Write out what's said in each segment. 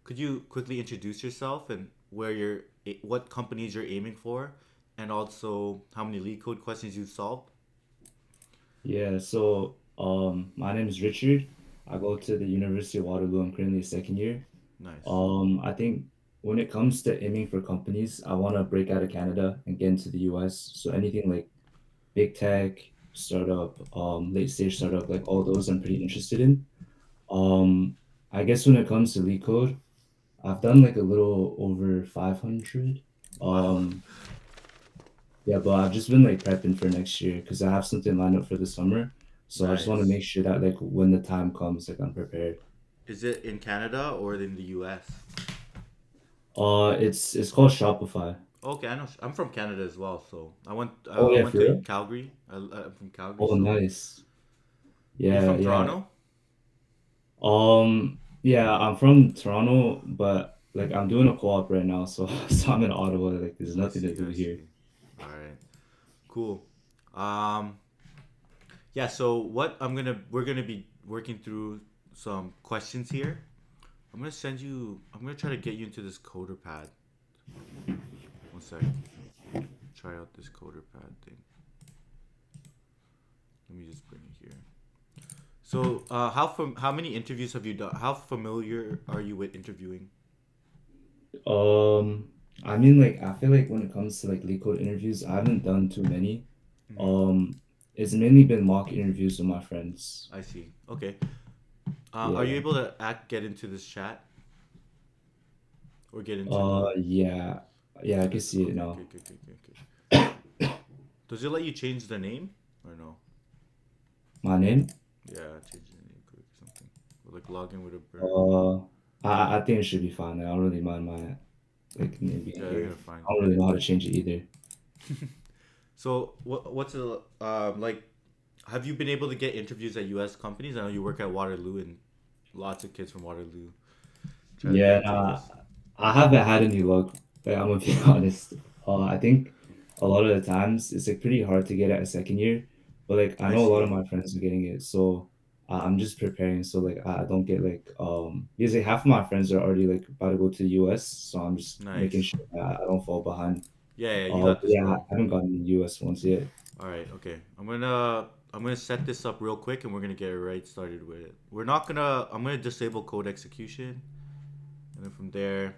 could you quickly introduce yourself and what companies you're aiming for, and also how many lead code questions you've solved? Yeah, so my name is Richard. I go to the University of Waterloo. I'm currently a second year. Nice. I think when it comes to aiming for companies, I want to break out of Canada and get into the US. So anything like big tech, startup, late stage startup, like all those I'm pretty interested in. Um, I guess when it comes to lead code, I've done like a little over 500. Wow. Um, Yeah, but I've just been like prepping for next year because I have something lined up for the summer. So I just want to Nice. make sure that like when the time comes, like I'm prepared. Is it in Canada or in the US? It's called Shopify. Okay, I know. I'm from Canada as well, so I went. Oh I yeah, went for to real? Calgary. I'm from Calgary, Oh so nice. are you Yeah, from yeah. Toronto? Yeah, I'm from Toronto, but like I'm doing a co-op right now, so so I'm in Ottawa. Like there's I nothing to see. do I here. see. All right. Cool. Um, yeah. So we're gonna be working through some questions here. I'm gonna send you. I'm gonna try to get you into this coder pad. One sec. Try out this coder pad thing. Let me just bring it here. So, how many interviews have you done? How familiar are you with interviewing? Um, I mean, like I feel like when it comes to like lead code interviews, I haven't done too many. Hmm. It's mainly been mock interviews with my friends. I see. Okay. Are you Yeah. able to get into this chat or get into the? Yeah. Yeah, I To can this. see it Okay. now. Okay. Okay. Okay. Okay. Okay. Does it let you change the name or no? My name? Yeah, change the name quick or something. Or like log in with a burner. Uh, I think it should be fine. I don't really mind my like name being Yeah, I here. gotta find. I don't really know how to change it either. So what's a like? Have you been able to get interviews at U.S. companies? I know you work at Waterloo, and lots of kids from Waterloo try to get Yeah, into nah, this. I haven't had any luck. Like, I'm gonna be honest. I think a lot of the times it's like pretty hard to get at a second year, but like I I know a lot of see. my friends are getting it, so I'm just preparing so like I don't get like because like half of my friends are already like about to go to the US, so I'm just making Nice. sure that I don't fall behind. Yeah, yeah, you got But this, yeah, I bro. haven't gotten the US ones yet. All right, okay. I'm gonna set this up real quick, and we're gonna get right started with it. We're not gonna. I'm gonna disable code execution, and then from there,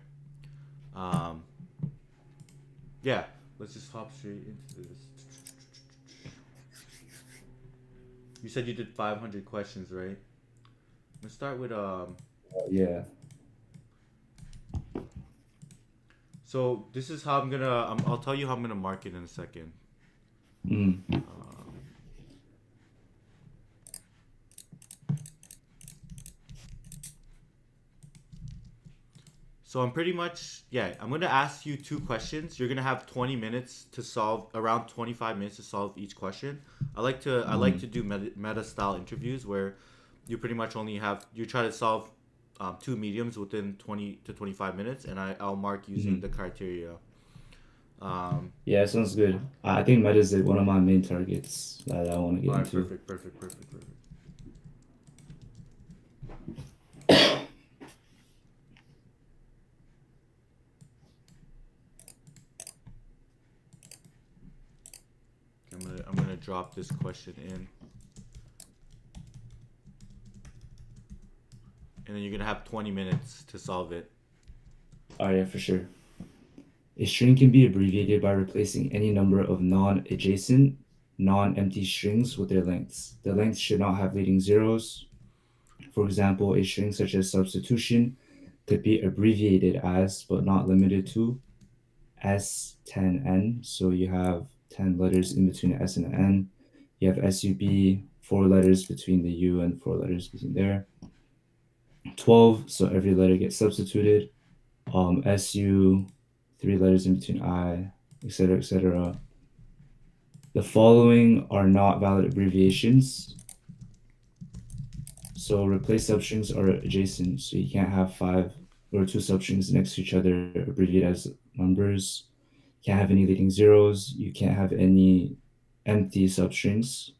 um, yeah, let's just hop straight into this. You said you did 500 questions, right? Let's start with Yeah. So this is how I'll tell you how I'm gonna mark it in a second. Mm. Um, so I'm pretty much yeah. I'm gonna ask you two questions. You're gonna have 20 minutes to solve around 25 minutes to solve each question. I like Mm. to do meta style interviews where you pretty much only have you try to solve two mediums within 20 to 25 minutes, and I'll mark using the Mm. criteria. Um, Yeah, sounds good. I think Meta is like one of my main targets that I want to get all right, into. perfect, perfect, perfect, perfect. I'm gonna drop this question in, and then you're gonna have 20 minutes to solve it. Oh yeah, for sure. A string can be abbreviated by replacing any number of non-adjacent, non-empty strings with their lengths. The lengths should not have leading zeros. For example, a string such as substitution could be abbreviated as, but not limited to, S10N. So you have 10 letters in between the S and the N. You have SUB, four letters between the U and four letters between there. 12, so every letter gets substituted. SU, three letters in between I, etc., etc. The following are not valid abbreviations. So replace substrings are adjacent, so you can't have five or two substrings next to each other abbreviated as numbers. Can't have any leading zeros. You can't have any empty substrings.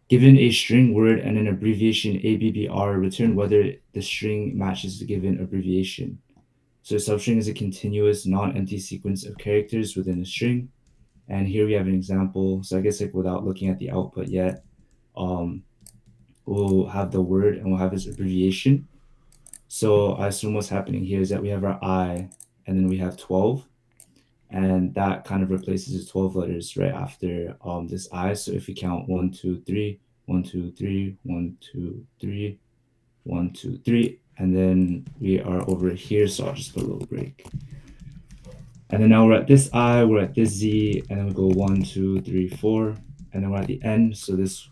Given a string word and an abbreviation ABBR, return whether the string matches the given abbreviation. So a substring is a continuous non-empty sequence of characters within a string. And here we have an example. So I guess like without looking at the output yet, um, we'll have the word and we'll have its abbreviation. So I assume what's happening here is that we have our I and then we have 12, and that kind of replaces the 12 letters right after this I. So if we count 1, 2, 3, 1, 2, 3, 1, 2, 3, 1, 2, 3, and then we are over here. So I'll just put a little break. And then now we're at this I, we're at this Z, and then we go 1, 2, 3, 4, and then we're at the end. So this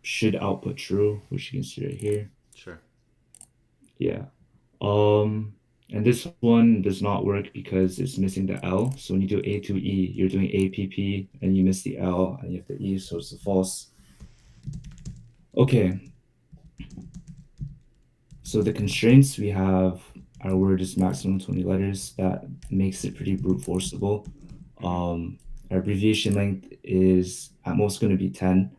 should output true, which you can see right here. Sure. Yeah. And this one does not work because it's missing the L. So when you do A to E, you're doing APP and you miss the L and you have the E, so it's a false. Okay. So the constraints we have, our word is maximum 20 letters. That makes it pretty brute forceable. Our abbreviation length is at most going to be 10.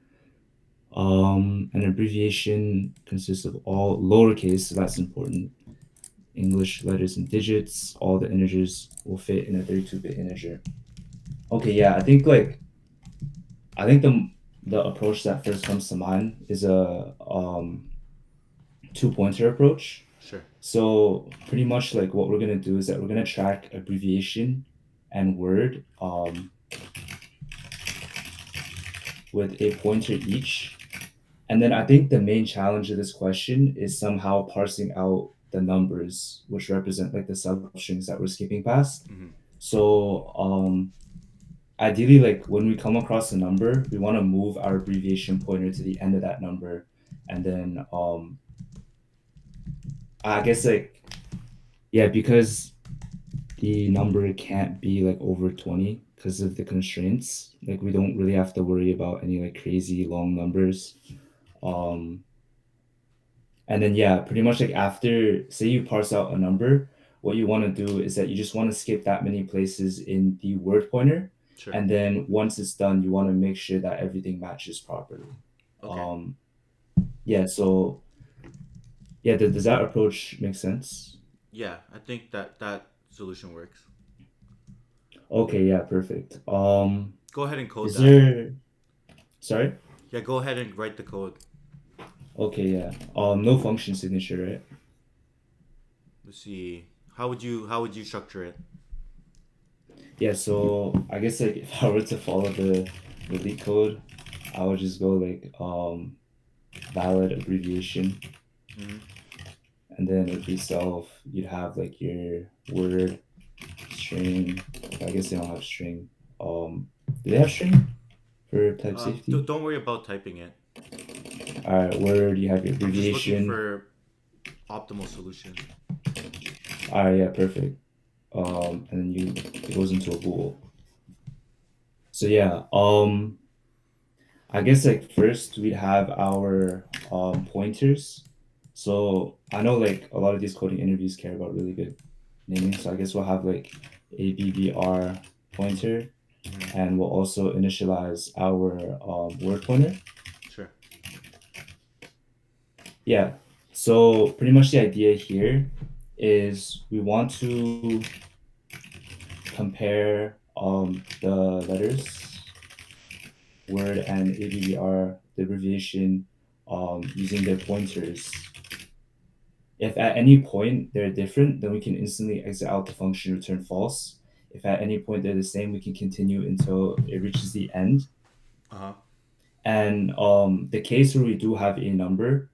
An abbreviation consists of all lowercase, so that's important. English letters and digits. All the integers will fit in a 32-bit integer. Okay, yeah, I think the approach that first comes to mind is a two-pointer approach. Sure. So pretty much like what we're gonna do is that we're gonna track abbreviation and word with a pointer each. And then I think the main challenge of this question is somehow parsing out the numbers which represent like the substrings that we're skipping past. Mm-hmm. So ideally, like when we come across a number, we want to move our abbreviation pointer to the end of that number, and then I guess like yeah, because the number can't be like over 20 because of the constraints. Like we don't really have to worry about any like crazy long numbers. Um and then yeah, pretty much like after say you parse out a number, what you want to do is that you just want to skip that many places in the word pointer. Sure. And then once it's done, you want to make sure that everything matches properly. Okay. Yeah, so yeah, does that approach make sense? Yeah, I think that solution works. Okay, yeah, perfect. Go ahead and code Is that. there sorry? Yeah, go ahead and write the code. Okay, yeah. No function signature, right? Let's see. How would you structure it? Yeah, so I guess like if I were to follow the leak code, I would just go like valid abbreviation, Mm-hmm. and then it'd be self. You'd have like your word string. I guess they don't have string. Do they have string for type safety? Don't worry about typing it. All right, word. You have your I'm just looking abbreviation. for optimal solution. All right, yeah, perfect. And then it goes into a bool. So yeah, I guess like first we'd have our pointers. So I know like a lot of these coding interviews care about really good naming. So I guess we'll have like a BBR pointer, Mm-hmm. and we'll also initialize our word pointer. Sure. Yeah. So pretty much the idea here is we want to compare the letters, word and ABBR, the abbreviation, using their pointers. If at any point they're different, then we can instantly exit out the function, return false. If at any point they're the same, we can continue until it reaches the end. Uh huh. And the case where we do have a number,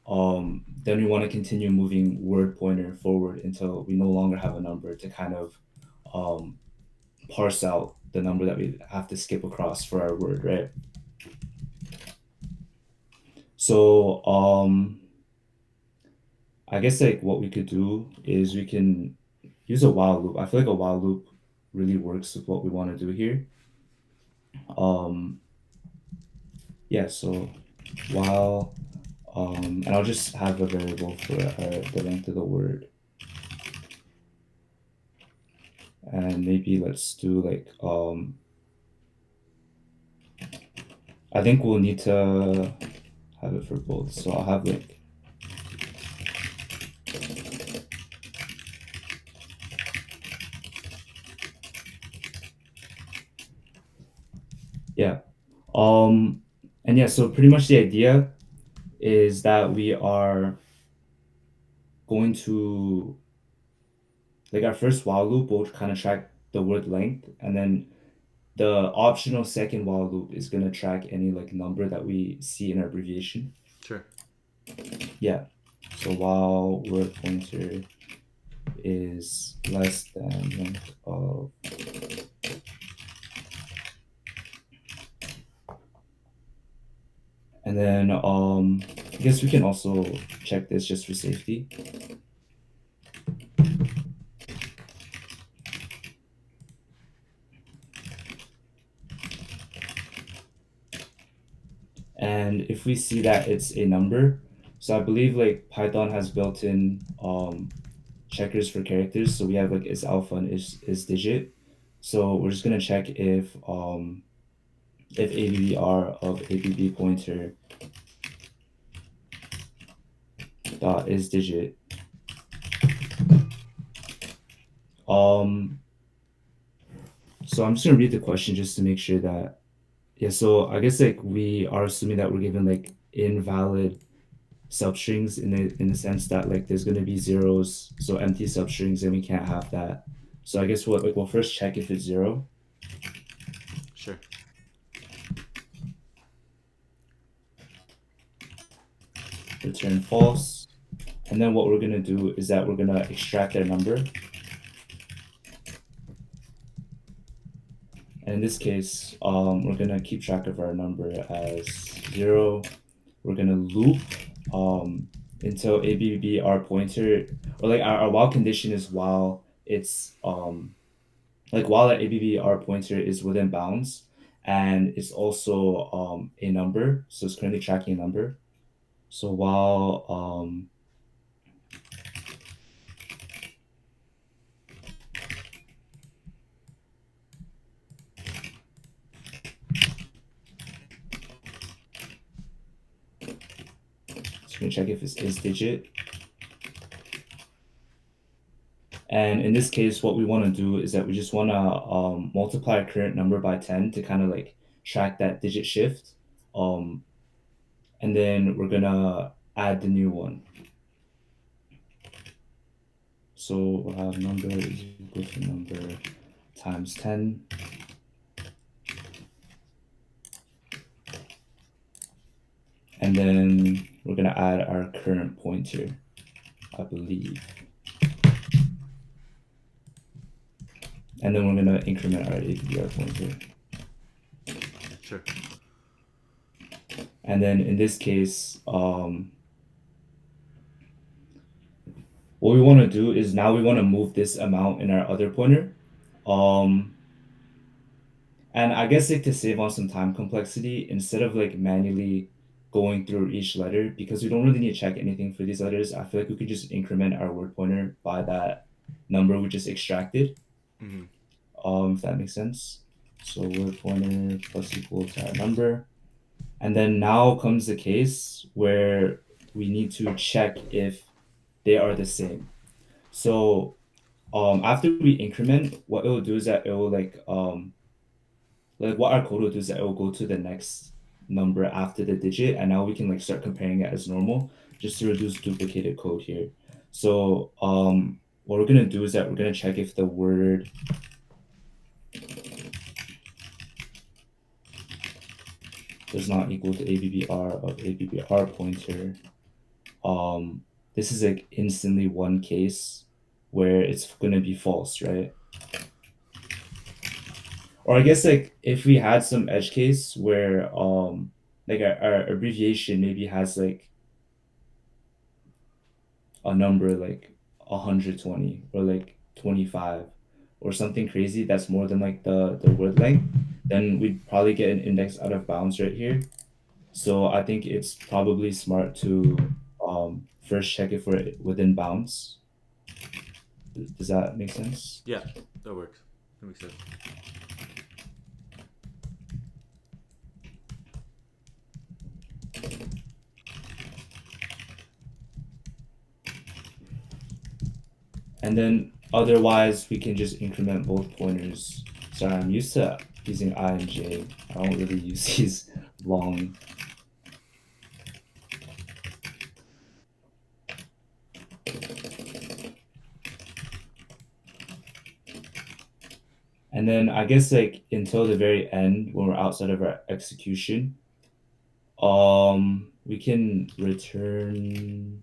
then we want to continue moving word pointer forward until we no longer have a number to kind of um, parse out the number that we have to skip across for our word, right? So I guess like what we could do is we can use a while loop. I feel like a while loop really works with what we want to do here. Um, yeah, so while and I'll just have a variable for the length of the word, and maybe let's do like I think we'll need to have it for both. So I'll have like yeah. And yeah, so pretty much the idea is that we are going to like our first while loop will kind of track the word length, and then the optional second while loop is gonna track any like number that we see in our abbreviation. Sure. Yeah. So while word pointer is less than length of and then I guess we can also check this just for safety. And if we see that it's a number, so I believe like Python has built-in checkers for characters. So we have like is alpha and is digit. So we're just gonna check if ABBR of ABB pointer dot is digit. So I'm just gonna read the question just to make sure that yeah. So I guess like we are assuming that we're given like invalid substrings in the sense that like there's gonna be zeros, so empty substrings, and we can't have that. So I guess we'll first check if it's zero. Sure. Return false. And then what we're gonna do is that we're gonna extract our number. And in this case, we're gonna keep track of our number as 0. We're gonna loop until ABBR pointer, or like our while condition is while it's like while that ABBR pointer is within bounds, and it's also a number, so it's currently tracking a number. So while so we're gonna check if it's is digit. And in this case, what we want to do is that we just want to multiply our current number by 10 to kind of like track that digit shift. And then we're going to add the new one. So we'll have number is equal to number times 10. And then we're going to add our current pointer, I believe. And then we're going to increment our ABR pointer. Sure. And then in this case, what we want to do is now we want to move this amount in our other pointer. And I guess like to save on some time complexity, instead of like manually going through each letter, because we don't really need to check anything for these letters, I feel like we could just increment our word pointer by that number we just extracted. Mm-hmm. If that makes sense. So word pointer plus equal to our number. And then now comes the case where we need to check if they are the same. So after we increment, what it will do is that it will like what our code will do is that it will go to the next number after the digit, and now we can like start comparing it as normal just to reduce duplicated code here. So what we're gonna do is that we're gonna check if the word does not equal to ABBR of ABBR pointer. This is like instantly one case where it's gonna be false, right? Or I guess like if we had some edge case where like our abbreviation maybe has like a number like 120 or like 25 or something crazy that's more than like the word length, then we'd probably get an index out of bounds right here. So I think it's probably smart to first check if we're within bounds. Does that make sense? Yeah, that works. That makes sense. And then otherwise, we can just increment both pointers. Sorry, I'm used to using I and J. I don't really use these long. And then I guess like until the very end, when we're outside of our execution, we can return.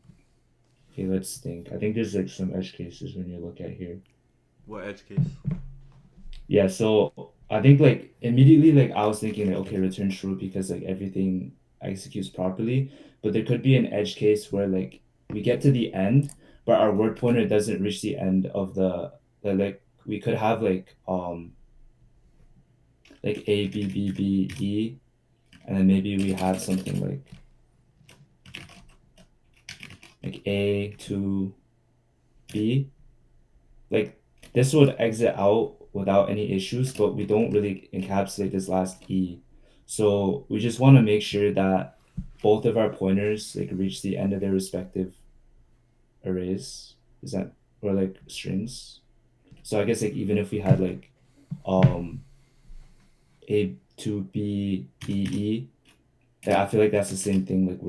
Okay, let's think. I think there's like some edge cases when you look at here. What edge case? Yeah, so I think like immediately like I was thinking like okay, return true because like everything executes properly, but there could be an edge case where like we get to the end, but our word pointer doesn't reach the end of the like we could have like A B B B E, and then maybe we have something like A to B. Like this would exit out without any issues, but we don't really encapsulate this last E. So we just want to make sure that both of our pointers like reach the end of their respective arrays. Is that or like strings? So I guess like even if we had like um A to B B E, yeah, I feel like that's the same thing, like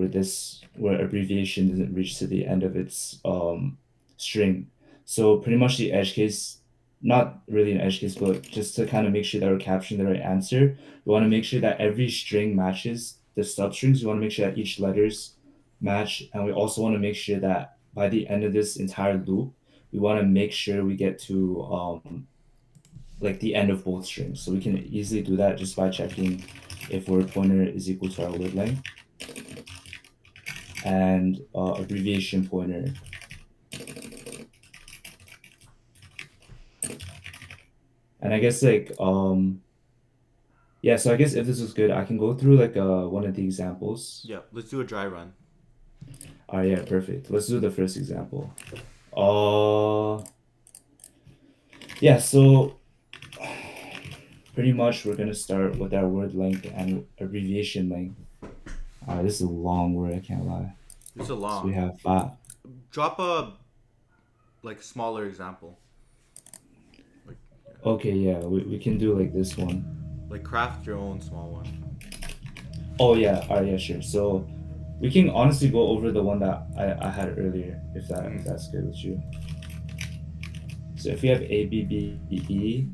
where abbreviation doesn't reach to the end of its string. So pretty much the edge case, not really an edge case, but just to kind of make sure that we're capturing the right answer, we want to make sure that every string matches the substrings. We want to make sure that each letters match, and we also want to make sure that by the end of this entire loop, we want to make sure we get to like the end of both strings. So we can easily do that just by checking if word pointer is equal to our word length and abbreviation pointer. And I guess like yeah, so I guess if this is good, I can go through like one of the examples. Yeah, let's do a dry run. Oh yeah, perfect. Let's do the first example. Uh yeah, so pretty much we're gonna start with our word length and abbreviation length. This is a long word, I can't lie. It's a So we long. have five. Drop a like smaller example. Like Okay, yeah, we can do like this one. like craft your own small one. Oh yeah, yeah, sure. So we can honestly go over the one that I had earlier, if that's good with you. So if we have A B B E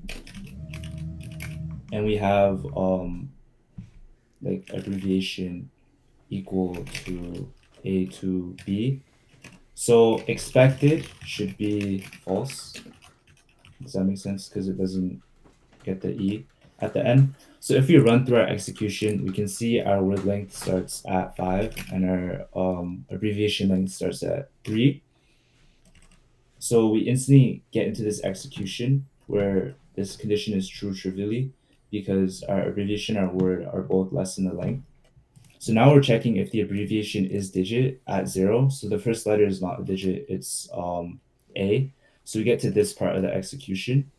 and we have like abbreviation equal to A to B, so expected should be false. Does that make sense? Because it doesn't get the E at the end. So if we run through our execution, we can see our word length starts at 5 and our abbreviation length starts at 3. So we instantly get into this execution where this condition is true trivially because our abbreviation and our word are both less than the length. So now we're checking if the abbreviation is digit at 0. So the first letter is not a digit, it's A. So we get to this part of the execution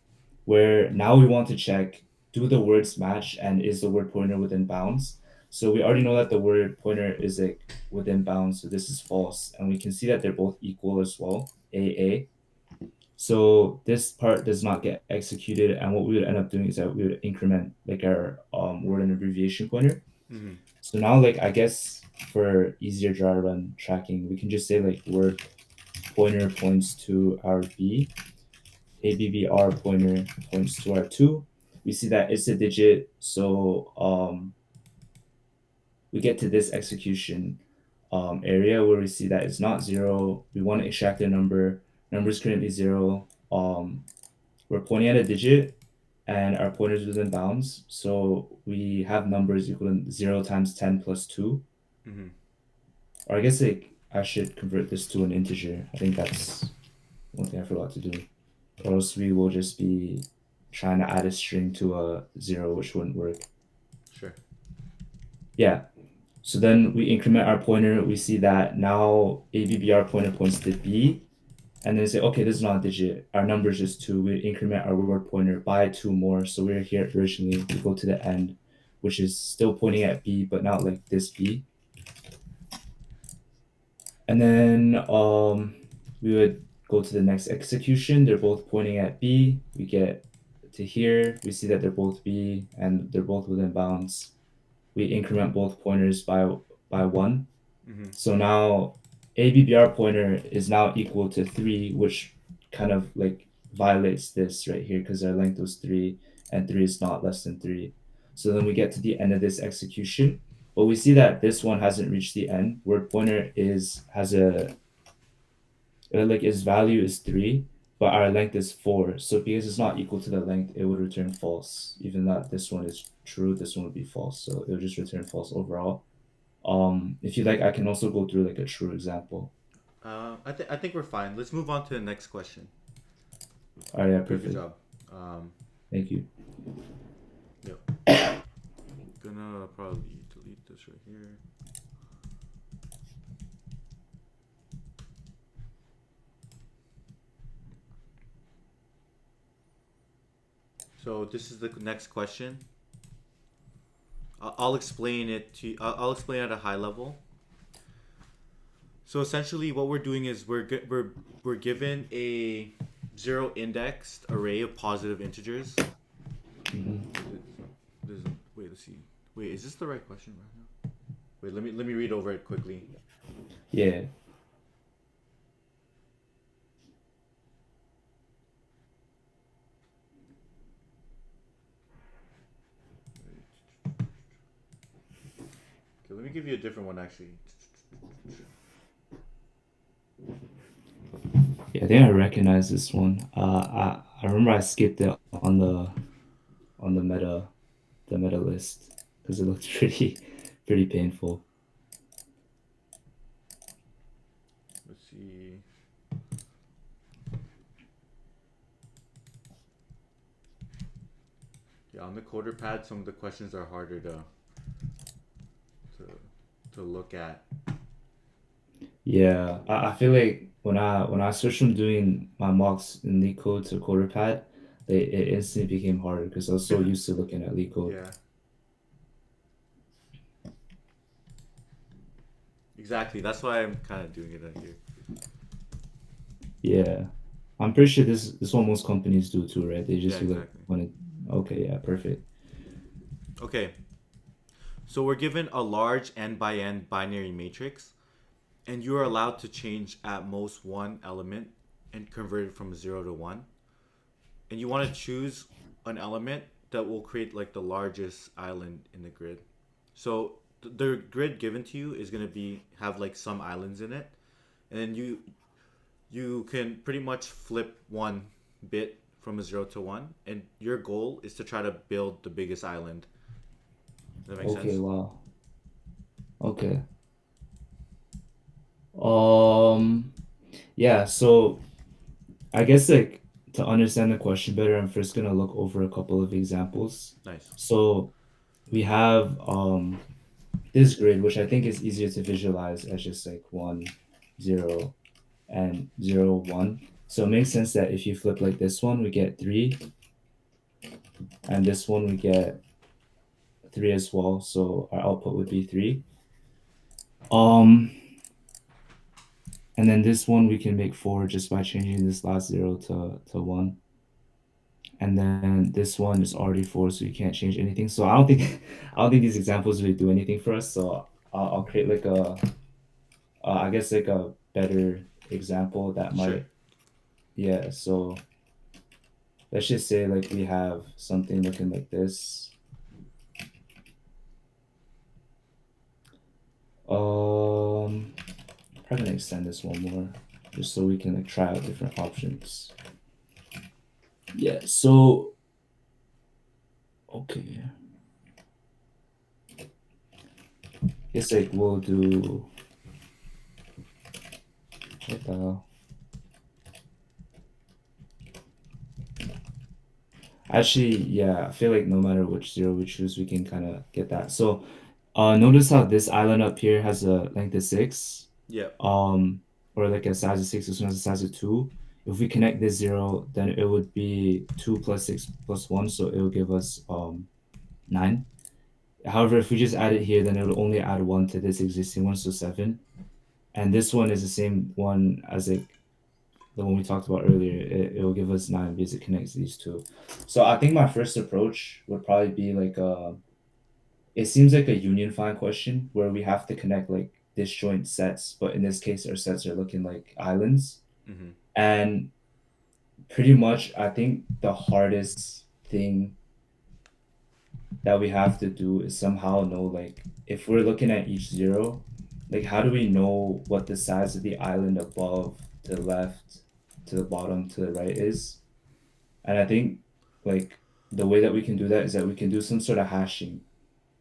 where now we want to check, do the words match and is the word pointer within bounds? So we already know that the word pointer is like within bounds, so this is false. And we can see that they're both equal as well, A. So this part does not get executed, and what we would end up doing is that we would increment like our word and abbreviation pointer. Mm-hmm. So now like I guess for easier dry run tracking, we can just say like word pointer points to our B, ABBR pointer points to our 2. We see that it's a digit, so we get to this execution area where we see that it's not 0. We want to extract a number. Number is currently 0. We're pointing at a digit, and our pointer is within bounds, so we have numbers equal to 0 times 10 plus 2. Mm-hmm. Or I guess like I should convert this to an integer. I think that's one thing I forgot to do. Or else we will just be trying to add a string to a 0, which wouldn't work. Sure. Yeah. So then we increment our pointer. We see that now ABBR pointer points to B. And then say, okay, this is not a digit. Our number is just 2. We increment our word pointer by 2 more. So we're here originally. We go to the end, which is still pointing at B, but not like this B. And then we would go to the next execution, they're both pointing at B. We get to here, we see that they're both B and they're both within bounds. We increment both pointers by 1. Mm-hmm. So now ABBR pointer is now equal to 3, which kind of like violates this right here because our length was 3 and 3 is not less than 3. So then we get to the end of this execution, but we see that this one hasn't reached the end. Word pointer has a like its value is 3, but our length is 4. So because it's not equal to the length, it would return false. Even that this one is true, this one would be false. So it would just return false overall. If you like, I can also go through like a true example. I think we're fine. Let's move on to the next question. All right, yeah, Good perfect. job. Thank you. Yep. Gonna probably delete this right here. So this is the next question. I'll explain it to. I'll explain at a high level. So essentially, what we're doing is we're given a zero indexed array of positive integers. Mhm. Wait, let's see. Wait, is this the right question right now? Wait, let me read over it quickly. Yeah. Okay, let me give you a different one actually. Yeah, I think I recognize this one. I remember I skipped it on the meta list because it looked pretty painful. Let's see. Yeah, on the coder pad, some of the questions are harder to to look at. Yeah, I feel like when I switched from doing my mocks in leak code to CoderPad, it instantly became harder because I was so used to looking at leak code. Yeah, exactly. That's why I'm kind of doing it out here. Yeah, I'm pretty sure this what most companies do too, right? They Yeah, just do like exactly. when it. Okay, yeah, perfect. Okay, so we're given a large n by n binary matrix, and you are allowed to change at most one element and convert it from 0 to 1. And you want to choose an element that will create like the largest island in the grid. So the grid given to you is going to be have like some islands in it, and then you can pretty much flip one bit from a 0 to 1, and your goal is to try to build the biggest island. Does that make Okay, sense? wow. Okay. Um, yeah, so I guess like to understand the question better, I'm first gonna look over a couple of examples. Nice. So we have this grid, which I think is easier to visualize as just like 1, 0, and 0, 1. So it makes sense that if you flip like this one, we get 3, and this one we get 3 as well. So our output would be 3. Um, and then this one we can make 4 just by changing this last 0 to 1. And then this one is already 4, so you can't change anything. So I don't think I don't think these examples really do anything for us. So I'll create like I guess like a better example that Sure. might, yeah. So let's just say like we have something looking like this. Probably gonna extend this one more just so we can like try out different options. Yeah, so okay. Guess like we'll do what the hell? Actually, yeah, I feel like no matter which 0 we choose, we can kind of get that. So notice how this island up here has a length of 6. Yep. Um or like a size of 6 as soon as a size of 2. If we connect this 0, then it would be 2 plus 6 plus 1, so it will give us 9. However, if we just add it here, then it would only add 1 to this existing one, so 7. And this one is the same one as like the one we talked about earlier, it will give us 9 because it connects these two. So I think my first approach would probably be like it seems like a union find question where we have to connect like disjoint sets, but in this case our sets are looking like islands. Mm-hmm. And pretty much I think the hardest thing that we have to do is somehow know like if we're looking at each zero, like how do we know what the size of the island above, to the left, to the bottom, to the right is? And I think like the way that we can do that is that we can do some sort of hashing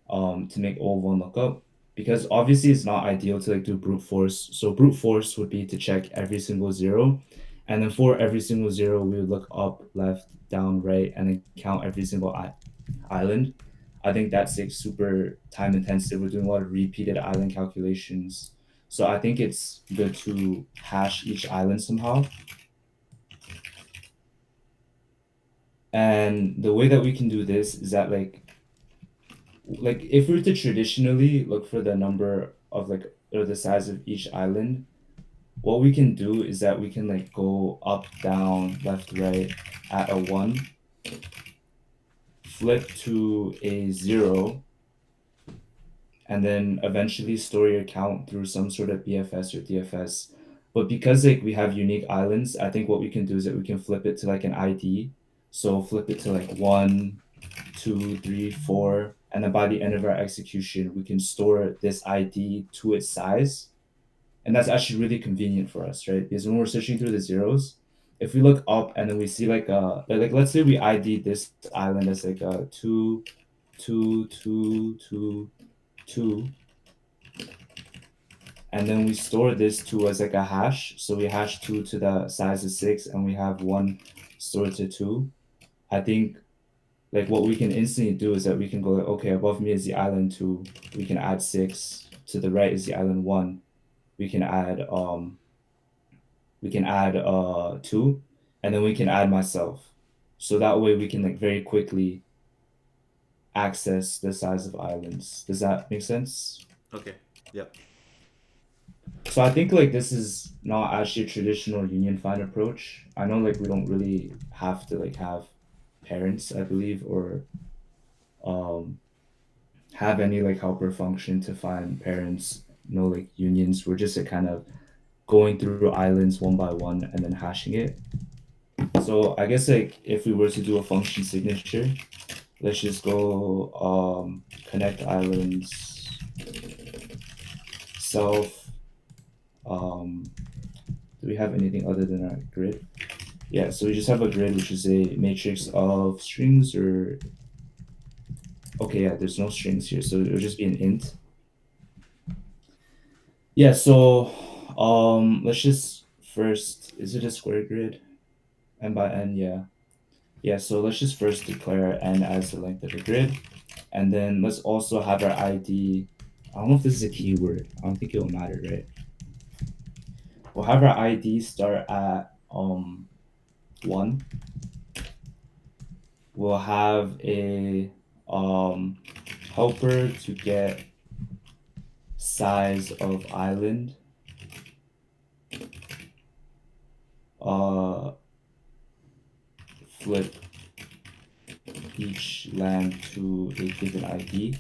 to make all one lookup, because obviously it's not ideal to like do brute force. So brute force would be to check every single zero, and then for every single zero we would look up, left, down, right, and then count every single island. I think that's like super time intensive. We're doing a lot of repeated island calculations. So I think it's good to hash each island somehow. And the way that we can do this is that like if we were to traditionally look for the number of like or the size of each island, what we can do is that we can like go up, down, left, right at a 1, flip to a 0, and then eventually store your count through some sort of BFS or DFS. But because like we have unique islands, I think what we can do is that we can flip it to like an ID. So flip it to like 1, 2, 3, 4, and then by the end of our execution, we can store this ID to its size. And that's actually really convenient for us, right? Because when we're searching through the zeros, if we look up and then we see like let's say we ID this island as like a 2, 2, 2, 2, 2, and then we store this 2 as like a hash. So we hash 2 to the size of 6, and we have 1 stored to 2. I think like what we can instantly do is that we can go like, okay, above me is the island 2, we can add 6, to the right is the island 1, we can add 2, and then we can add myself. So that way we can like very quickly access the size of islands. Does that make sense? Okay. Yep. So I think like this is not actually a traditional union find approach. I know like we don't really have to like have parents, I believe, or um have any like helper function to find parents, no like unions. We're just like kind of going through islands one by one and then hashing it. So I guess like if we were to do a function signature, let's just go connect islands self. Do we have anything other than our grid? Yeah, so we just have a grid, which is a matrix of strings, or okay, yeah, there's no strings here, so it'll just be an int. Yeah, so let's just first, is it a square grid? N by n, yeah. Yeah, so let's just first declare n as the length of the grid, and then let's also have our ID. I don't know if this is a keyword. I don't think it will matter, right? We'll have our ID start at 1. We'll have a helper to get size of island. Flip each land to a given ID.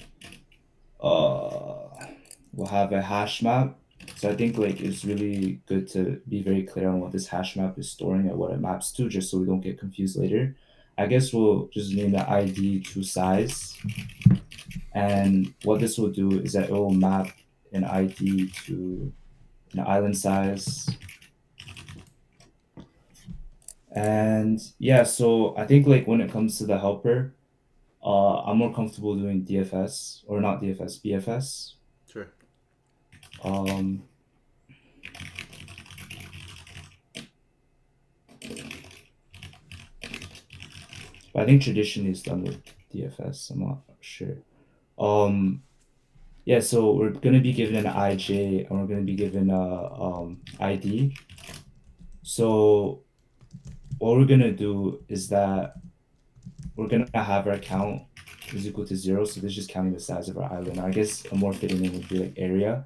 We'll have a hash map. So I think like it's really good to be very clear on what this hash map is storing and what it maps to, just so we don't get confused later. I guess we'll just name the ID to size. And what this will do is that it will map an ID to an island size. And yeah, so I think like when it comes to the helper, I'm more comfortable doing DFS, or not DFS, BFS. Sure. Um, but I think traditionally it's done with DFS. I'm not sure. Um, yeah, so we're gonna be given an IJ, and we're gonna be given a ID. So what we're gonna do is that we're gonna have our count is equal to 0. So this is just counting the size of our island. I guess a more fitting name would be like area.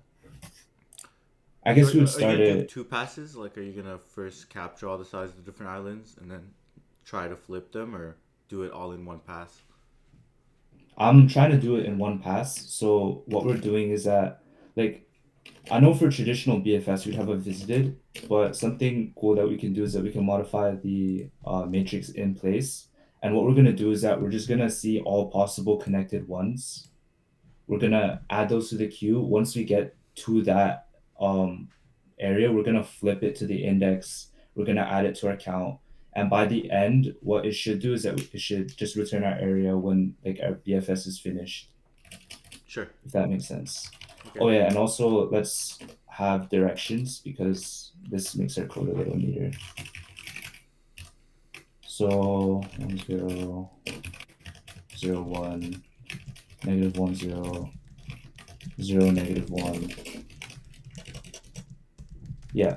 I So guess we would are you start gonna do it. two passes? Like, are you gonna first capture all the sides of the different islands and then try to flip them, or do it all in one pass? I'm trying to do it in one pass. So what we're doing is that, like, I know for traditional BFS we'd have a visited, but something cool that we can do is that we can modify the matrix in place. And what we're gonna do is that we're just gonna see all possible connected ones. We're gonna add those to the queue. Once we get to that um area, we're gonna flip it to the index. We're gonna add it to our count. And by the end, what it should do is that it should just return our area when like our BFS is finished, Sure. if that makes sense. Okay. Oh yeah, and also let's have directions because this makes our code a little neater. So 10, 01, -10, 0, -1. Yeah.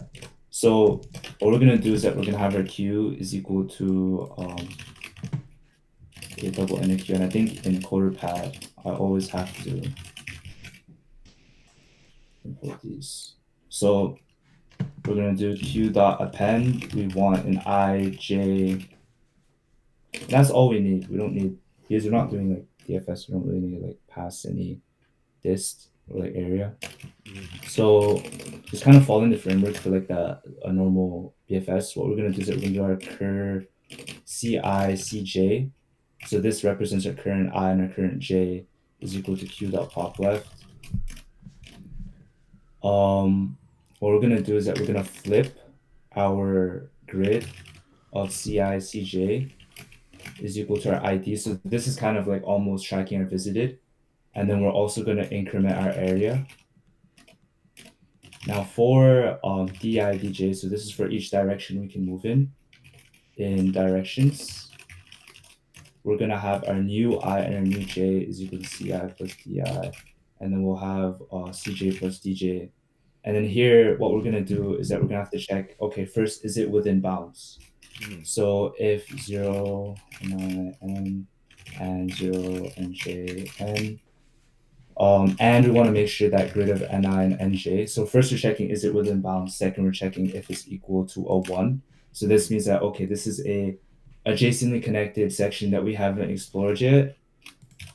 So what we're gonna do is that we're gonna have our queue is equal to a double inner queue, and I think in CoderPad I always have to import these. So we're gonna do q dot append. We want an I, J. And that's all we need. We don't need, because we're not doing like DFS. We don't really need to like pass any dist or like area. So just kind of following the framework for like a normal BFS. What we're gonna do is that we're gonna do our cur CI CJ. So this represents our current I and our current J is equal to q dot pop left. What we're gonna do is that we're gonna flip our grid of CI CJ is equal to our ID. So this is kind of like almost tracking our visited. And then we're also going to increment our area. Now for DI, DJ, so this is for each direction we can move in directions. We're going to have our new I and our new J is equal to CI plus DI. And then we'll have CJ plus DJ. And then here, what we're going to do is that we're going to have to check, okay, first, is it within bounds? So if 0, 9, n, and 0, nj, n, and we want to make sure that grid of ni and nj. So first we're checking is it within bounds. Second, we're checking if it's equal to a 1. So this means that, okay, this is a adjacently connected section that we haven't explored yet.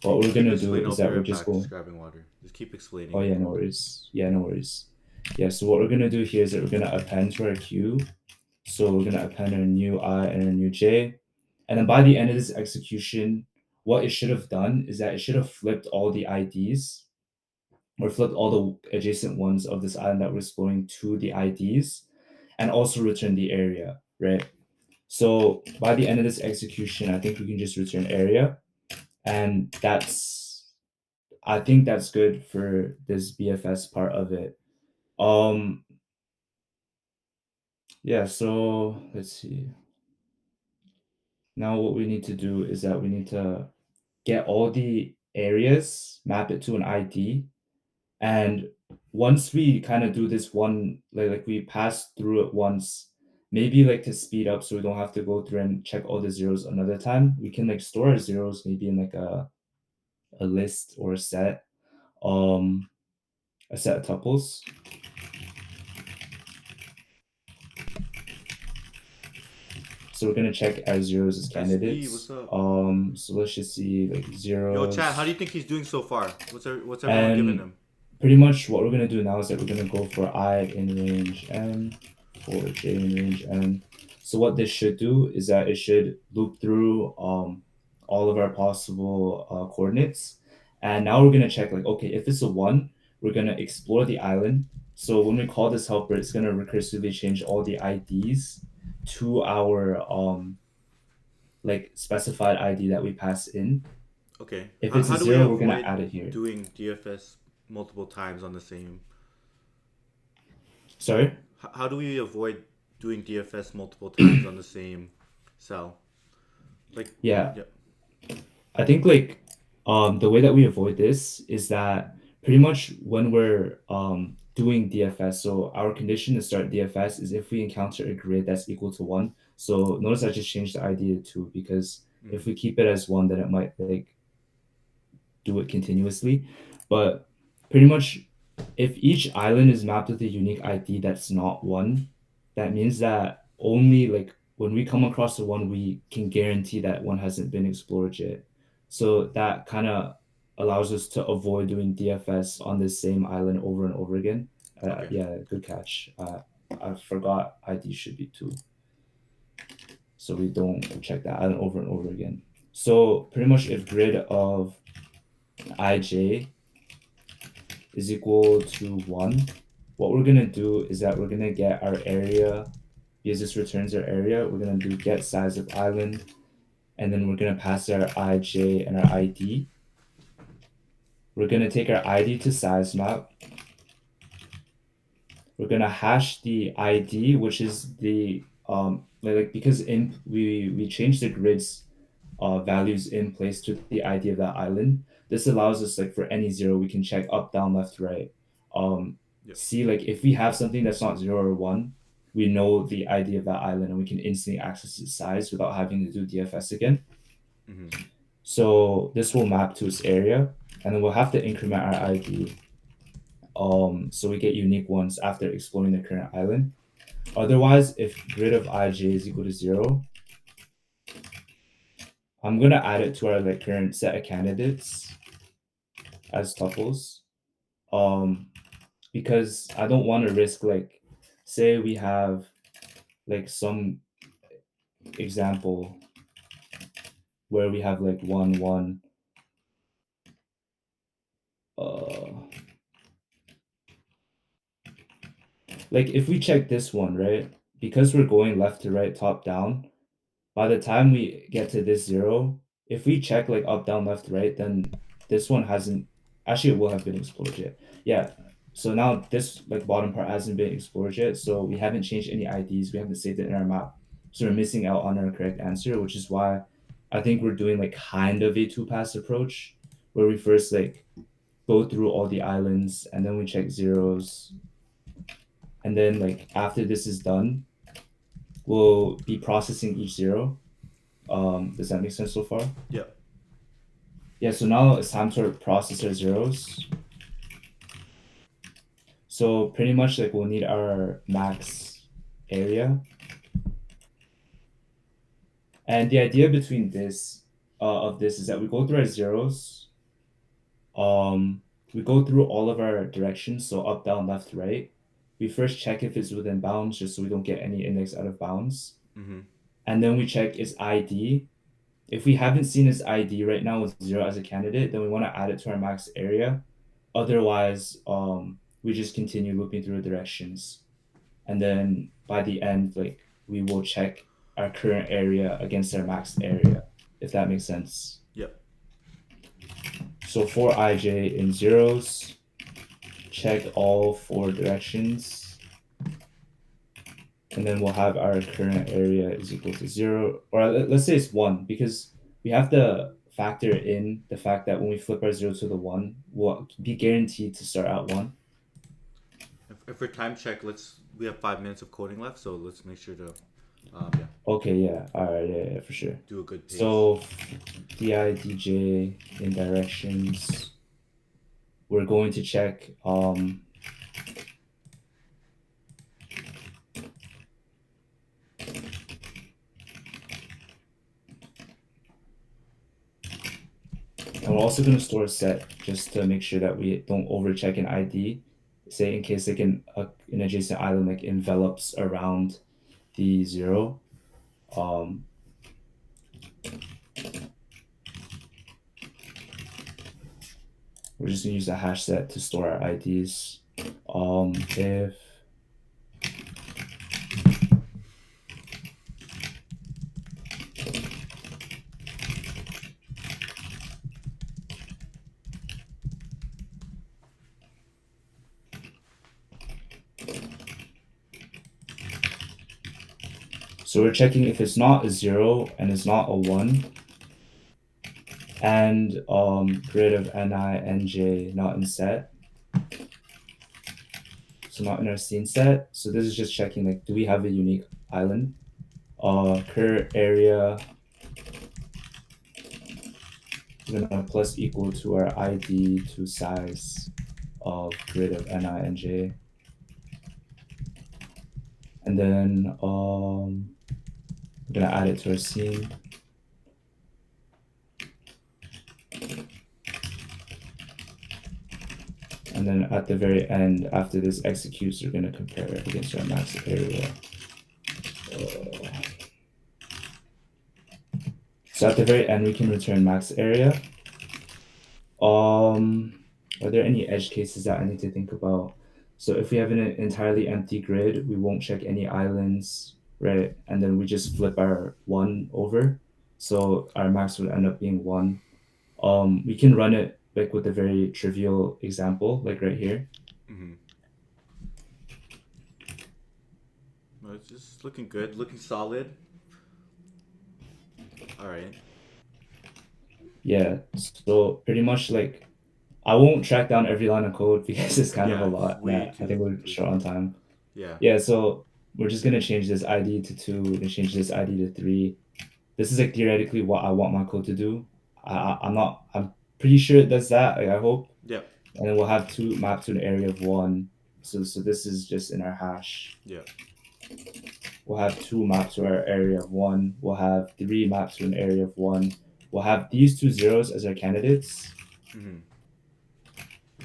What we're going Keep to do explaining. I'll is be that we're right just back. Just going, grabbing water. Just keep explaining oh it. yeah, no worries. Yeah, no worries. Yeah, so what we're going to do here is that we're going to append to our queue. So we're going to append our new I and our new J. And then by the end of this execution, what it should have done is that it should have flipped all the IDs or flipped all the adjacent ones of this island that we're exploring to the IDs and also return the area, right? So by the end of this execution, I think we can just return area. And I think that's good for this BFS part of it. Yeah, so let's see. Now what we need to do is that we need to get all the areas, map it to an ID, and once we kind of do this one, like we pass through it once, maybe like to speed up so we don't have to go through and check all the zeros another time, we can like store our zeros maybe in like a list or um a set of tuples. So we're gonna check our zeros as SB, what's candidates. up? So let's just see like Yo, chat. How do zeros. you think he's doing so far? What's everyone giving And him? pretty much what we're gonna do now is that we're gonna go for I in range n, for j in range n. So what this should do is that it should loop through all of our possible coordinates. And now we're gonna check like, okay, if it's a 1, we're gonna explore the island. So when we call this helper, it's gonna recursively change all the IDs to our like specified ID that we pass in. Okay. If it's a How do we 0, we're gonna avoid add it here. doing DFS multiple times on the same? Sorry? How do we avoid doing DFS multiple times on the same cell? Like, Yeah, yeah. I think like the way that we avoid this is that pretty much when we're doing DFS, so our condition to start DFS is if we encounter a grid that's equal to 1. So notice I just changed the ID to 2 because if we keep it as 1, then it might like do it continuously. But pretty much if each island is mapped with a unique ID that's not one, that means that only like when we come across the one, we can guarantee that one hasn't been explored yet. So that kind of allows us to avoid doing DFS on the same island over and over again. Okay. Yeah, good catch. I forgot ID should be two, so we don't check that island over and over again. So pretty much if grid of IJ is equal to 1, what we're going to do is that we're going to get our area, because this returns our area, we're going to do get size of island, and then we're going to pass our IJ and our ID. We're going to take our ID to size map. We're going to hash the ID, which is the, like because we changed the grids values in place to the ID of that island. This allows us like for any zero, we can check up, down, left, right. Um, Yep. See like if we have something that's not 0 or 1, we know the ID of that island and we can instantly access its size without having to do DFS again. Mm-hmm. So this will map to its area, and then we'll have to increment our ID. So we get unique ones after exploring the current island. Otherwise, if grid of IJ is equal to 0, I'm gonna add it to our like current set of candidates as tuples. Um, because I don't want to risk like, say we have like some example where we have like 1 1. Uh, like if we check this one, right? Because we're going left to right, top down, by the time we get to this 0, if we check like up, down, left, right, then this one hasn't, actually it will have been explored yet. Yeah. So now this like bottom part hasn't been explored yet. So we haven't changed any IDs. We haven't saved it in our map. So we're missing out on our correct answer, which is why I think we're doing like kind of a two-pass approach where we first like go through all the islands and then we check zeros. And then like after this is done, we'll be processing each zero. Does that make sense so far? Yep. Yeah, so now it's time to process our zeros. So pretty much like we'll need our max area. And the idea between this of this is that we go through our zeros. We go through all of our directions, so up, down, left, right. We first check if it's within bounds, just so we don't get any index out of bounds. Mm-hmm. And then we check its ID. If we haven't seen its ID right now with 0 as a candidate, then we want to add it to our max area. Otherwise, we just continue looping through directions. And then by the end, like we will check our current area against our max area, if that makes sense. Yep. So for IJ in zeros, check all 4 directions. And then we'll have our current area is equal to 0. Or let's say it's 1, because we have to factor in the fact that when we flip our 0 to the 1, we'll be guaranteed to start at 1. If for time check, we have 5 minutes of coding left, so let's make sure to, yeah, Okay, yeah. All right, yeah, for sure. do a good pace. So DI, DJ in directions, we're going to check and we're also going to store a set just to make sure that we don't overcheck an ID, say in case like an adjacent island like envelops around the 0. We're just gonna use the hash set to store our IDs. If so we're checking if it's not a 0 and it's not a 1, and grid of NI, NJ not in set. So not in our scene set. So this is just checking like, do we have a unique island? Current area, we're gonna plus equal to our ID to size grid of ni and j. And then we're gonna add it to our scene. And then at the very end, after this executes, we're gonna compare it against our max area. So at the very end, we can return max area. Are there any edge cases that I need to think about? So if we have an entirely empty grid, we won't check any islands, right? And then we just flip our 1 over. So our max would end up being 1. We can run it like with a very trivial example, like right here. Mm-hmm. Well, it's just looking good, looking solid. All right. Yeah, so pretty much like I won't track down every line of code because it's kind of a Yeah, it's lot way that I think too we're short on time. Yeah. Yeah, so we're just gonna change this ID to 2, we're gonna change this ID to 3. This is like theoretically what I want my code to do. I'm pretty sure it does that, like, I hope. Yep. And then we'll have 2 mapped to an area of 1. So this is just in our hash. Yep. We'll have 2 mapped to our area of 1. We'll have 3 mapped to an area of 1. We'll have these 2 zeros as our candidates. Mm-hmm.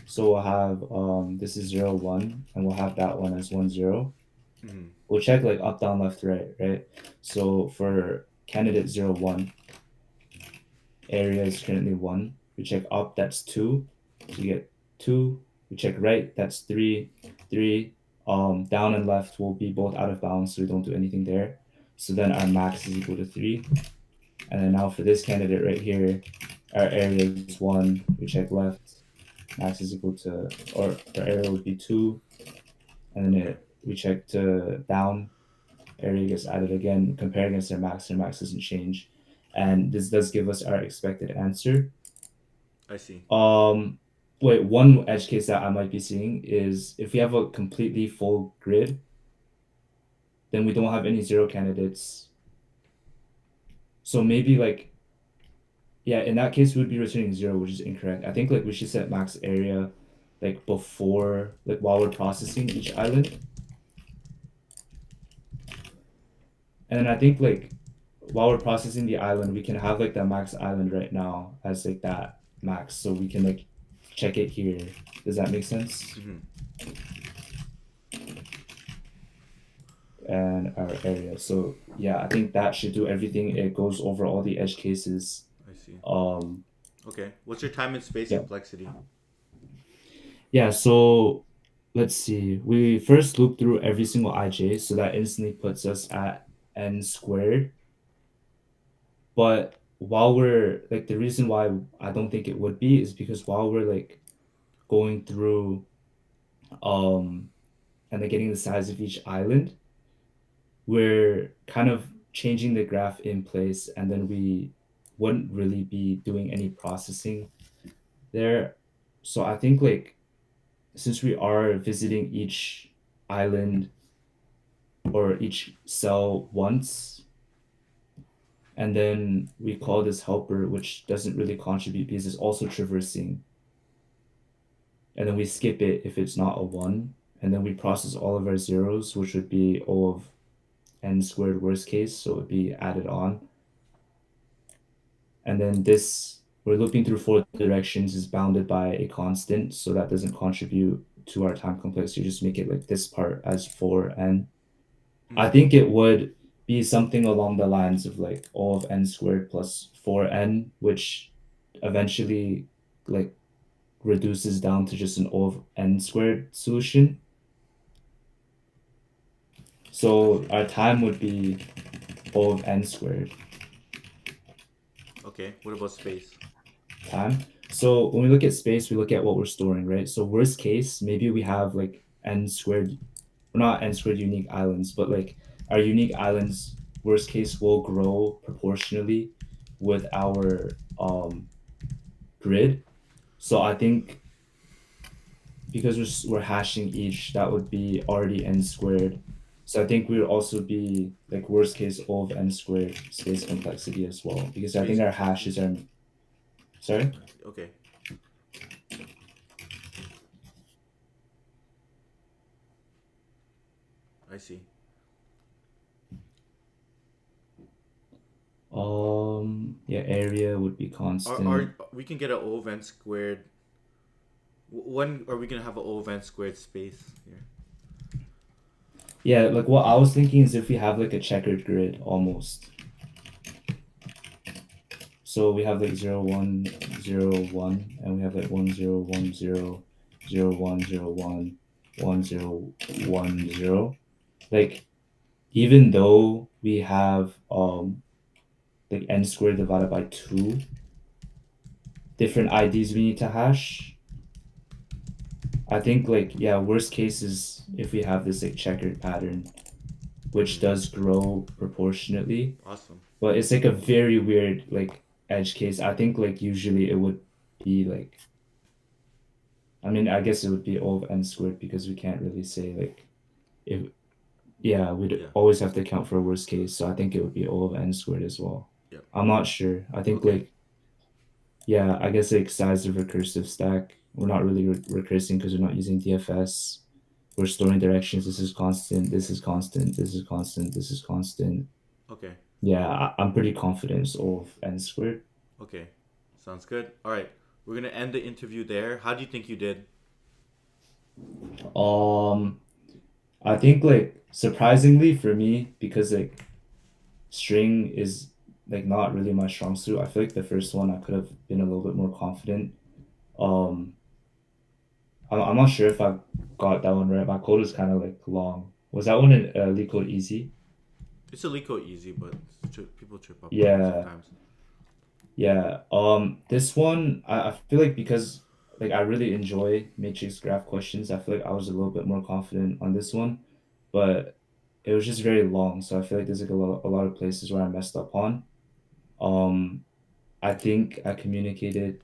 So we'll have this is 0, 1, and we'll have that one as 1, 0. Mm-hmm. We'll check like up, down, left, right? So for candidate 0, 1, area is currently 1. We check up, that's 2. So we get 2. We check right, that's 3, 3. Down and left will be both out of bounds, so we don't do anything there. So then our max is equal to 3. And then now for this candidate right here, our area is 1. We check left, max is equal to, or our area would be 2. And then we check to down, area gets added again, compare against their max doesn't change. And this does give us our expected answer. I see. Wait, one edge case that I might be seeing is if we have a completely full grid, then we don't have any 0 candidates. So maybe like, yeah, in that case, we would be returning 0, which is incorrect. I think like we should set max area like before, like while we're processing each island. And then I think like while we're processing the island, we can have like the max island right now as like that max, so we can like check it here. Does that make sense? Mm-hmm. And our area. So yeah, I think that should do everything. It goes over all the edge cases. I see. Um, Okay. What's your time and space Yeah. complexity? yeah, so let's see. We first loop through every single ij, so that instantly puts us at n squared. But while we're like, the reason why I don't think it would be is because while we're like going through and like getting the size of each island, we're kind of changing the graph in place, and then we wouldn't really be doing any processing there. So I think like since we are visiting each island or each cell once, and then we call this helper, which doesn't really contribute because it's also traversing, and then we skip it if it's not a 1, and then we process all of our zeros, which would be O of n squared worst case, so it would be added on. And then this, we're looping through 4 directions, is bounded by a constant, so that doesn't contribute to our time complexity. You just make it like this part as 4n. I think it would be something along the lines of like O of n squared plus 4n, which eventually like reduces down to just an O of n squared solution. So our time would be O of n squared. Okay. What about space? Time. So when we look at space, we look at what we're storing, right? So worst case, maybe we have like n squared, well, not n squared unique islands, but like our unique islands, worst case, will grow proportionally with our grid. So I think because we're hashing each, that would be already n squared. So I think we would also be like worst case O of n squared space complexity as well, because I Space think our hashes are. Sorry. Okay. see. Yeah, area would be Are constant. we can get an O of n squared. When are we gonna have an O of n squared space here? Yeah, like what I was thinking is if we have like a checkered grid almost. So we have like 0, 1, 0, 1, and we have like 1, 0, 1, 0, 0, 1, 0, 1, 1, 0, 1, 0. Like even though we have like n squared divided by 2 different IDs we need to hash, I think like yeah, worst case is if we have this like checkered pattern, which Mm, does grow proportionately, awesome. but it's like a very weird like edge case. I think like usually it would be like I mean I guess it would be O of n squared because we can't really say like if yeah, we'd Yeah. always have to account for a worst case. So I think it would be O of n squared as well. Yep. I'm not sure. I think Okay. like yeah, I guess like size of recursive stack. We're not really recursing because we're not using DFS. We're storing directions. This is constant. This is constant. This is constant. This is constant. Okay. Yeah, I'm pretty confident it's O of n squared. Okay. Sounds good. All right. We're gonna end the interview there. How do you think you did? Um, I think like surprisingly for me because like string is like not really my strong suit. I feel like the first one I could have been a little bit more confident. Um, I'm not sure if I got that one right. My code is kind of like long. Was that one in LeetCode easy? It's a Lico easy, but people trip up on it Yeah, sometimes. yeah. This one I feel like because like I really enjoy matrix graph questions. I feel like I was a little bit more confident on this one, but it was just very long. So I feel like there's like a lot of places where I messed up on. Um, I think I communicated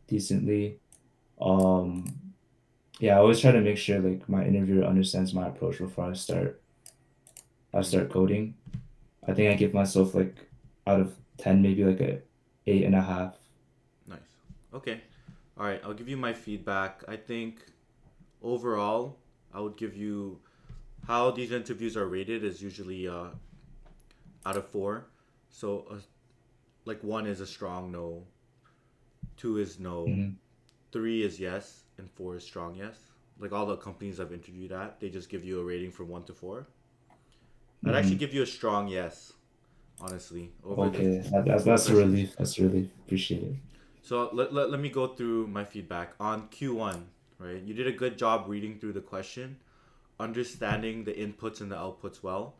decently. Um, yeah, I always try to make sure like my interviewer understands my approach before I Mm, start coding. I think I give myself like out of 10, maybe like a 8.5. nice. Okay. All right. I'll give you my feedback. I think overall, I would give you how these interviews are rated is usually out of four. So, like one is a strong no, two is no, Hmm. three is yes, and four is strong yes. Like all the companies I've interviewed at, they just give you a rating from one to four. I'd actually Hmm. give you a strong yes, honestly, over the Okay, that's a questions. relief. That's a relief. Appreciate it. So let me go through my feedback. On Q1, right? You did a good job reading through the question, understanding the inputs and the outputs well,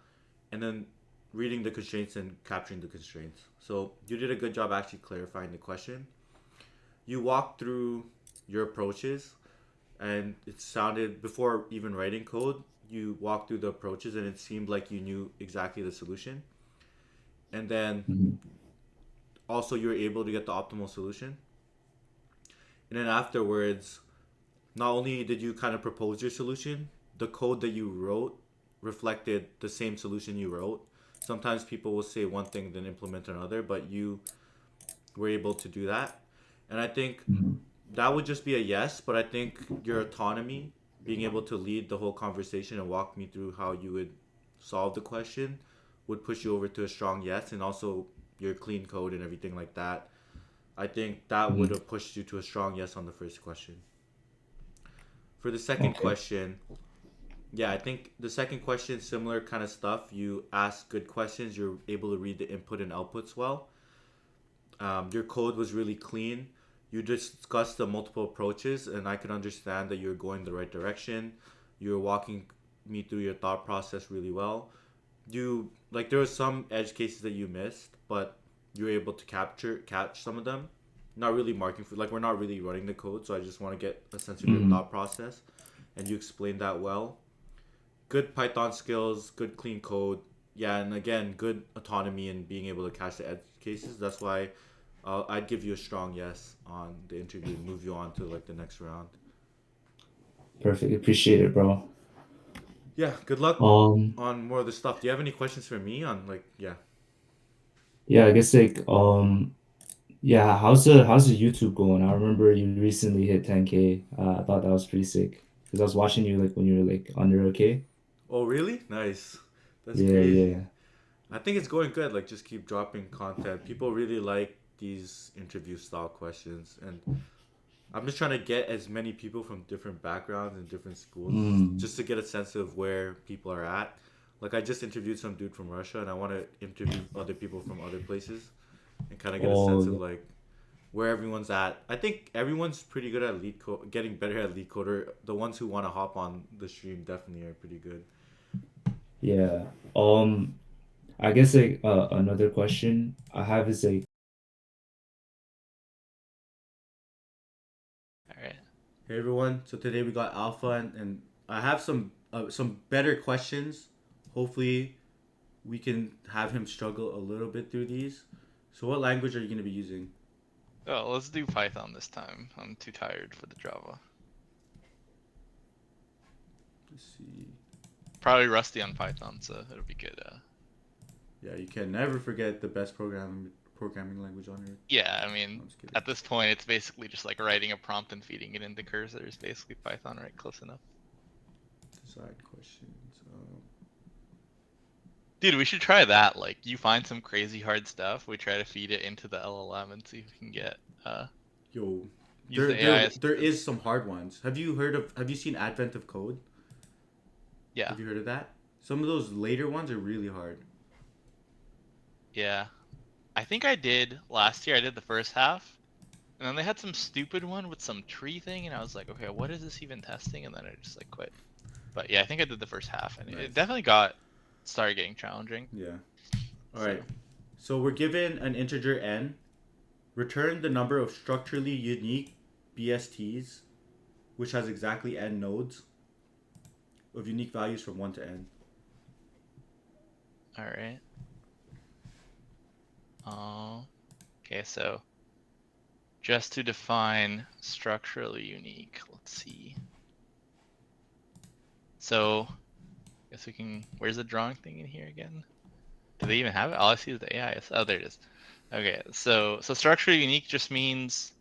and then reading the constraints and capturing the constraints. So you did a good job actually clarifying the question. You walked through your approaches, and it sounded before even writing code. You walked through the approaches, and it seemed like you knew exactly the solution. And then Hmm. also you were able to get the optimal solution. And then afterwards, not only did you kind of propose your solution, the code that you wrote reflected the same solution you wrote. Sometimes people will say one thing then implement another, but you were able to do that. And I think Hmm. that would just be a yes, but I think your autonomy, being able to lead the whole conversation and walk me through how you would solve the question, would push you over to a strong yes, and also your clean code and everything like that. I think that would Hmm. have pushed you to a strong yes on the first question. For the second Okay. question, yeah, I think the second question, similar kind of stuff. You ask good questions. You're able to read the input and outputs well. Your code was really clean. You discussed the multiple approaches, and I could understand that you're going the right direction. You're walking me through your thought process really well. You like there were some edge cases that you missed, but you were able to catch some of them. Not really marking for like we're not really running the code, so I just want to get a sense of your Hmm. thought process, and you explained that well. Good Python skills, good clean code. Yeah, and again, good autonomy and being able to catch the edge cases. That's why I'd give you a strong yes on the interview and move you on to like the next round. Perfect. Appreciate it, bro. Yeah, good luck Um, on more of the stuff. Do you have any questions for me on like yeah? yeah, I guess like yeah, how's the YouTube going? I remember you recently hit 10K. I thought that was pretty sick because I was watching you like when you were like under a K. Oh, really? Nice. That's Yeah, crazy. yeah. I think it's going good. Like, just keep dropping content. People really like these interview style questions, and I'm just trying to get as many people from different backgrounds and different schools Mm. just to get a sense of where people are at. Like, I just interviewed some dude from Russia, and I want to interview other people from other places and kind of get a Oh, sense yeah. of like where everyone's at. I think everyone's pretty good at getting better at lead coder. The ones who want to hop on the stream definitely are pretty good. Yeah. I guess like another question I have is like, All right. Hey everyone, so today we got Alpha, and I have some better questions. Hopefully, we can have him struggle a little bit through these. So, what language are you going to be using? Oh, let's do Python this time. I'm too tired for the Java. Let's see. Probably rusty on Python, so it'll be good. Yeah, you can never forget the best programming language on earth. Yeah, I No, mean, I'm just kidding. at this point, it's basically just like writing a prompt and feeding it into cursors. Basically, Python, right? Close enough. Side questions. Dude, we should try that. Like, you find some crazy hard stuff, we try to feed it into the LLM and see if we can get Yo, use there the there AI there assistant. is some hard ones. Have you seen Advent of Code? Yeah, Have you heard of that? Some of those later ones are really hard. yeah. I think I did last year. I did the first half, and then they had some stupid one with some tree thing, and I was like, okay, what is this even testing? And then I just like quit. But yeah, I think I did the first half, and it Nice. definitely started getting challenging. Yeah. All So right. So we're given an integer n. Return the number of structurally unique BSTs, which has exactly n nodes of unique values from 1 to n. all right. Okay, so just to define structurally unique, let's see. So I guess we can. Where's the drawing thing in here again? Do they even have it? All I see is the AI. Oh, there it is. Okay, so structurally unique just means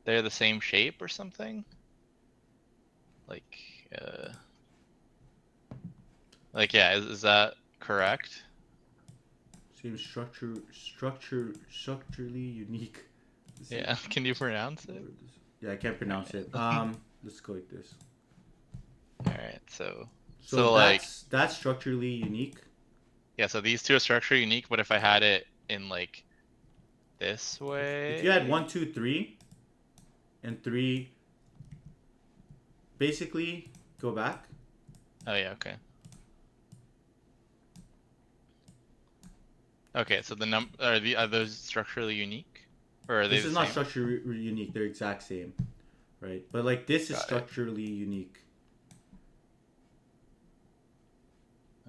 they're the same shape or something. Like, uh, yeah, is that correct? Same structurally unique. Yeah. Can you pronounce it? Yeah, I can't pronounce it. All Let's go like this. right. So Like, that's structurally unique. yeah. So these two are structurally unique, but if I had it in like this If you had way. 1, 2, 3, and 3, basically go back. Oh yeah. Okay. Okay. So are those structurally unique, or are they This the is not same? structurally unique. They're exact same, right? But like this is Got it. structurally unique.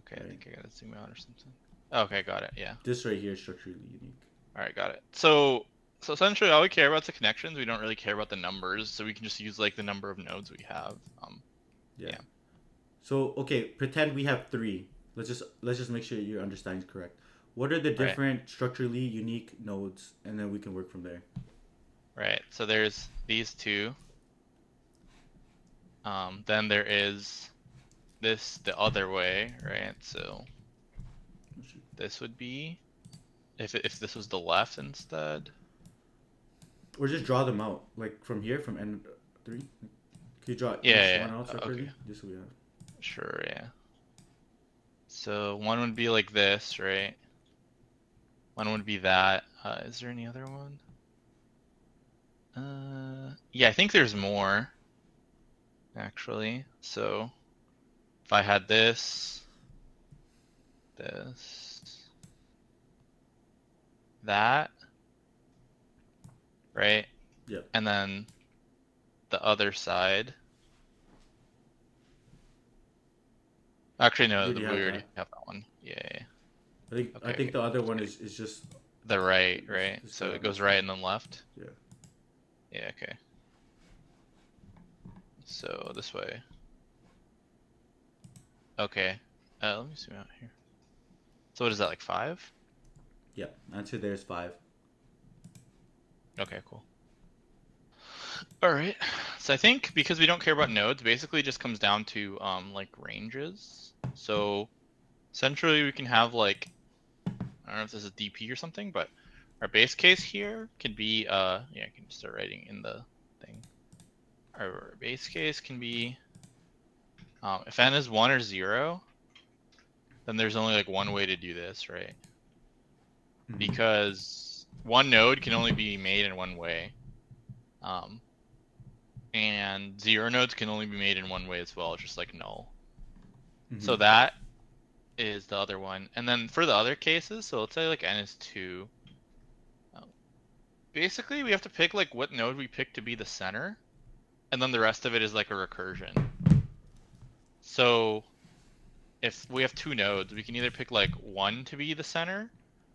Okay. Right. I think I gotta zoom out or something. Okay. Got it. Yeah. This right here is structurally unique. All right. Got it. So essentially, all we care about is the connections. We don't really care about the numbers, so we can just use like the number of nodes we have. Yeah. So okay, pretend we have 3. Let's just make sure your understanding is correct. What are the Right. different structurally unique nodes, and then we can work from there. Right. So there's these two. Then there is this the other way, right? So this would be if this was the left instead. Or just draw them out, like from here, from n3. Can you draw each Yeah. one out separately? Okay. Just so we have. Sure. Yeah. So one would be like this, right? One would be that. Is there any other one? Yeah, I think there's more actually. So if I had this, that, right? Yep. And then the other side. Actually, You no, already we have already that. have that one. Yeah. I think Okay. the other one is just The right, right? this guy So it on goes this right side. and then left? Yeah. Yeah, okay. So this way. Okay. Let me zoom out here. So what is that, like 5? Yep. Answer there is 5. Okay, cool. All right. So I think because we don't care about nodes, basically it just comes down to like ranges. So essentially we can have like, I don't know if this is DP or something, but our base case here can be yeah, I can start writing in the thing. Our base case can be if n is 1 or 0, then there's only like one way to do this, right? Mhm. Because one node can only be made in one way. And 0 nodes can only be made in one way as well, just like null. So Mhm. that is the other one. And then for the other cases, so let's say like n is 2. Basically, we have to pick like what node we pick to be the center, and then the rest of it is like a recursion. So if we have 2 nodes, we can either pick like 1 to be the center,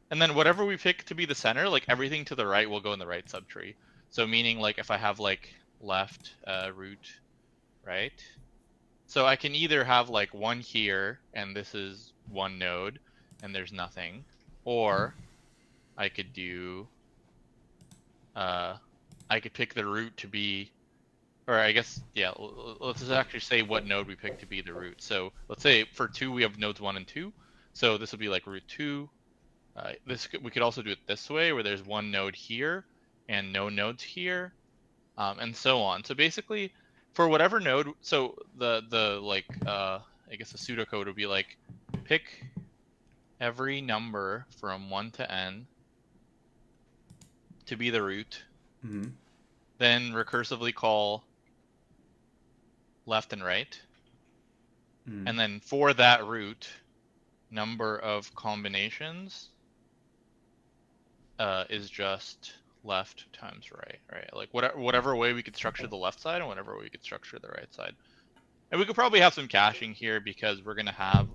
and then whatever we pick to be the center, like everything to the right will go in the right subtree. So meaning like if I have like left root, right? So I can either have like 1 here, and this is 1 node, and there's nothing, or I could do, I could pick the root to be, or I guess, yeah, let's just actually say what node we pick to be the root. So let's say for 2 we have nodes 1 and 2, so this would be like root 2. We could also do it this way, where there's 1 node here and no nodes here, and so on. So basically, for whatever node, so the like I guess the pseudocode would be like pick every number from 1 to n to be the root, Mhm. then recursively call left and right, Mhm. and then for that root, number of combinations is just left times right, right? Like whatever way we could structure the left side and whatever way we could structure the right side. And we could probably have some caching here because we're gonna have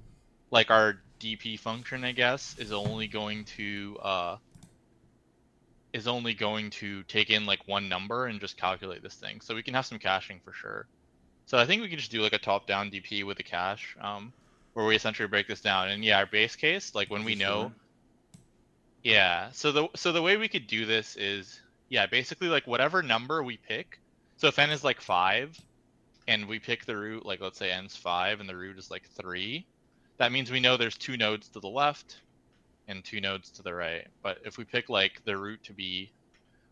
like our DP function, I guess, is only going to take in like one number and just calculate this thing. So we can have some caching for sure. So I think we can just do like a top-down DP with a cache, where we essentially break this down. And yeah, our base case, like when we Just know, one. yeah. So the way we could do this is, yeah, basically like whatever number we pick. So if n is like 5, and we pick the root, like let's say n's 5 and the root is like 3, that means we know there's 2 nodes to the left and 2 nodes to the right. But if we pick like the root to be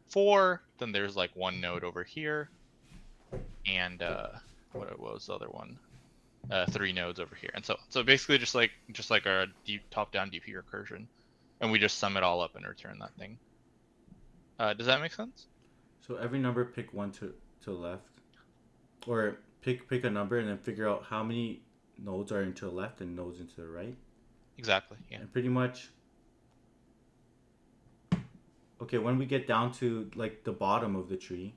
4, then there's like 1 node over here, and what was the other one? 3 nodes over here, and so basically just like our top-down DP recursion, and we just sum it all up and return that thing. Does that make sense? So every number, pick one to the left, or pick a number and then figure out how many nodes are into the left and nodes into the right, Exactly. Yeah. and pretty much. Okay, when we get down to like the bottom of the tree,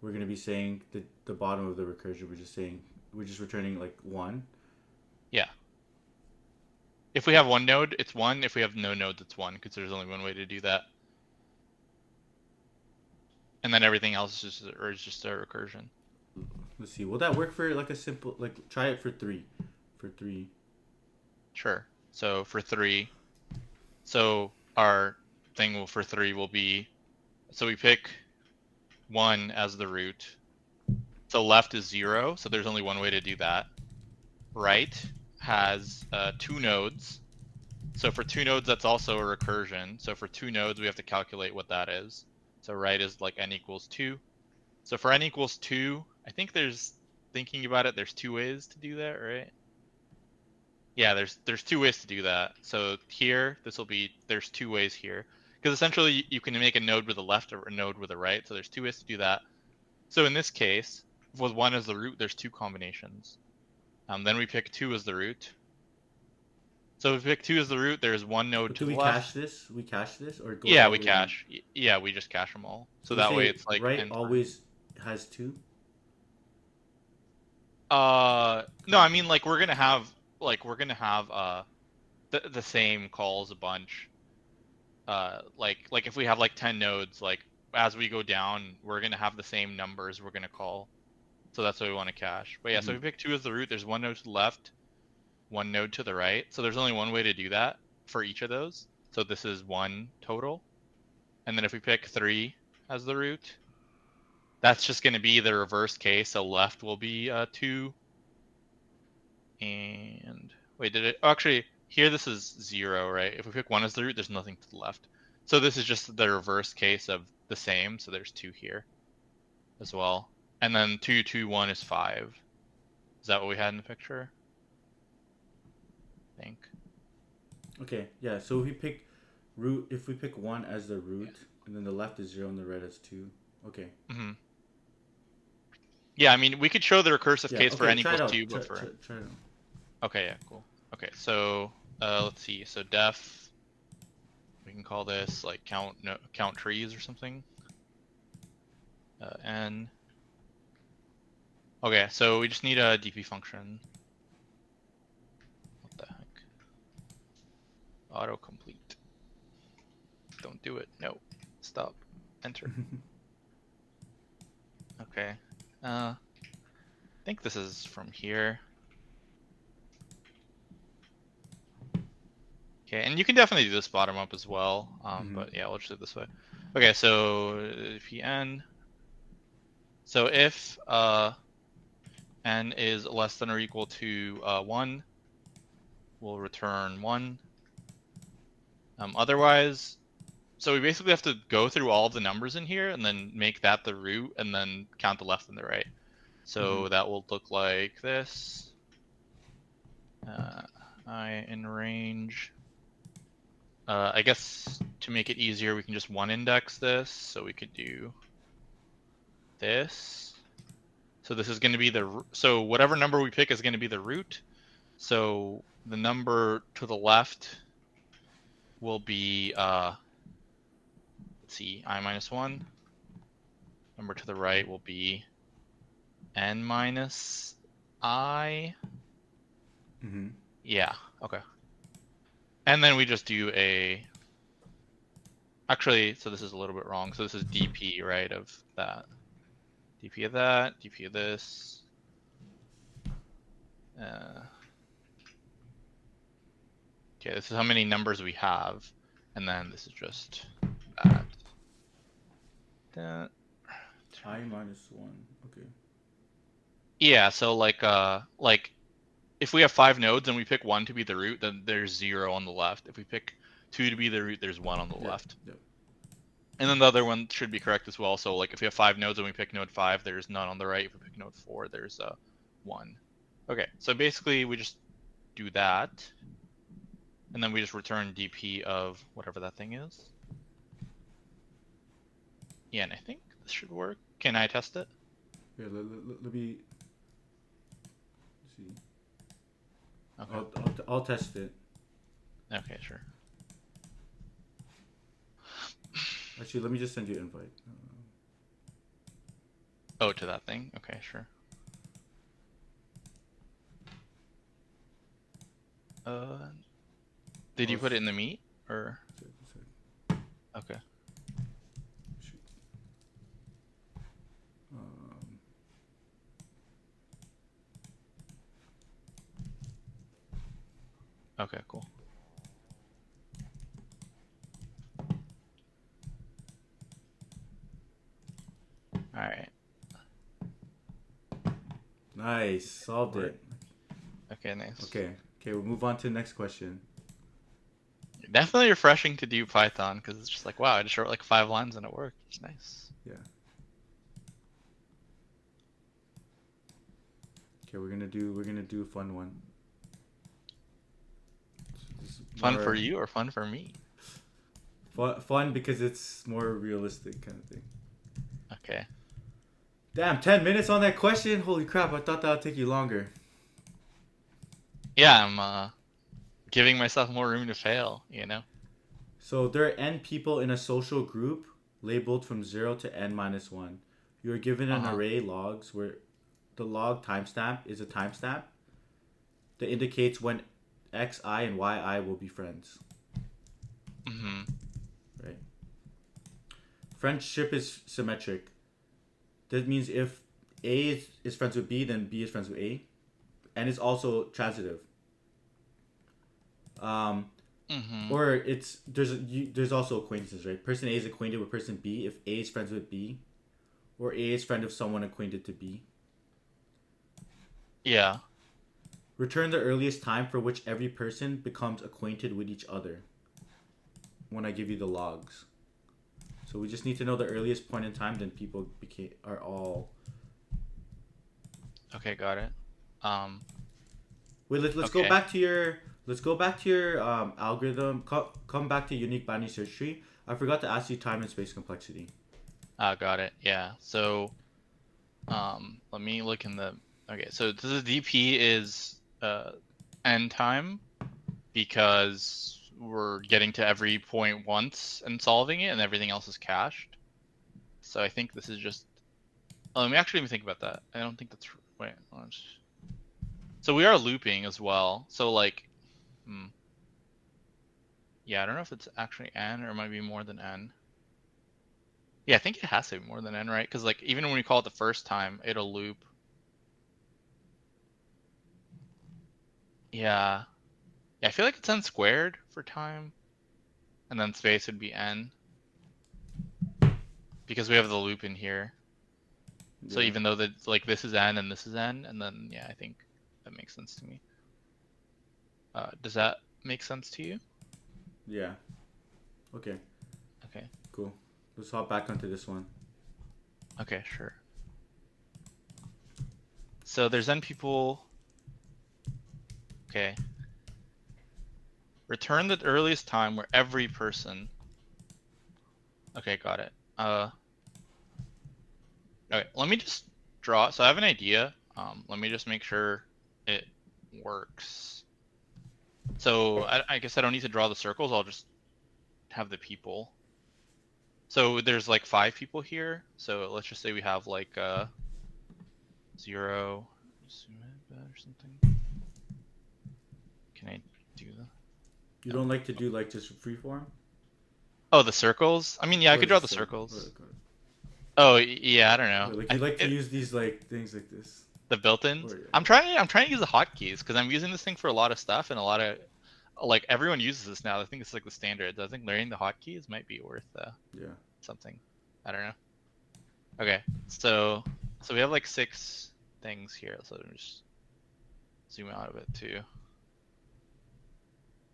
we're gonna be saying the bottom of the recursion. We're just returning like 1. Yeah. If we have 1 node, it's 1. If we have no nodes, it's 1, because there's only one way to do that. And then everything else is just a recursion. Let's see. Will that work for like a simple, like try it for 3? For 3. Sure. So for 3, so our thing for 3 will be, so we pick 1 as the root. So left is 0, so there's only one way to do that. Right has 2 nodes. So for 2 nodes, that's also a recursion. So for 2 nodes, we have to calculate what that is. So right is like n equals 2. So for n equals 2, I think thinking about it, there's 2 ways to do that, right? Yeah, there's 2 ways to do that. So here, there's 2 ways here. Because essentially, you can make a node with a left or a node with a right. So there's 2 ways to do that. So in this case, with 1 as the root, there's 2 combinations. Then we pick 2 as the root. So if we pick 2 as the root, there's 1 node But to do the we left. cache this? We cache this, or it goes Yeah, all we the way down? cache. Yeah, we just cache them all. So You that say way it's like right n times. always has 2. No, I mean like we're gonna have the same calls a bunch. Like if we have like 10 nodes, like as we go down, we're gonna have the same numbers we're gonna call. So that's what we want to cache. But yeah, so if we pick 2 as the root, there's 1 node to the left, 1 node to the right. So there's only one way to do that for each of those. So this is 1 total. And then if we pick 3 as the root, that's just going to be the reverse case. So left will be 2. And wait, did it? Oh, actually, here this is 0, right? If we pick 1 as the root, there's nothing to the left. So this is just the reverse case of the same. So there's 2 here as well. And then 2, 2, 1 is 5. Is that what we had in the picture? I think. Okay, yeah. So if we pick root, if we pick 1 as the root, and then the left is 0 and the right is 2. Okay. Mm-hmm. Yeah, I mean, we could show the recursive Yeah, case for n try it equals out. 2, but for... Try it out. Okay, yeah, cool. Okay, so let's see. So def, we can call this like count trees or something. N. Okay, so we just need a DP function. What the heck? Autocomplete. Don't do it. No. Stop. Enter. Okay. I think this is from here. Okay, and you can definitely do this bottom up as well. But yeah, we'll just do it this way. Okay, so Pn. So if n is less than or equal to 1, we'll return 1. Otherwise, so we basically have to go through all of the numbers in here and then make that the root and then count the left and the right. So that will look like this. I in range. I guess to make it easier, we can just 1 index this. So we could do this. So this is going to be so whatever number we pick is going to be the root. So the number to the left will be, let's see, I minus 1. Number to the right will be n minus I. Yeah, okay. And then we just do actually, so this is a little bit wrong. So this is dp, right, of that. dp of that, dp of this. Okay, this is how many numbers we have. And then this is just that. I minus 1, okay. Yeah, so like if we have 5 nodes and we pick 1 to be the root, then there's 0 on the left. If we pick 2 to be the root, there's 1 on the left. Yep. And then the other one should be correct as well. So like if we have 5 nodes and we pick node 5, there's none on the right. If we pick node 4, there's 1. Okay, so basically we just do that. And then we just return dp of whatever that thing is. Yeah, and I think this should work. Can I test it? Yeah, let me see. Okay. I'll test it. Okay, sure. Actually, let me just send you an invite. Oh, to that thing? Okay, sure. Did you put it in the meet or? Okay. Shoot. Okay, cool. All right. Nice, solved it. Okay, nice. Okay, we'll move on to the next question. Definitely refreshing to do Python because it's just like, wow, I just wrote like 5 lines and it worked. It's nice. Yeah. Okay, we're gonna do a fun one. Fun for you or fun for me? Fun because it's more realistic kind of thing. Okay. Damn, 10 minutes on that question? Holy crap, I thought that would take you longer. Yeah, I'm giving myself more room to fail, you know? So there are n people in a social group labeled from 0 to n minus 1. You are given an array logs where the log timestamp is a timestamp that indicates when xi and yi will be friends. Right? Friendship is symmetric. That means if A is friends with B, then B is friends with A. And it's also transitive. Or there's also acquaintances, right? Person A is acquainted with person B if A is friends with B, Or A is friend of someone acquainted to B. Yeah. Return the earliest time for which every person becomes acquainted with each other. When I give you the logs. So we just need to know the earliest point in time, then people are all... Okay, got it. Wait, let's Okay. go back to your... Let's go back to your algorithm. Come back to unique binary search tree. I forgot to ask you time and space complexity. Got it. Yeah. So, let me look in the. Okay, so the DP is n time because we're getting to every point once and solving it, and everything else is cached. So I think this is just. Let me actually even think about that. I don't think that's. Wait. So we are looping as well. So like, yeah, I don't know if it's actually n or it might be more than n. Yeah, I think it has to be more than n, right? Because like even when we call it the first time, it'll loop. Yeah. Yeah, I feel like it's n squared for time, and then space would be n because we have the loop in here. So Yeah. even though that like this is n and this is n, and then yeah, I think that makes sense to me. Does that make sense to you? Yeah. Okay. Okay. Cool. Let's hop back onto this one. Okay, sure. So there's n people. Okay. Return the earliest time where every person. Okay, got it. Okay, let me just draw. So I have an idea. Let me just make sure it works. So I guess I don't need to draw the circles. I'll just have the people. So there's like 5 people here. So let's just say we have like 0. Zoom in or something. Can I do that? You don't like to do like just freeform? Oh, the circles? I mean, yeah, I Or could draw just the like... circles. Oh, yeah, I don't know. Like you like to use these like things like this. The built-ins. Or, yeah. I'm trying to use the hotkeys because I'm using this thing for a lot of stuff and a lot of like everyone uses this now. I think it's like the standard. I think learning the hotkeys might be worth Yeah. something. I don't know. Okay, so we have like 6 things here. So let me just zoom out a bit too.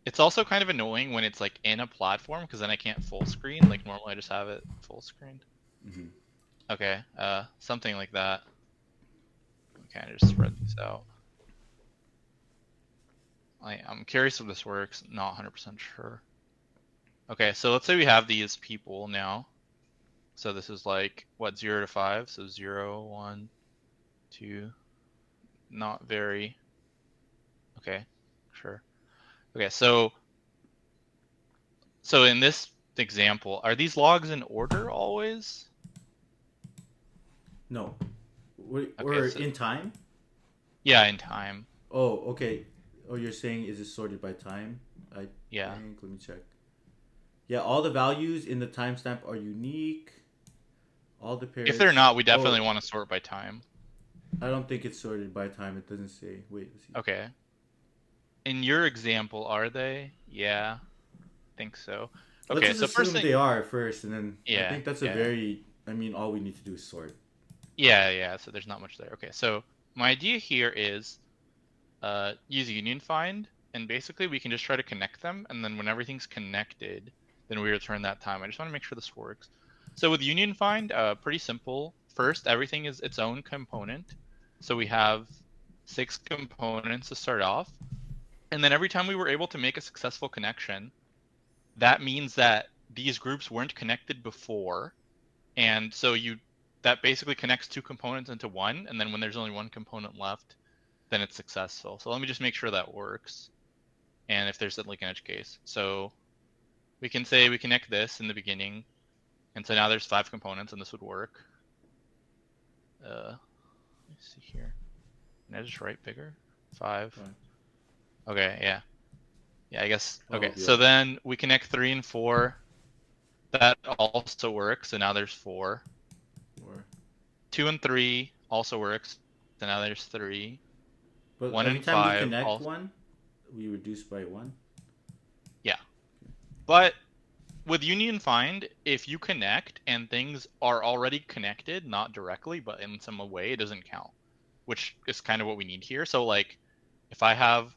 It's also kind of annoying when it's like in a platform because then I can't full screen. Like normally I just have it full screen. Mm-hmm. Okay, something like that. Okay, I just spread these out. I'm curious if this works. Not 100% sure. Okay, so let's say we have these people now. So this is like what 0 to 5. So 0, 1, 2. Not very. Okay, sure. Okay, so in this example, are these logs in order always? No. Okay, Or so- in time? Yeah, in time. Oh, okay. Oh, you're saying is it sorted by time? Yeah. think. Let me check. Yeah, all the values in the timestamp are unique. All the pairs. If they're not, we definitely want to sort by time. I don't think it's sorted by time. It doesn't say. Wait, let's see. Okay. In your example, are they? Yeah, I think so. Okay, Let's so just first assume thing. they are first, and then I Yeah, think that's yeah. a very. I mean, all we need to do is sort. Yeah. So there's not much there. Okay, so my idea here is use union find, and basically we can just try to connect them, and then when everything's connected, then we return that time. I just want to make sure this works. So with union find, pretty simple. First, everything is its own component. So we have 6 components to start off. And then every time we were able to make a successful connection, that means that these groups weren't connected before. And so that basically connects 2 components into one. And then when there's only 1 component left, then it's successful. So let me just make sure that works. And if there's like an edge case. So we can say we connect this in the beginning. And so now there's 5 components and this would work. Let me see here. Can I just write bigger? 5. Fine. Okay, yeah. Yeah, I guess. Okay, yeah. so then we connect 3 and 4. That also works, so now there's 4. 2 and 3 also works, so now there's 3. But 1 every and time 5 we connect also... one, we reduce by 1. Yeah. But with union find, if you connect and things are already connected, not directly, but in some way, it doesn't count, which is kind of what we need here. So like, if I have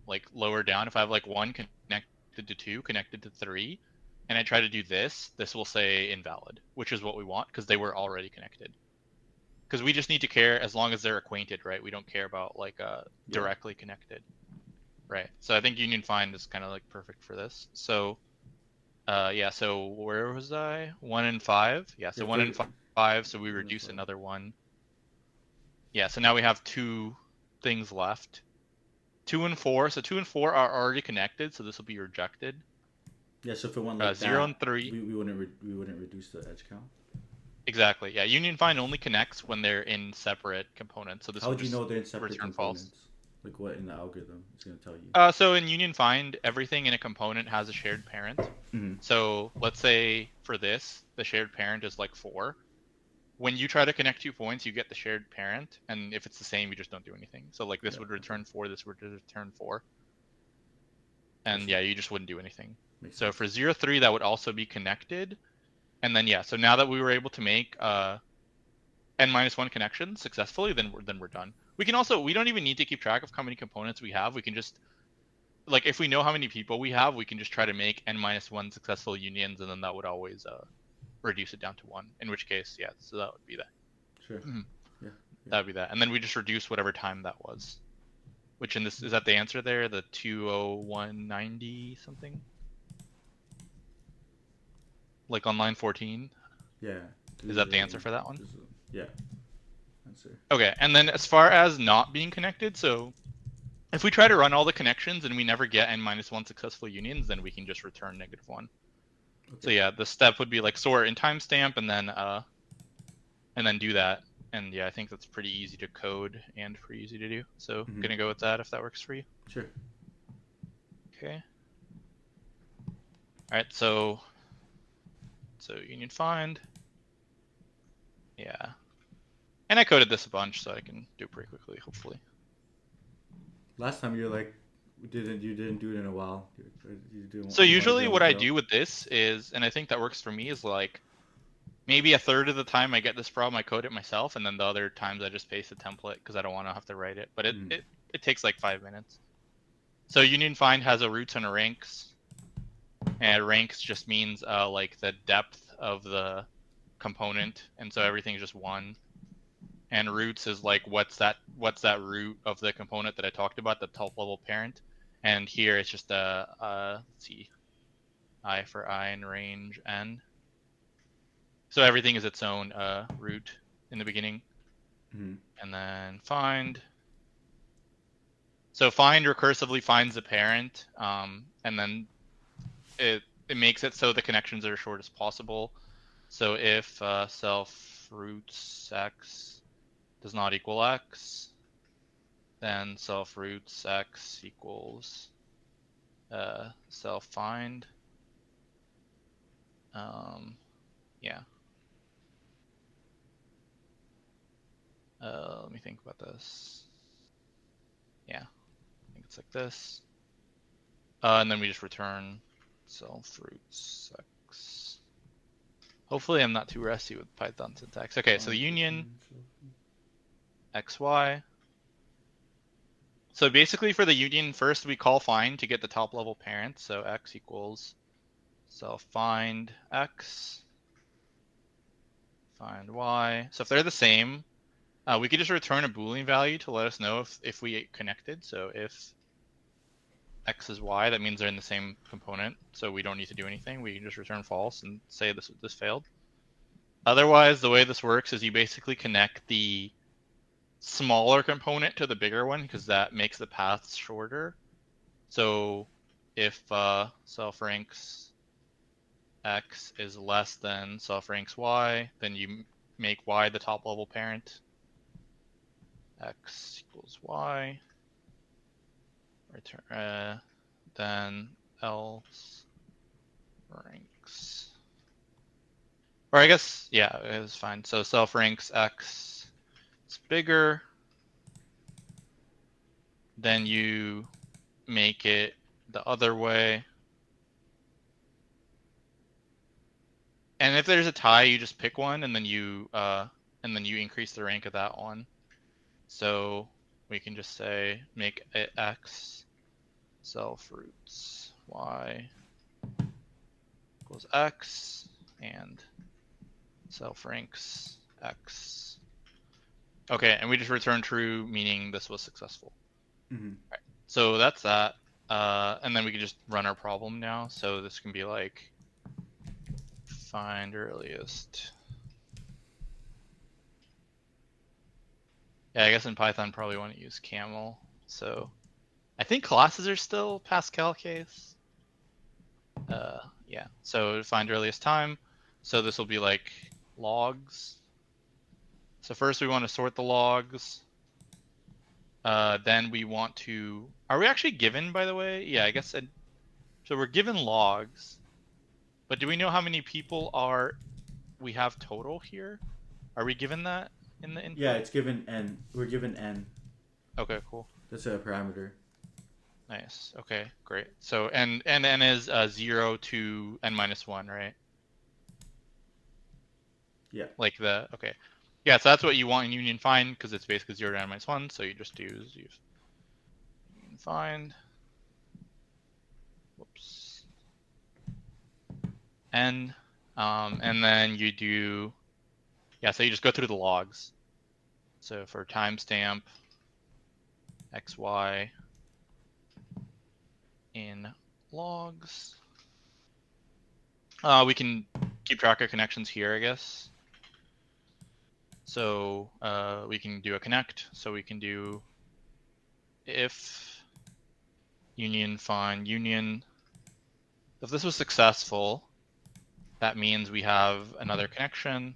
like lower down, if I have like 1 connected to 2, connected to 3, and I try to do this, this will say invalid, which is what we want because they were already connected. Because we just need to care as long as they're acquainted, right? We don't care about like directly connected, right? So I think union find is kind of like perfect for this. So yeah, so where was I? 1 and 5. Yeah, so 1 and 5. So we reduce another 1. Yeah, so now we have 2 things left. 2 and 4. So 2 and 4 are already connected, so this will be rejected. Yeah, so if it went like 0 that, and 3. we wouldn't reduce the edge count. Exactly. Yeah, union find only connects when they're in separate components. So this How will would you just know they're in separate return components? false. Like what in the algorithm is going to tell you? So in union find, everything in a component has a shared parent. Mm-hmm. So let's say for this, the shared parent is like 4. When you try to connect 2 points, you get the shared parent, and if it's the same, you just don't do anything. So like this would return 4, this would return 4, and yeah, you just wouldn't do anything. Makes so sense. for 0, 3, that would also be connected, and then yeah. So now that we were able to make n-1 connections successfully, then we're done. We don't even need to keep track of how many components we have. We can just, like, if we know how many people we have, we can just try to make n-1 successful unions, and then that would always reduce it down to 1. In which case, yeah, so that would be that. Sure. Yeah. That would be that, and then we just reduce whatever time that was. Which in this is that the answer there, the 20190 something, like on line 14. Yeah. Is that the answer for that one? Yeah. Answer. Okay, and then as far as not being connected, so if we try to run all the connections and we never get n-1 successful unions, then we can just return -1. Okay. So yeah, the step would be like sort in timestamp and then do that. And yeah, I think that's pretty easy to code and pretty easy to do. So I'm gonna go with that if that works for you. Sure. Okay. All right, so union find. Yeah. And I coded this a bunch, so I can do it pretty quickly, hopefully. Last time you were like, you didn't do it in a while. So usually what I do with this is, and I think that works for me, is like maybe a third of the time I get this problem, I code it myself, and then the other times I just paste a template because I don't want to have to write it. But it takes like 5 minutes. So union find has a roots and a ranks, and ranks just means like the depth of the component, and so everything is just 1. And roots is like what's that root of the component that I talked about, the top level parent. And here it's just let's see, I for I and range n. So everything is its own root in the beginning. And then find. So find recursively finds the parent, and then it makes it so the connections are as short as possible. So if self roots x does not equal x, then self roots x equals self find. Yeah. Let me think about this. Yeah, I think it's like this. And then we just return self roots x. Hopefully I'm not too rusty with Python syntax. Okay, so the union xy. So basically for the union, first we call find to get the top level parent. So x equals self find x, find y. So if they're the same, we could just return a Boolean value to let us know if we connected. So if x is y, that means they're in the same component. So we don't need to do anything. We can just return false and say this failed. Otherwise, the way this works is you basically connect the smaller component to the bigger one because that makes the paths shorter. So if self ranks x is less than self ranks y, then you make y the top level parent. X equals y. Return then else ranks. Or I guess yeah, it was fine. So self ranks x is bigger. Then you make it the other way. And if there's a tie, you just pick one, and then you increase the rank of that one. So we can just say make it x self roots y equals x and self ranks x. Okay, and we just return true, meaning this was successful. Mm-hmm. Right. So that's that. And then we can just run our problem now. So this can be like find earliest. Yeah, I guess in Python probably want to use camel. So I think classes are still Pascal case. Yeah, so find earliest time. So this will be like logs. So first we want to sort the logs. Then we want to, are we actually given, by the way? Yeah, I guess. So we're given logs, but do we know how many people we have total here? Are we given that in the input? Yeah, it's given n. We're given n. Okay, cool. That's a parameter. Nice. Okay, great. So n is 0 to n minus 1, right? Yeah. Like okay. Yeah, so that's what you want in union find, because it's basically 0 to n minus 1, so you just use union find. Whoops. N. And then you do, yeah, so you just go through the logs. So for timestamp xy in logs, we can keep track of connections here, I guess. So we can do a connect. So we can do if union find union. If this was successful, that means we have another connection.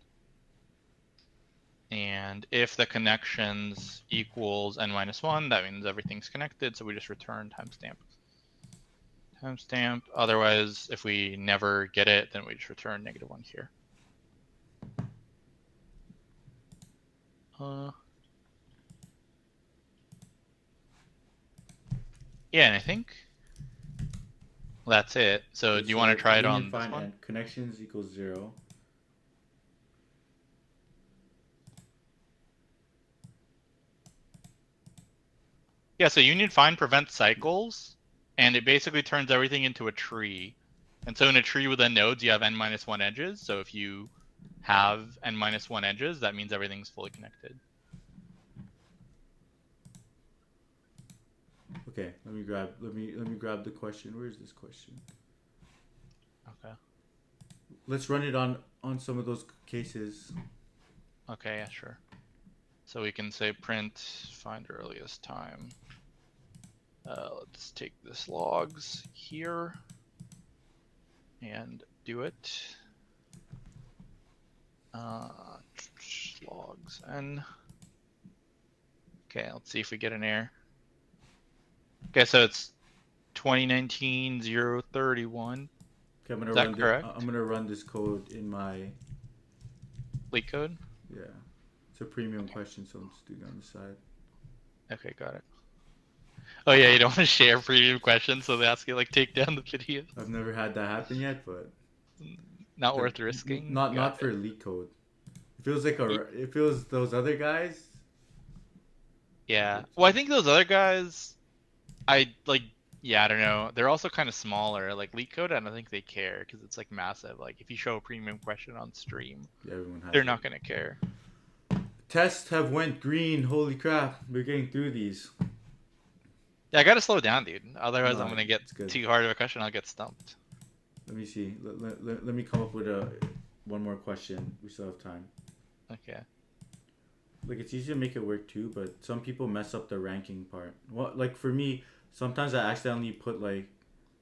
And if the connections equals n minus 1, that means everything's connected. So we just return timestamp. Timestamp. Otherwise, if we never get it, then we just return -1 here. Yeah, and I think that's it. So Okay, do you want to try it on this find one? n. Connections equals 0. Yeah, so union find prevents cycles, and it basically turns everything into a tree. And so in a tree with n nodes, you have n minus 1 edges. So if you have n minus 1 edges, that means everything's fully connected. Okay, let me grab the question. Where is this question? Okay. Let's run it on some of those cases. Okay, yeah, sure. So we can say print find earliest time. Let's take this logs here and do it. Logs n. Okay, let's see if we get an error. Okay, so it's 2019 031. Okay, I'm gonna run this code in my LeetCode. Yeah, it's a premium question, so I'm just doing it on the side. Okay, got it. Oh yeah, you don't want to share premium questions, so they ask you like take down the video. I've never had that happen yet, but not worth risking. Not for LeetCode. It feels like it feels those other guys. Yeah. Well, I think those other guys, I like. Yeah, I don't know. They're also kind of smaller. Like LeetCode, I don't think they care because it's like massive. Like if you show a premium question on stream, yeah, everyone has they're not gonna care. Tests have went green. Holy crap, we're getting through these. Yeah, I gotta slow down, dude. Otherwise, I'm gonna get too hard of a question. I'll get stumped. Let me see. Let me come up with one more question. We still have time. Okay. Like it's easy to make it work too, but some people mess up the ranking part. Well, like for me, sometimes I accidentally put like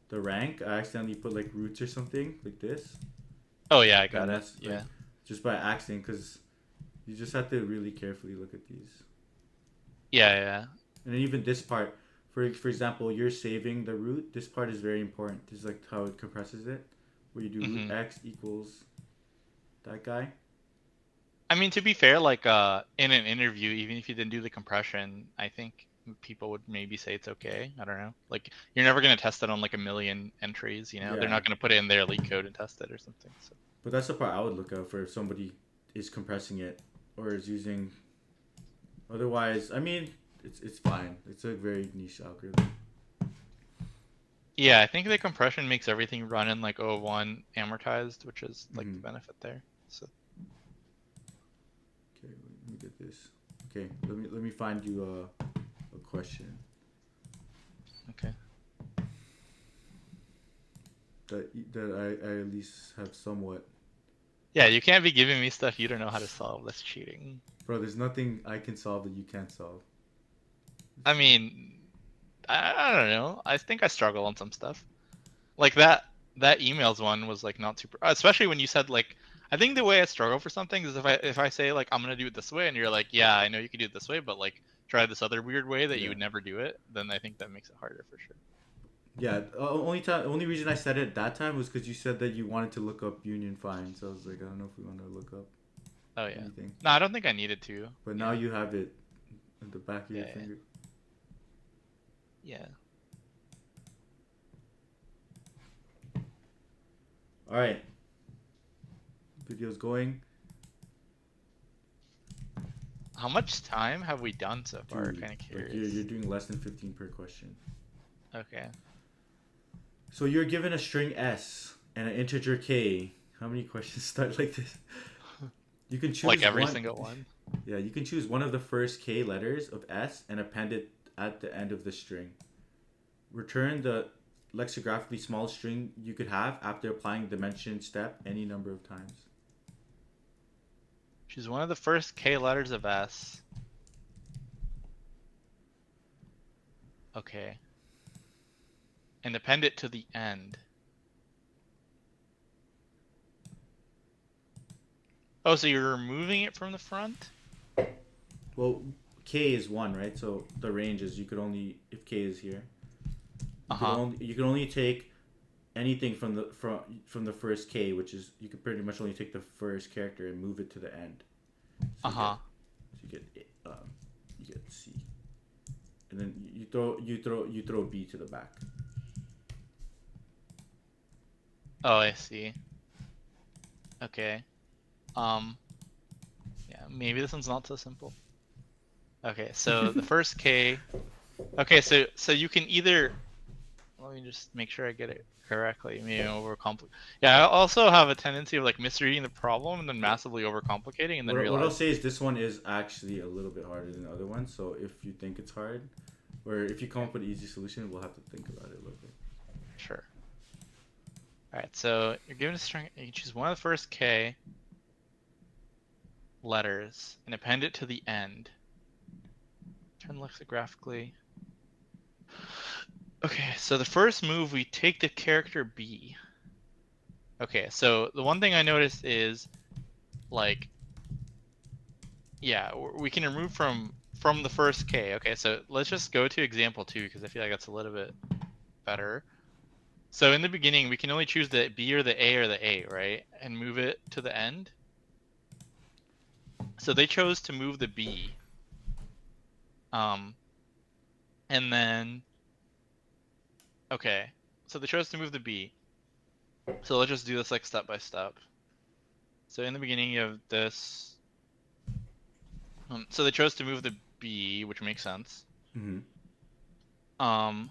the rank. I accidentally put like roots or something like this. Oh yeah, I got it. Yeah. Like, just by accident, because you just have to really carefully look at these. Yeah. And then even this part, for example, you're saving the root. This part is very important. This is like how it compresses it, where you do root x equals that guy. I mean, to be fair, like in an interview, even if you didn't do the compression, I think people would maybe say it's okay. I don't know. Like you're never gonna test it on like a million entries, you know. Yeah. They're not gonna put it in their LeetCode and test it or something. So. But that's the part I would look out for if somebody is compressing it or is using. Otherwise, I mean, it's fine. It's a very niche algorithm. Yeah, I think the compression makes everything run in like O1 amortized, which is like the benefit there. So Okay, let me get this. Okay, let me find you a question okay. that I at least have somewhat. Yeah, you can't be giving me stuff you don't know how to solve. That's cheating. Bro, there's nothing I can solve that you can't solve. I mean, I don't know. I think I struggle on some stuff. Like that emails one was like not super, especially when you said like, I think the way I struggle for something is if I say like I'm gonna do it this way and you're like, yeah, I know you can do it this way, but like try this other weird way that you would never do it, then I think that makes it harder for sure. Yeah, only reason I said it that time was because you said that you wanted to look up union find. So I was like, I don't know if we want to look up. Oh yeah. Anything. No, I don't think I needed to. But now you have it at the back of your finger. Yeah. All right. Video's going. How much time have we done so far? Kind of curious. Like you're doing less than 15 per question. Okay. So you're given a string S and an integer K. How many questions start like this? You can choose like every single one. Yeah, you can choose one of the first K letters of S and append it at the end of the string. Return the lexicographically smallest string you could have after applying the mentioned step any number of times. Choose one of the first K letters of S. Okay. And append it to the end. Oh, so you're removing it from the front? Well, K is 1, right? So the range is you could only, if K is here, you can only take anything from the first K, which is you could pretty much only take the first character and move it to the end. So you get C, and then you throw B to the back. Oh, I see. Okay. Yeah, maybe this one's not so simple. Okay, so the first K. Okay, so you can either. Let me just make sure I get it correctly. Maybe overcomplicate. Yeah, I also have a tendency of like misreading the problem and then massively overcomplicating and then What I'll say is this one is actually a little bit harder than the other one. So if you think it's hard, or if you come up with an easy solution, we'll have to think about it a little bit. Sure. All right, so you're given a string. You choose one of the first K letters and append it to the end. Turn lexicographically. Okay, so the first move, we take the character B. Okay, so the one thing I noticed is, like, yeah, we can remove from the first K. Okay, so let's just go to example 2 because I feel like that's a little bit better. So in the beginning, we can only choose the B or the A, right? And move it to the end. So they chose to move the B. And then, okay, so they chose to move the B. So let's just do this like step by step. So in the beginning you have this. So they chose to move the B, which makes sense. Mm-hmm.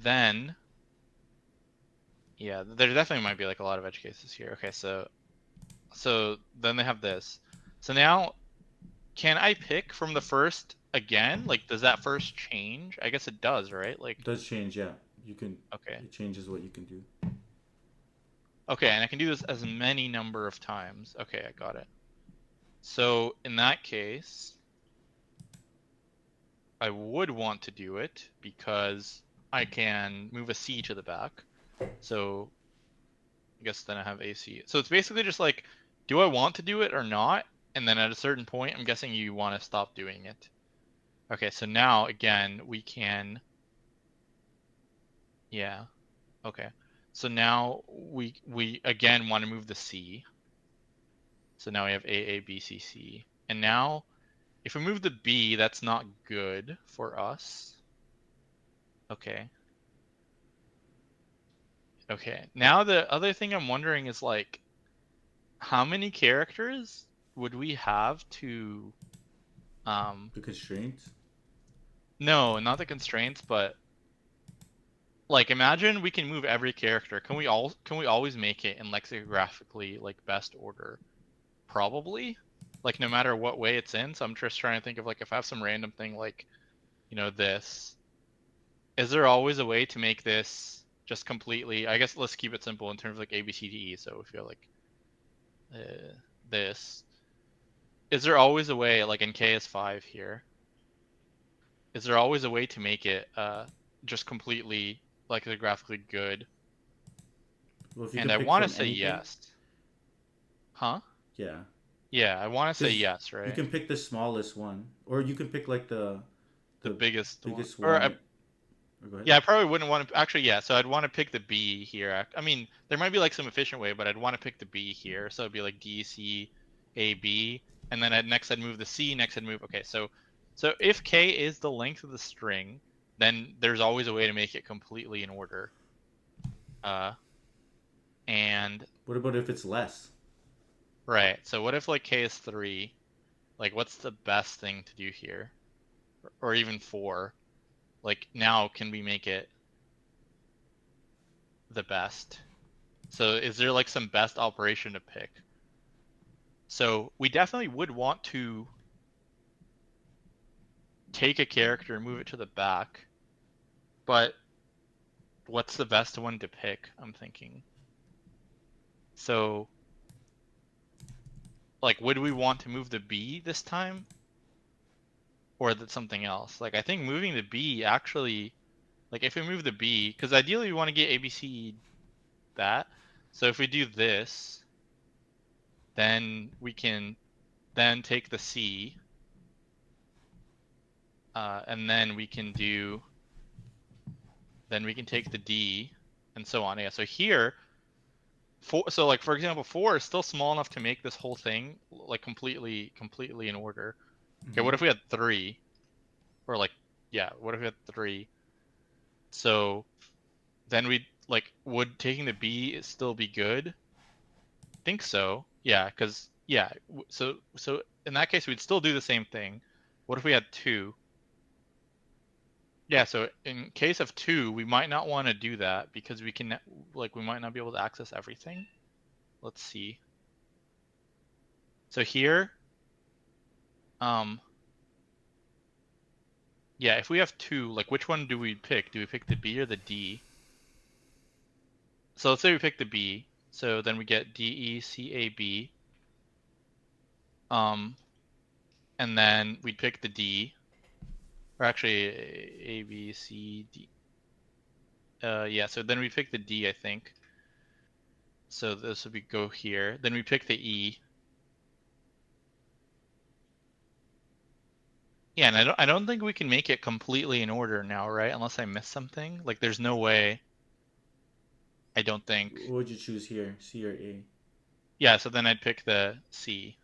Then, yeah, there definitely might be like a lot of edge cases here. Okay, so then they have this. So now, can I pick from the first again? Like, does that first change? I guess it does, right? Like, it does change, yeah. You can. Okay. It changes what you can do. Okay, and I can do this as many number of times. Okay, I got it. So in that case, I would want to do it because I can move a C to the back. So I guess then I have AC. So it's basically just like, do I want to do it or not? And then at a certain point, I'm guessing you want to stop doing it. Okay, so now again, we can, yeah, okay. So now we again want to move the C. So now we have A, B, C, C. And now if we move the B, that's not good for us. Okay. Okay, now the other thing I'm wondering is like, how many characters would we have to The constraints. no, not the constraints, but like imagine we can move every character. Can we always make it in lexicographically like best order? Probably. Like no matter what way it's in. So I'm just trying to think of like if I have some random thing like, this. Is there always a way to make this just completely, I guess let's keep it simple in terms of like A, B, C, D, E. So if you're like this, is there always a way like in KS5 here? Is there always a way to make it just completely lexicographically good? Well, if you And can I pick want to from say anything. yes. Huh? Yeah. Yeah, I want to say Because yes, you right? can pick the smallest one, or you can pick like The the biggest one. biggest Or one. Or go ahead. yeah, I probably wouldn't want to actually. Yeah, so I'd want to pick the B here. I mean, there might be like some efficient way, but I'd want to pick the B here. So it'd be like D C A B, and then I'd move the C. Next I'd move. Okay, so if K is the length of the string, then there's always a way to make it completely in order. And What about if it's less? right. So what if like K is 3? Like, what's the best thing to do here? Or even 4? Like, now can we make it the best? So is there like some best operation to pick? So we definitely would want to take a character and move it to the back, but what's the best one to pick? I'm thinking. So, like, would we want to move the B this time? Or that something else? Like, I think moving the B actually, like, if we move the B, because ideally we want to get ABC that. So if we do this, then we can then take the C, and then we can take the D, and so on. Yeah. So here, so like for example, 4 is still small enough to make this whole thing like completely in order. Okay. What if we had 3, or like, yeah, what if we had 3? So then we like, would taking the B still be good? Think so. Yeah, because yeah. So in that case, we'd still do the same thing. What if we had 2? Yeah, so in case of 2, we might not want to do that because we might not be able to access everything. Let's see. So here, yeah, if we have 2, like which one do we pick? Do we pick the B or the D? So let's say we pick the B. So then we get D, E, C, A, B. And then we'd pick the D. Or actually, A, B, C, D. Yeah, so then we pick the D, I think. So this would be go here. Then we pick the E. Yeah, and I don't think we can make it completely in order now, right? Unless I missed something. Like there's no way. I don't think. What would you choose here, C or A? Yeah, so then I'd pick the C.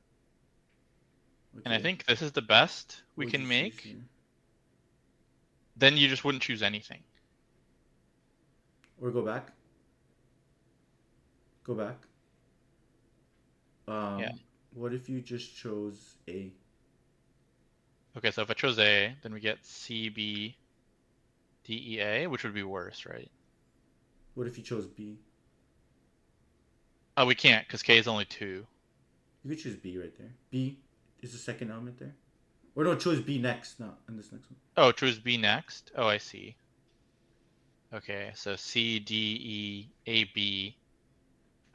And I Okay. think this is the best we What would you can choose make. here? Then you just wouldn't choose anything. Or go back. Go back. Yeah. What if you just chose A? Okay, so if I chose A, then we get C, B, D, E, A, which would be worse, right? What if you chose B? Oh, we can't because K is only 2. You could choose B right there. B is the second element there. Or no, choose B next. No, in this next one. Oh, choose B next? Oh, I see. Okay, so C, D, E, A, B.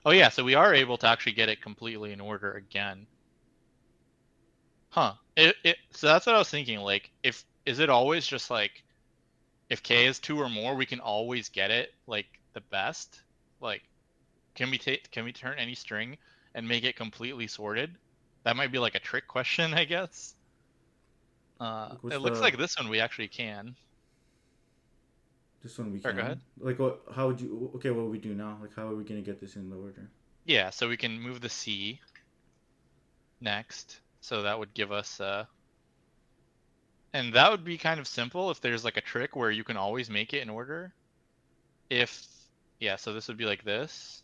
Oh yeah, so we are able to actually get it completely in order again. Huh. So that's what I was thinking. Like, is it always just like, if K is 2 or more, we can always get it like the best? Like, can we turn any string and make it completely sorted? That might be like a trick question, I guess. Like It what's looks the like this one we actually can. this one we Or go ahead. can? Like what? How would you? Okay, what would we do now? Like how are we gonna get this in the order? Yeah, so we can move the C next. So that would give us and that would be kind of simple if there's like a trick where you can always make it in order. If, yeah, so this would be like this.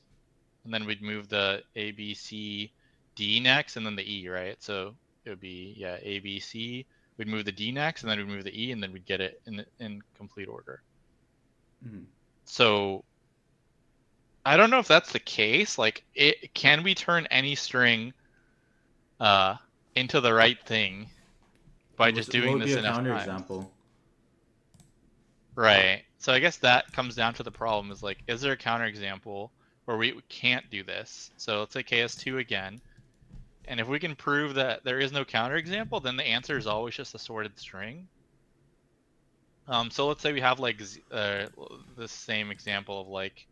and then we'd move the A, B, C, D next, and then the E, right? So it would be, yeah, A, B, C. We'd move the D next, and then we'd move the E, and then we'd get it in complete order. Mhm. So I don't know if that's the case. Like, can we turn any string into the right thing by just What doing would be this a enough times? counterexample? Right. So I guess that comes down to the problem is like, is there a counterexample where we can't do this? So let's say KS2 again. And if we can prove that there is no counterexample, then the answer is always just a sorted string. So let's say we have like the same example of like,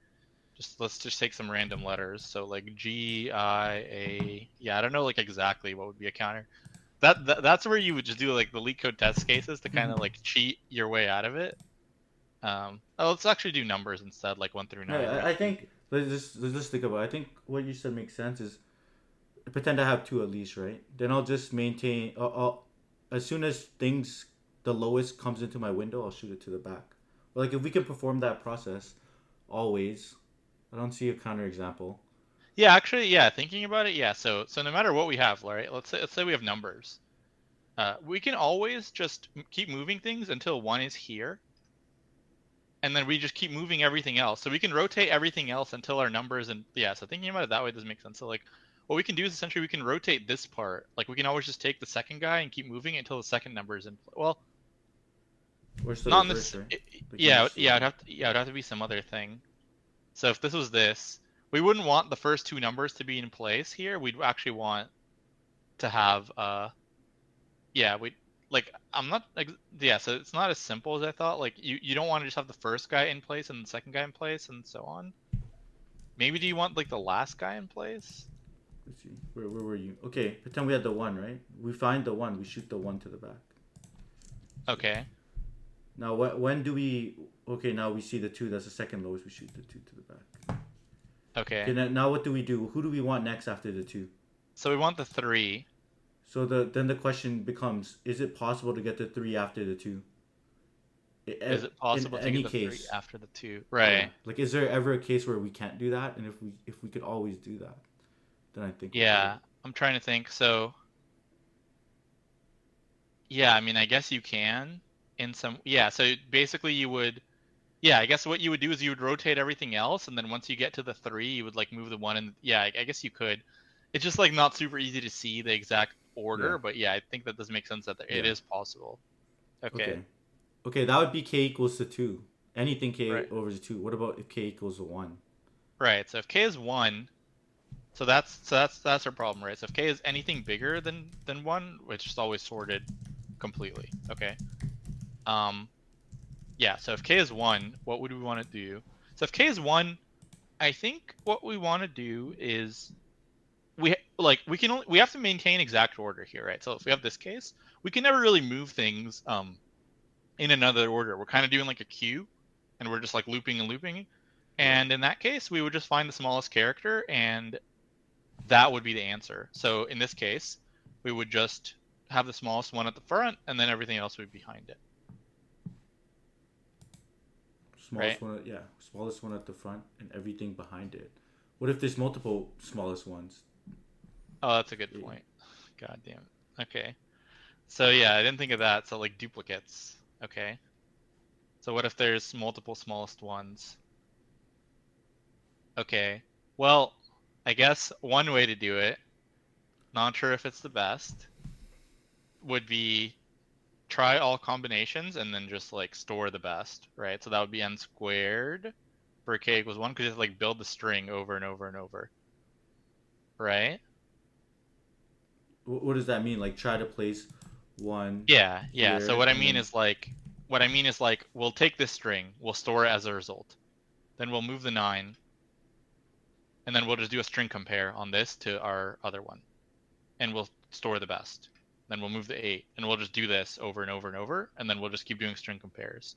let's just take some random letters. So like G, I, A. Yeah, I don't know like exactly what would be a counter. That's where you would just do like the leak code test cases to kind of like cheat your way out of it. Let's actually do numbers instead, like 1 through 9, Yeah, right? I think let's just think about it. I think what you said makes sense. Is pretend I have two at least, right? Then I'll just maintain. As soon as things the lowest comes into my window, I'll shoot it to the back. But like if we can perform that process, always, I don't see a counterexample. Yeah, actually, yeah. Thinking about it, yeah. So no matter what we have, right? Let's say we have numbers. We can always just keep moving things until 1 is here, and then we just keep moving everything else. So we can rotate everything else until our numbers and yeah. So thinking about it that way does make sense. So like, what we can do is essentially we can rotate this part. Like we can always just take the second guy and keep moving it until the second number is in. Well, Where's the not in reverse, this. right? Like you Yeah, just yeah. It'd have to be some other thing. So if this was this, we wouldn't want the first two numbers to be in place here. We'd actually want to have yeah, we like I'm not like yeah, so it's not as simple as I thought. Like you don't want to just have the first guy in place and the second guy in place and so on. Maybe do you want like the last guy in place? let's see. Where were you? Okay, pretend we had the one, right? We find the one. We shoot the one to the back. So Okay. now when do we? Okay, now we see the two. That's the second lowest. We shoot the two to the back. Okay, Okay. now what do we do? Who do we want next after the two? So we want the 3. So then the question becomes: is it possible to get the three after the two? Is it In possible to get any the 3 case, after the 2? yeah. Right. Like, is there ever a case where we can't do that? And if we could always do that, then I think we could. Yeah, I'm trying to think. So yeah, I mean, I guess you can in some yeah, so basically you would yeah, I guess what you would do is you would rotate everything else, and then once you get to the 3, you would like move the 1 and yeah, I guess you could. It's just like not super easy to see the exact Yeah. order, but yeah, I think that does make sense that it Yeah. is possible. Okay. Okay. Okay, that would be k equals to two. Anything k Right. over to two. What about if k equals to one? Right. So if k is 1, so that's our problem, right? So if k is anything bigger than 1, which is always sorted completely. Okay. Um yeah, so if k is 1, what would we want to do? So if k is 1, I think what we want to do is we have to maintain exact order here, right? So if we have this case, we can never really move things in another order. We're kind of doing like a queue, and we're just like looping and looping. Yeah. And in that case, we would just find the smallest character, and that would be the answer. So in this case, we would just have the smallest one at the front, and then everything else would be behind it, right? Smallest one, yeah. Smallest one at the front and everything behind it. What if there's multiple smallest ones? Oh, that's a good Yeah. point. God damn it. Okay. So yeah, I didn't think of that. So like duplicates. Okay. So what if there's multiple smallest ones? Okay. Well, I guess one way to do it, not sure if it's the best, would be try all combinations and then just like store the best, right? So that would be n squared for k equals 1 because you have to like build the string over and over and over, right? What does that mean? Like try to place one Yeah, yeah. So here and then what I mean is like we'll take this string, we'll store it as a result. Then we'll move the 9 and then we'll just do a string compare on this to our other one. And we'll store the best. Then we'll move the 8 and we'll just do this over and over and over and then we'll just keep doing string compares.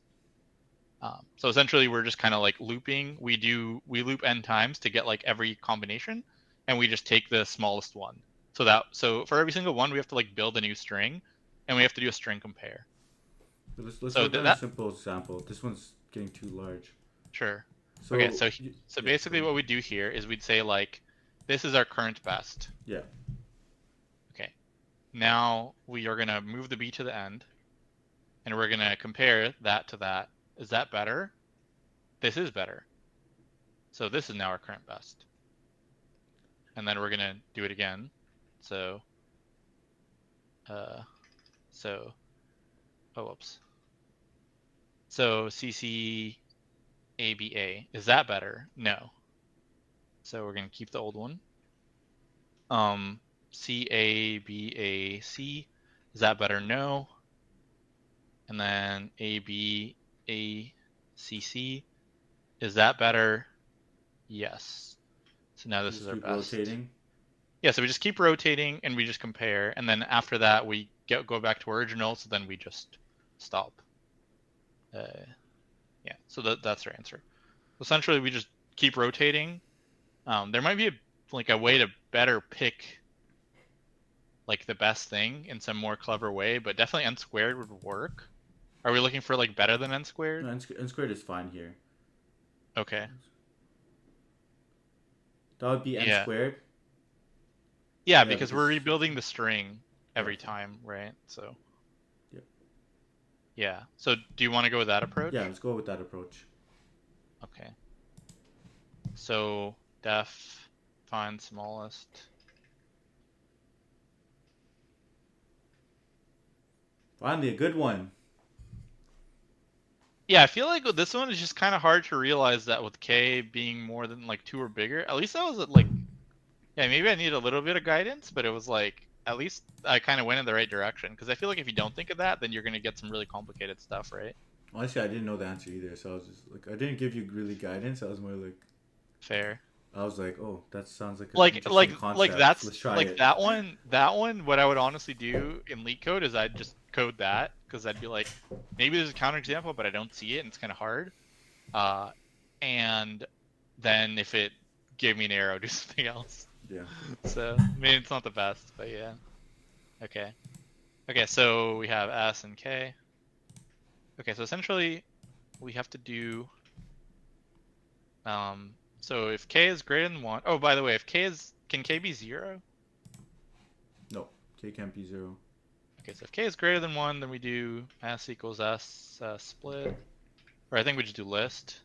So essentially we're just kind of like looping. We loop n times to get like every combination and we just take the smallest one. So for every single one we have to like build a new string and we have to do a string compare. let's So work on a that simple example. This one's getting too large. sure. So Okay, so yeah, basically go what ahead. we do here is we'd say like, this is our current best. Yeah. Okay. Now we are gonna move the B to the end, and we're gonna compare that to that. Is that better? This is better. So this is now our current best. And then we're gonna do it again. So, uh, so, oh, whoops. So CC ABA, is that better? No. So we're gonna keep the old one. CABAC, is that better? No. And then ABACC, is that better? Yes. So now So this is just our keep best. rotating. Yeah, so we just keep rotating and we just compare, and then after that we go back to original, so then we just stop. Yeah, so that's our answer. Essentially, we just keep rotating. There might be a way to better pick like the best thing in some more clever way, but definitely n squared would work. Are we looking for like better than n No, squared? n squared is fine here. Okay. That would be n Yeah. squared. Yeah, Yeah, because we're because rebuilding the string yeah, every time, right? So yeah, yeah. So do you want to go with that yeah. approach? Let's go with that approach. Okay. So def find smallest. Finally, a good one. Yeah, I feel like with this one is just kind of hard to realize that with k being more than like 2 or bigger. At least I was at like, yeah, maybe I need a little bit of guidance, but it was like at least I kind of went in the right direction, because I feel like if you don't think of that, then you're gonna get some really complicated stuff, right? Honestly, I didn't know the answer either, so I was just like, I didn't give you really guidance. I was more like, Fair. I was like, oh, that sounds like an Like interesting concept. that's Let's try like it. that one what I would honestly do in leak code is I'd just code that, because I'd be like, maybe there's a counterexample but I don't see it and it's kind of hard, uh and then if it gave me an error, I'd do something else. Yeah. So maybe it's not the best, but yeah. Okay, so we have s and k. Okay, so essentially we have to do so if k is greater than 1, oh, by the way, if k is, can k be 0? No, k can't be 0. Okay, so if k is greater than 1, then we do s equals s split. Or I think we just do list.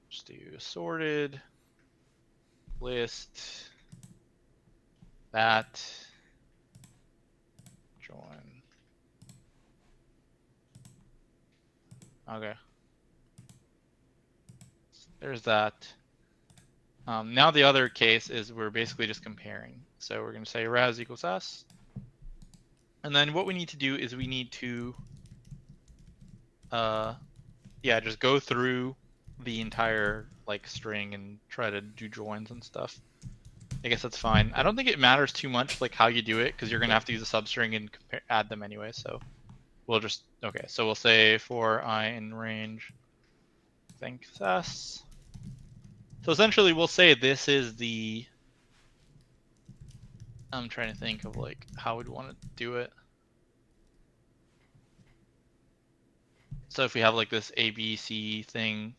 Just do sorted, list, that, join. Okay. There's that. Now the other case is we're basically just comparing. So we're going to say res equals s. And then what we need to do is we need to yeah, just go through the entire like string and try to do joins and stuff. I guess that's fine. I don't think it matters too much like how you do it, because you're gonna have to use a substring and add them anyway. So we'll just, okay. So we'll say for I in range, think s. So essentially we'll say this is the, I'm trying to think of like how we'd want to do it. So if we have like this ABC thing,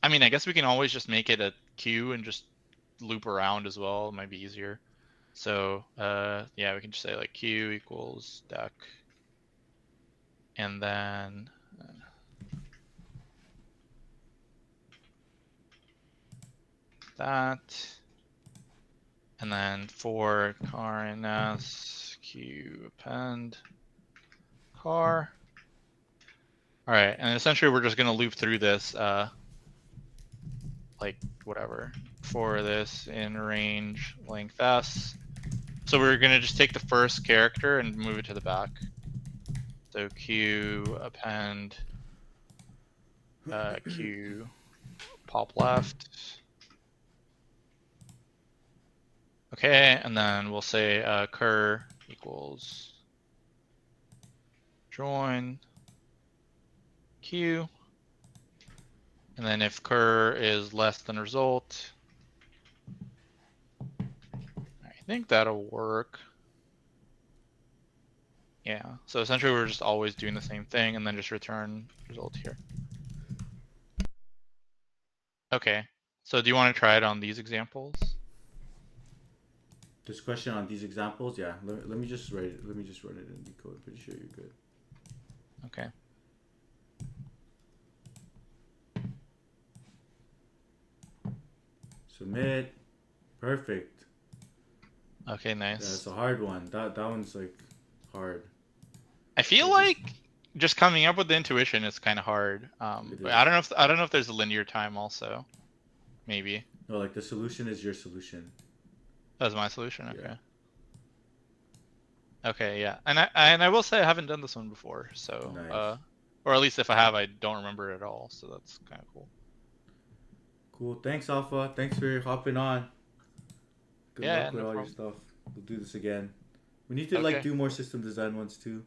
I mean, I guess we can always just make it a queue and just loop around as well. It might be easier. So yeah, we can just say like q equals dec, and then that, and then for car and s q append car. All right, and essentially we're just gonna loop through this like whatever for this in range length s. So we're gonna just take the first character and move it to the back. So q append q pop left. Okay, and then we'll say cur equals join q. And then if cur is less than result, I think that'll work. Yeah, so essentially we're just always doing the same thing and then just return result here. Okay. So do you want to try it on these examples? This question on these examples, yeah. Let me just write it. Let me just run it in the code. Pretty sure you're good. Okay. Submit. Perfect. Okay, nice. Yeah, it's a hard one. That one's like hard. I feel like just coming up with the intuition is kind of hard. But I don't know if there's a linear time also. Maybe. No, like the solution is your solution. That was my solution. Okay. Yeah. Okay, yeah. And I will say I haven't done this one before, so Nice. or at least if I have, I don't remember it at all. So that's kind of cool. Cool. Thanks, Alpha. Thanks for hopping on. Good Yeah, luck with no all your problem. stuff. We'll do this again. We need to Okay. like do more system design ones too.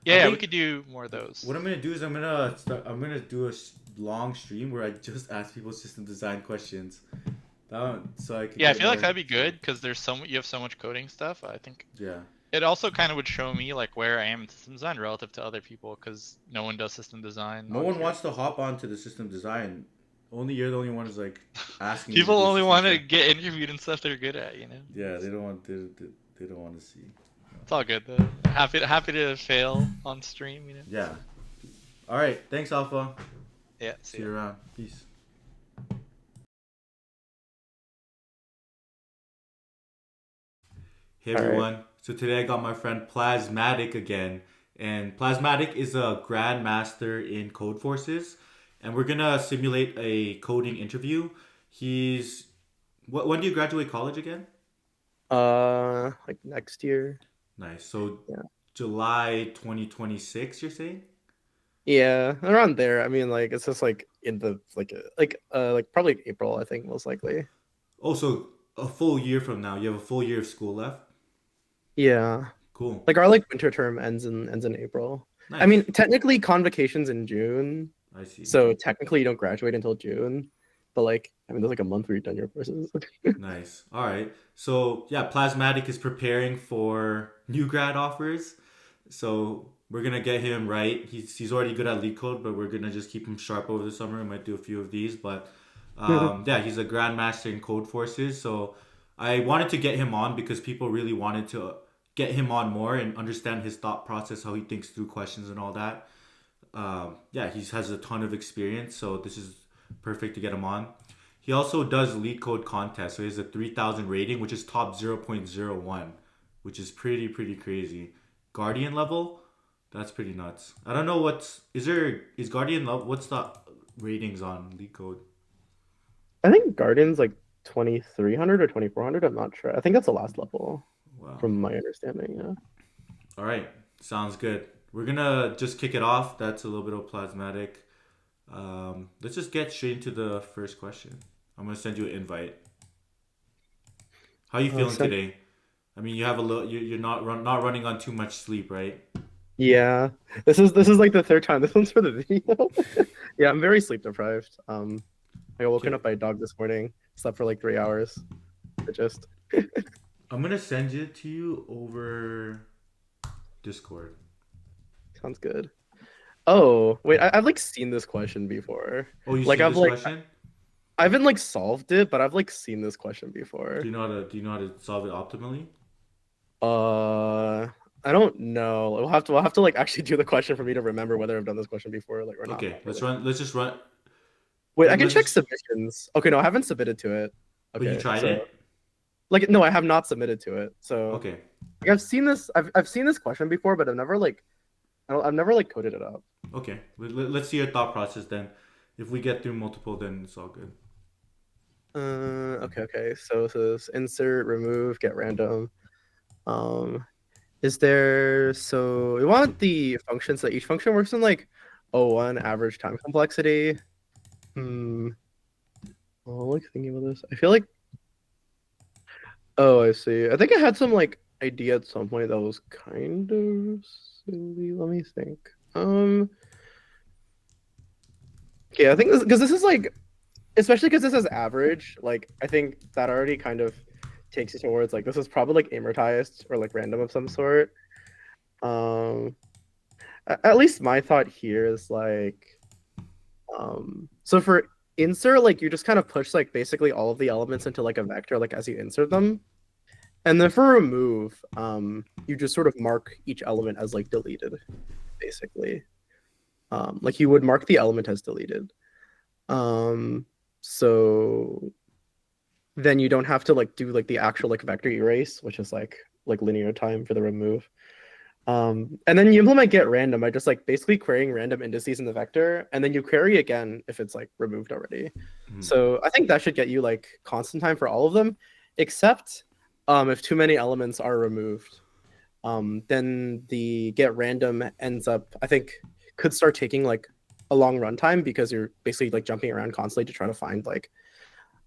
Yeah, we could do more of those. What I'm gonna do is I'm gonna do a long stream where I just ask people system design questions. So I can. Yeah, I feel like that'd be good because you have so much coding stuff. I think Yeah. it also kind of would show me like where I am in system design relative to other people because no one does system design. No one wants to hop onto the system design. Only you're the only one who's like asking. People only want to get interviewed and stuff they're good at, you know. Yeah, they don't want they don't want to see. It's all good though. Happy to fail on stream, you know. Yeah. All right. Thanks, Alpha. Yeah. See you around. Peace. Hey everyone. Right. So today I got my friend Plasmatic again, and Plasmatic is a Grandmaster in Codeforces, and we're gonna simulate a coding interview. He's when do you graduate college again? Like next year. Nice. So yeah. July 2026, you're saying? Yeah, around there. I mean, like it's just like in the like probably April, I think, most likely. Oh, so a full year from now, you have a full year of school left? Yeah. Cool. Like our winter term ends in April. Nice. I mean, technically convocation's in June. I see. So technically you don't graduate until June. But I mean, there's like a month where you've done your courses. Nice. All right. So yeah, Plasmatic is preparing for new grad offers. So we're gonna get him right. He's already good at lead code, but we're gonna just keep him sharp over the summer. I might do a few of these, but yeah, he's a grandmaster in Codeforces. So I wanted to get him on because people really wanted to get him on more and understand his thought process, how he thinks through questions and all that. Yeah, he has a ton of experience, so this is perfect to get him on. He also does lead code contests, so he has a 3,000 rating, which is top 0.01, which is pretty crazy. Guardian level, that's pretty nuts. I don't know is Guardian level, what's the ratings on lead code? I think Guardian's like 2,300 or 2,400. I'm not sure. I think that's the last level. Wow. From my understanding, yeah. All right, sounds good. We're gonna just kick it off. That's a little bit of Plasmatic. Let's just get straight into the first question. I'm gonna send you an invite. How you feeling today? I mean, you have a little. You're not running on too much sleep, right? Yeah, this is like the third time. This one's for the video. Yeah, I'm very sleep deprived. I got woken up by a dog this morning. Slept for like 3 hours. Just. I'm gonna send it to you over Discord. Sounds good. Oh wait, I've seen this question before. Oh, you seen this question? I haven't solved it, but I've seen this question before. Do you know how to solve it optimally? I don't know. We'll have to actually do the question for me to remember whether I've done this question before or not. Okay, let's just run. Wait, I can check submissions. Okay, no, I haven't submitted to it. Okay, but you tried it? No, I have not submitted to it. So okay. I've seen this question before, but I've never coded it up. Okay, let's see your thought process then. If we get through multiple, then it's all good. Okay. So this is insert, remove, get random. Is there, so we want the functions that each function works in O1 average time complexity. Oh, thinking about this. I feel like, oh, I see. I think I had some idea at some point that was kind of silly. Let me think. Okay, I think because this is especially because this is average, I think that already kind of takes you towards this is probably amortized or random of some sort. At least my thought here is so for insert, like you just kind of push like basically all of the elements into like a vector, like as you insert them. And then for remove, you just sort of mark each element as like deleted, basically. Like you would mark the element as deleted. So then you don't have to like do like the actual like vector erase, which is like linear time for the remove. And then you implement get random by just like basically querying random indices in the vector, and then you query again if it's like removed already. So I think that should get you like constant time for all of them, except if too many elements are removed. Then the get random ends up, I think, could start taking like a long runtime because you're basically like jumping around constantly to try to find like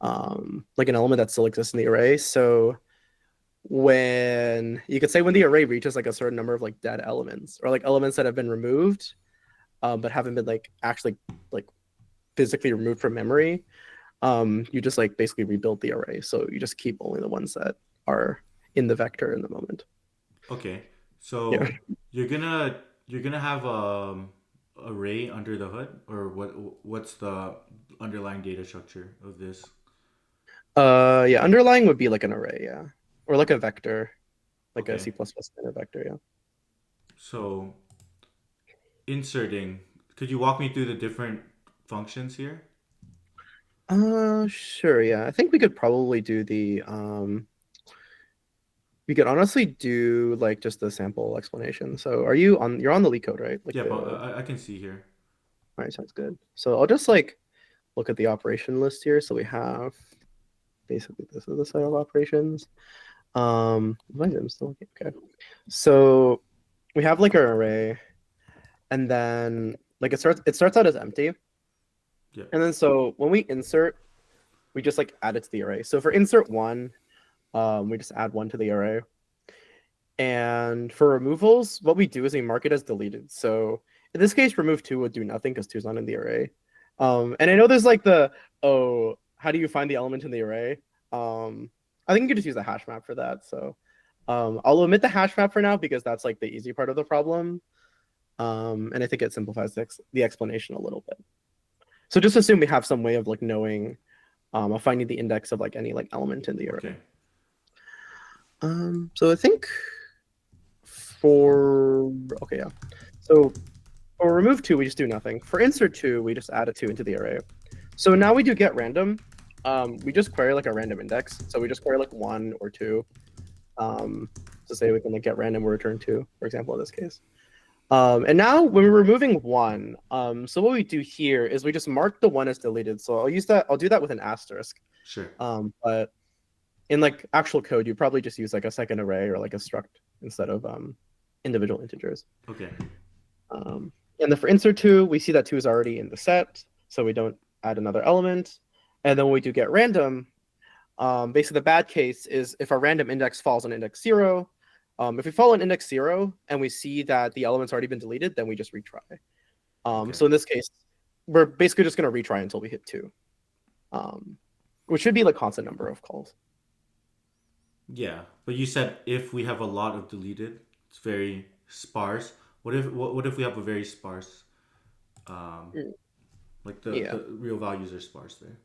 an element that still exists in the array. So when you could say when the array reaches like a certain number of like dead elements or like elements that have been removed but haven't been like actually like physically removed from memory, you just like basically rebuild the array, so you just keep only the ones that are in the vector in the moment. Okay, so Yeah. you're gonna have array under the hood, or what's the underlying data structure of this? Yeah, underlying would be like an array, yeah, or like a vector, like a Okay, C++ standard vector, yeah. so inserting. Could you walk me through the different functions here? Sure, yeah. I think we could probably do the we could honestly do like just the sample explanation. So you're on the leak code, right? Like Yeah, the but I can see here. all right, sounds good. So I'll just like look at the operation list here. So we have basically this is the set of operations. My Vim's still working? Okay. So we have like our array, and then like it starts out as empty. Yeah. And then so when we insert, we just like add it to the array. So for insert one, we just add one to the array. And for removals, what we do is we mark it as deleted. So in this case, remove two would do nothing because two is not in the array. And I know there's like how do you find the element in the array? I think you could just use a hash map for that. So I'll omit the hash map for now because that's like the easy part of the problem. And I think it simplifies the explanation a little bit. So just assume we have some way of like knowing, of finding the index of like any like element in the array. Okay. So I think okay, yeah. So for remove two, we just do nothing. For insert two, we just add a two into the array. So now we do get random. We just query like a random index. So we just query like one or two. To say we can like get random or return two, for example, in this case. And now when we're removing one, so what we do here is we just mark the one as deleted. So I'll do that with an asterisk. Sure. But in like actual code, you probably just use like a second array or like a struct instead of individual integers. Okay. And then for insert two, we see that two is already in the set, so we don't add another element. And then when we do get random, basically the bad case is if our random index falls on index 0. If we fall on index 0 and we see that the element's already been deleted, then we just retry. Okay. So in this case, we're basically just going to retry until we hit 2, which should be like constant number of calls. Yeah, but you said if we have a lot of deleted, it's very sparse. What if we have a very sparse, like the real values are sparse there?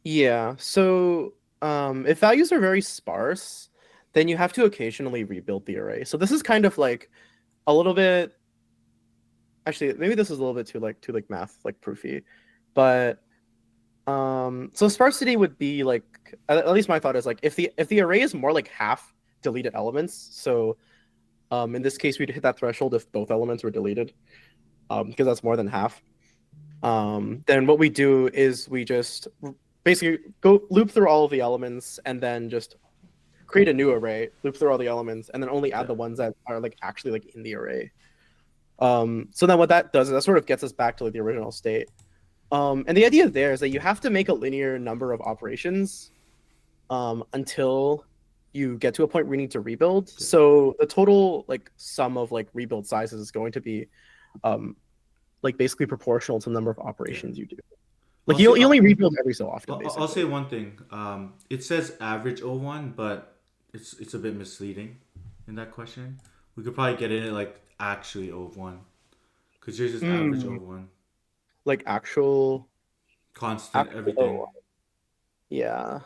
Yeah. So if values are very sparse, then you have to occasionally rebuild the array. So this is kind of like a little bit. Actually, maybe this is a little bit too like math like proofy, but so sparsity would be like at least my thought is like if the array is more like half deleted elements. So in this case, we'd hit that threshold if both elements were deleted, because that's more than half. Then what we do is we just basically go loop through all of the elements and then just create a new array, loop through all the elements, and then only add the ones that are like actually like in the array. So then what that does is that sort of gets us back to like the original state. And the idea there is that you have to make a linear number of operations until you get to a point where you need to rebuild. So the total like sum of like rebuild sizes is going to be like basically proportional to the number of operations you do. Like you only rebuild every so often. Basically. I'll say one thing. It says average O1, but it's a bit misleading in that question. We could probably get in it like actually O1, because yours is average O1. Like actual. constant, Actually, everything. yeah.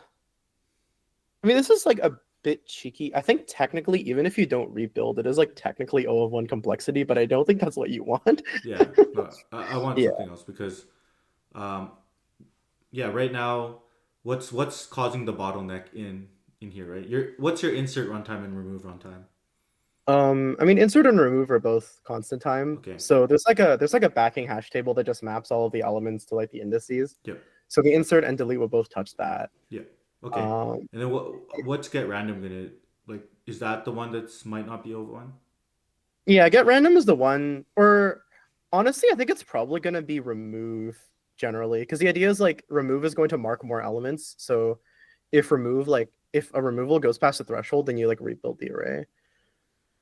I mean, this is like a bit cheeky. I think technically, even if you don't rebuild, it is like technically O of 1 complexity, but I don't think that's what you want. Yeah, no, I want Yeah. something else because, um, yeah, right now, what's causing the bottleneck in here, right? What's your insert runtime and remove runtime? I mean, insert and remove are both constant time. Okay. So there's like a backing hash table that just maps all of the elements to like the indices. Yep. So the insert and delete will both touch that. Yep. Okay. Um, And then what's get random gonna like? Is that the one that's might not be over one? yeah, get random is the one, or honestly, I think it's probably gonna be remove generally, because the idea is like remove is going to mark more elements. So if if a removal goes past the threshold, then you like rebuild the array.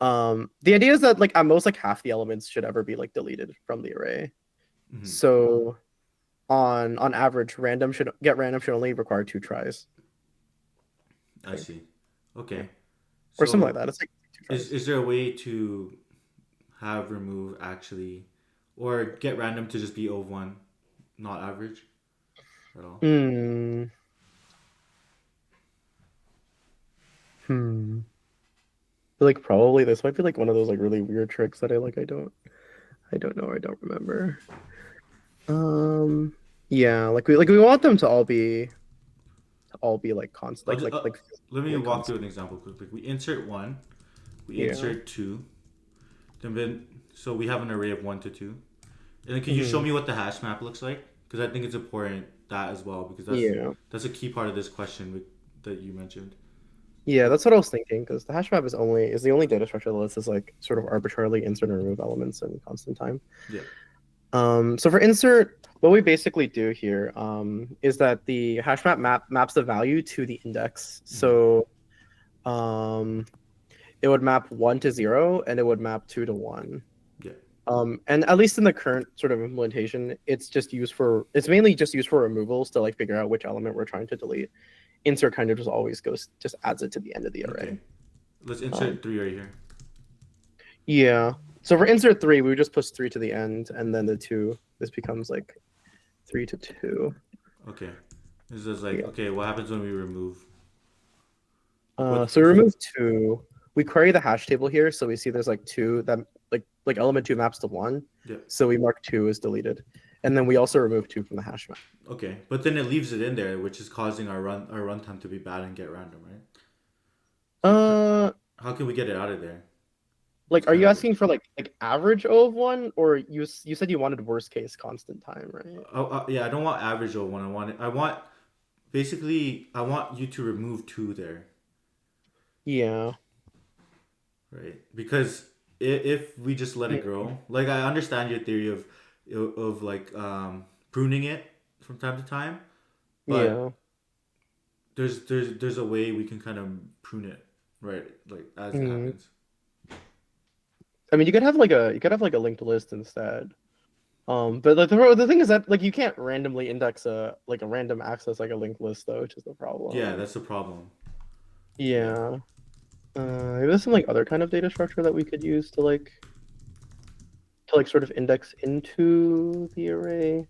The idea is that like at most like half the elements should ever be like deleted from the array. Mhm. So on average, random should only require 2 tries. I see. Okay. Or something like So that. It's like 2 tries. is there a way to have remove actually, or get random to just be over one, not average at all? Hmm. Hmm. I feel like probably this might be like one of those like really weird tricks that I don't know, I don't remember. Yeah, like we want them to all be like constant, I'll just, like let me like walk through constant. an example quickly. We insert one, we Yeah. insert two, then so we have an array of 1 to 2. And then can you show me what the hash map looks like? Because I think it's important that as well, because Yeah. that's a key part of this question that you mentioned. Yeah, that's what I was thinking, because the hash map is the only data structure that lets us like sort of arbitrarily insert and remove elements in constant time. Yeah. So for insert, what we basically do here is that the hash map maps the value to the index. So it would map 1 to 0 and it would map 2 to 1. Yeah. And at least in the current sort of implementation, it's mainly just used for removals to like figure out which element we're trying to delete. Insert kind of just adds it to the end of the array. Okay. Let's insert 3 right here. Yeah. So for insert 3, we would just push 3 to the end, and then the 2, this becomes like 3 to 2. Okay. This is like, Yeah. okay, what happens when we remove? So we remove 2. We query the hash table here, so we see there's like 2 that like element 2 maps to 1. Yeah. So we mark 2 as deleted. And then we also remove 2 from the hash map. Okay, but then it leaves it in there, which is causing our runtime to be bad and get random, right? So how can we get it out of there? Like, are you asking for like average O of 1, or you said you wanted worst case constant time, right? Yeah, I don't want average O of 1. I want you to remove 2 there. Yeah. Right, because if we just let it grow, like I understand your theory of like pruning it from time to time, but Yeah. there's a way we can kind of prune it, right? Like as it happens. I mean, you could have like a linked list instead. But like the thing is that like you can't randomly index a random access like a linked list though, which is the problem. Yeah, that's the problem. Yeah. Maybe there's some like other kind of data structure that we could use to like sort of index into the array.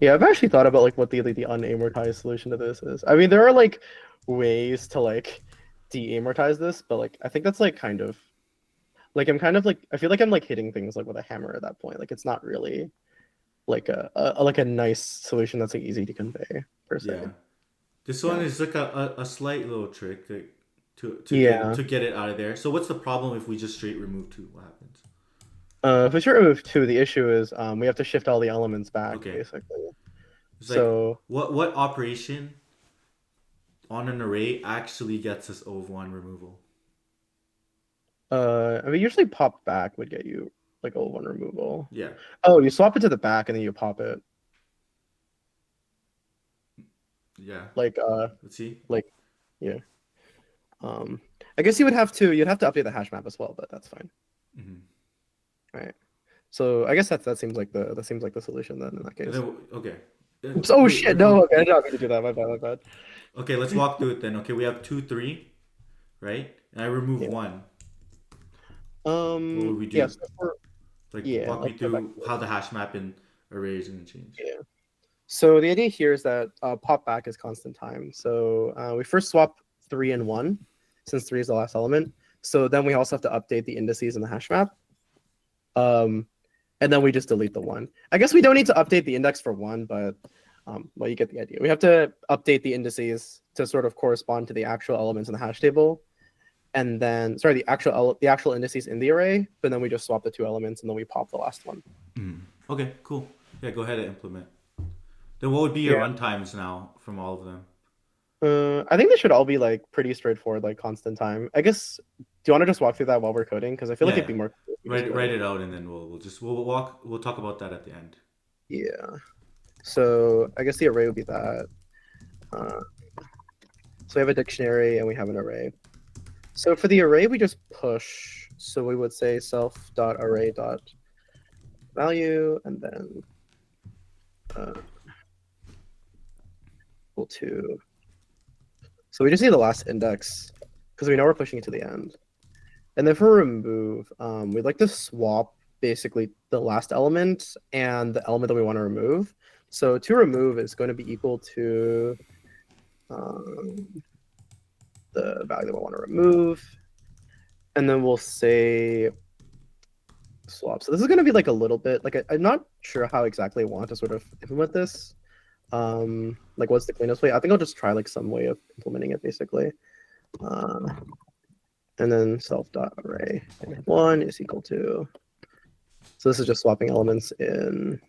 Yeah, I've actually thought about like what the unamortized solution to this is. I mean, there are like ways to like de-amortize this, but like I think that's like kind of like I'm kind of like I feel like I'm like hitting things like with a hammer at that point. Like it's not really like a nice solution that's like easy to convey per se. Yeah, this one is like a slight little trick to get it out of there. So what's the problem if we just straight remove 2? What happens? If we straight remove 2, the issue is we have to shift all the elements back basically. It's so like, what operation on an array actually gets us O of 1 removal? I mean, usually pop back would get you like O of 1 removal. Yeah. Oh, you swap it to the back and then you pop it. Yeah. Like let's see. Like yeah. I guess you'd have to update the hash map as well, but that's fine. Right. So I guess that seems like the solution then in that case. Okay. Oh shit! No, okay, I did not mean to do that. My bad. Okay, let's walk through it then. Okay, we have 2, 3, right? And I remove 1. What would we do? Yeah, walk me through how the hash map and array is going to change. Yeah. So the idea here is that pop back is constant time. So we first swap 3 and 1, since 3 is the last element. So then we also have to update the indices in the hash map. And then we just delete the 1. I guess we don't need to update the index for 1, but well, you get the idea. We have to update the indices to sort of correspond to the actual elements in the hash table. And then, sorry, the actual indices in the array, but then we just swap the 2 elements and then we pop the last one. Okay, cool. Yeah, go ahead and implement. Then what would be your runtimes now from all of them? I think they should all be like pretty straightforward, like constant time. I guess. Do you want to just walk through that while we're coding? Because I feel like it'd be more. Write it out, and then we'll talk about that at the end. Yeah. So I guess the array would be that. So we have a dictionary and we have an array. So for the array, we just push. So we would say self.array.value and then equal to. So we just need the last index because we know we're pushing it to the end. And then for remove, we'd like to swap basically the last element and the element that we want to remove. So to remove is going to be equal to the value that we want to remove. And then we'll say swap. So this is going to be like a little bit, like I'm not sure how exactly I want to sort of implement this. Like what's the cleanest way? I think I'll just try like some way of implementing it basically. And then self.array 1 is equal to. So this is just swapping elements in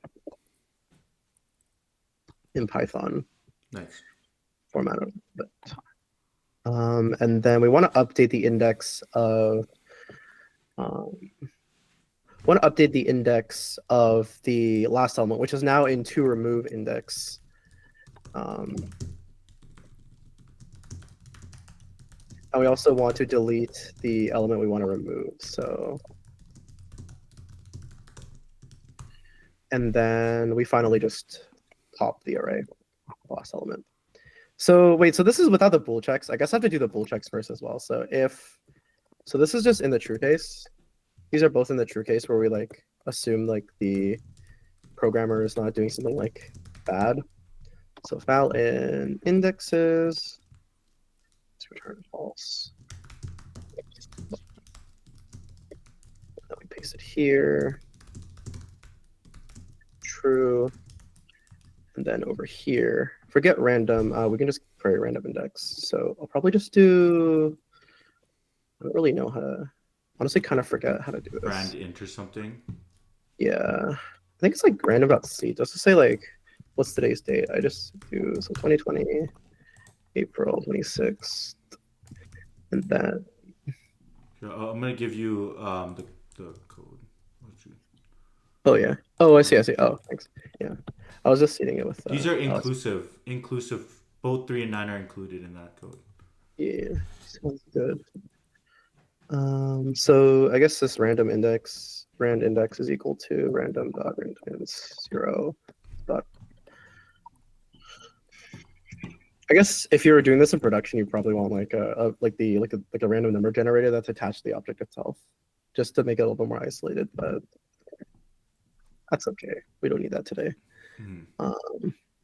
Python. Nice. Format of it. And then we want to update the index of. Want to update the index of the last element, which is now in toRemove index. And we also want to delete the element we want to remove. So, and then we finally just pop the array, last element. So wait, so this is without the bool checks. I guess I have to do the bool checks first as well. So so this is just in the true case. These are both in the true case where we like assume like the programmer is not doing something like bad. So val in indexes. Let's return false. Then we paste it here. True. And then over here, forget random. We can just query random index. So I'll probably just do. I don't really know how to. Honestly, kind of forget how to do this. Brand int or something. Yeah, I think it's like random.c. Just to say like, what's today's date? I just do so 2020, April 26th, and then. Yeah, I'm gonna give you the code. Oh yeah. Oh, I see. Oh, thanks. Yeah, I was just seeding it with. These are inclusive. Both 3 and 9 are included in that code. Yeah, sounds good. So I guess this rand index is equal to random.rand-0. I guess if you were doing this in production, you probably want like a random number generator that's attached to the object itself, just to make it a little bit more isolated. But that's okay. We don't need that today.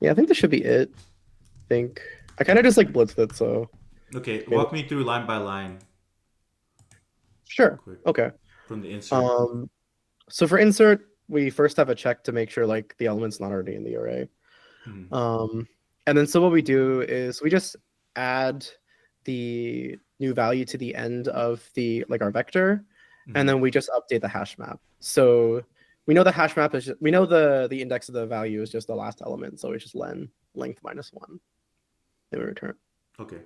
Yeah, I think this should be it. I think I kind of just like blitzed it. So okay, walk me through line by line. Sure. Okay. From the insert. So for insert, we first have a check to make sure like the element's not already in the array. And then so what we do is we just add the new value to the end of the our vector, and then we just update the hash map. So we know the hash map is we know the index of the value is just the last element, so it's just length -1. Then we return. Okay.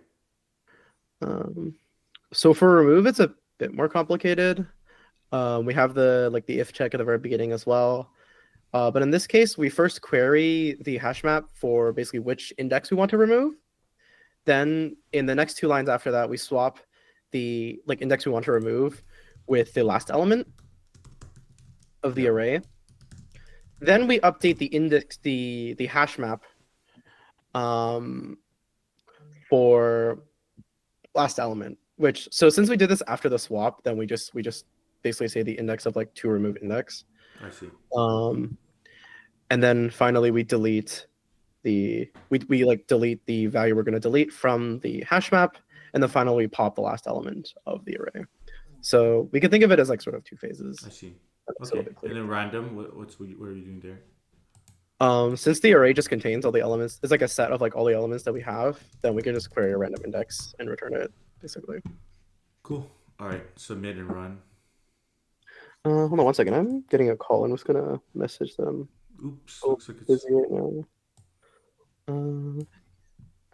So for remove, it's a bit more complicated. We have the if check at the very beginning as well. But in this case, we first query the hash map for basically which index we want to remove. Then in the next 2 lines after that, we swap the index we want to remove with the last element of the array. Then we update the index, the hash map for last element. So since we did this after the swap, then we just basically say the index of toRemove index. I see. and then finally we delete we like delete the value we're going to delete from the hash map, and then finally we pop the last element of the array. So we can think of it as like sort of two phases. I see. That's a Okay. little bit And clear. then random. What are you doing there? Since the array just contains all the elements, it's like a set of like all the elements that we have, then we can just query a random index and return it, basically. Cool. All right. Submit and run. Hold on one second. I'm getting a call. I'm just gonna message them. Oops. Oh, Looks like it's. busy right now. I'm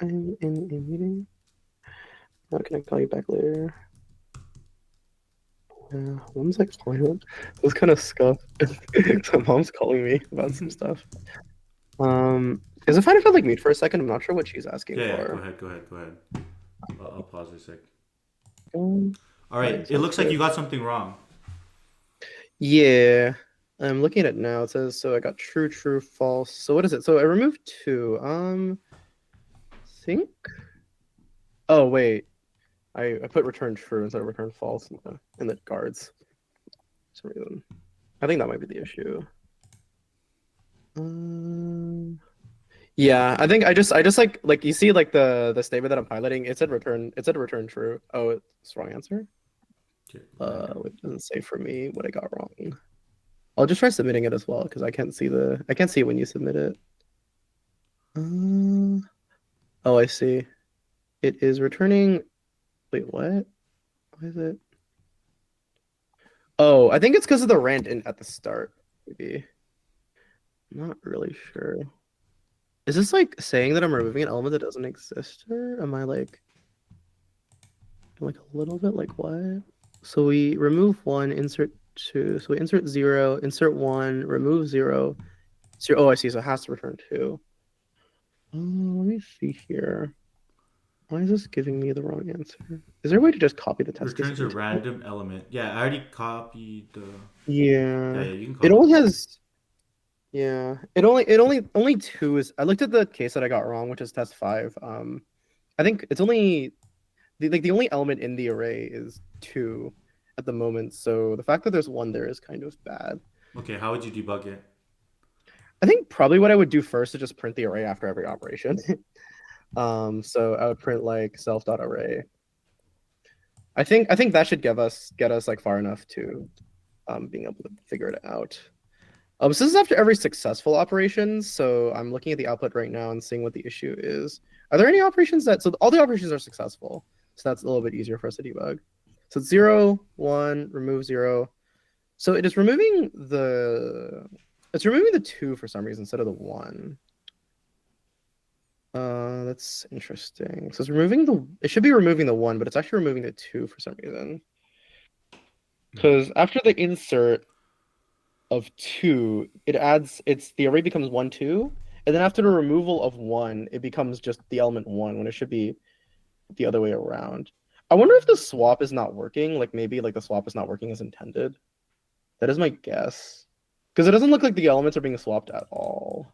in a meeting. Can I call you back later? Mom's like calling up. It was kind of scuffed. So mom's calling me about some stuff. Is it fine if I like mute for a second? I'm not sure what she's asking Yeah. for. Go ahead. I'll pause a sec. Um, All right. It sounds looks like good. you got something wrong. Yeah, I'm looking at it now. It says so I got true, true, false. So what is it? So I removed 2. Think. Oh wait, I put return true instead of return false in the guards. For some reason, I think that might be the issue. Yeah, I think I just like you see like the statement that I'm piloting. It said return true. Oh, it's the wrong answer. Okay. It doesn't say for me what I got wrong. I'll just try submitting it as well because I can't see it when you submit it. Oh, I see. It is returning. Wait, what? Why is it? Oh, I think it's because of the rand in at the start. Maybe. I'm not really sure. Is this like saying that I'm removing an element that doesn't exist, or am I like a little bit like what? So we remove 1, insert 2. So we insert 0, insert 1, remove 0. Oh, I see. So it has to return 2. Let me see here. Why is this giving me the wrong answer? Is there a way to just copy the test case? Returns a random element. Yeah, I already copied the. Yeah. You can It copy. only has. Yeah. Only 2 is. I looked at the case that I got wrong, which is test 5. I think it's only the only element in the array is 2 at the moment. So the fact that there's 1 there is kind of bad. Okay, how would you debug it? I think probably what I would do first is just print the array after every operation. So I would print like self.array. I think that should get us like far enough to being able to figure it out. So this is after every successful operation. So I'm looking at the output right now and seeing what the issue is. Are there any operations so all the operations are successful. So that's a little bit easier for us to debug. So it's 0, 1, remove 0. So it's removing the 2 for some reason instead of the 1. That's interesting. So it's it should be removing the 1, but it's actually removing the 2 for some reason. Because after the insert of 2, the array becomes 1, 2, and then after the removal of 1, it becomes just the element 1 when it should be the other way around. I wonder if the swap is not working. Like maybe like the swap is not working as intended. That is my guess. Because it doesn't look like the elements are being swapped at all.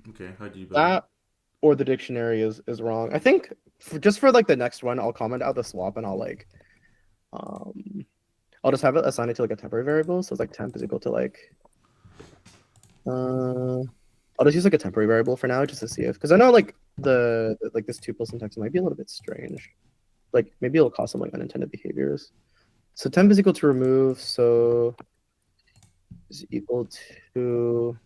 Okay, how do you that or the dictionary is wrong. I think just for like the next one, I'll comment out the swap and I'll like I'll just have it assign it to like a temporary variable. So it's like temp is equal to like I'll just use like a temporary variable for now just to see if, because I know like like this tuple syntax might be a little bit strange. Like maybe it'll cause some like unintended behaviors. So temp is equal to remove, so is equal to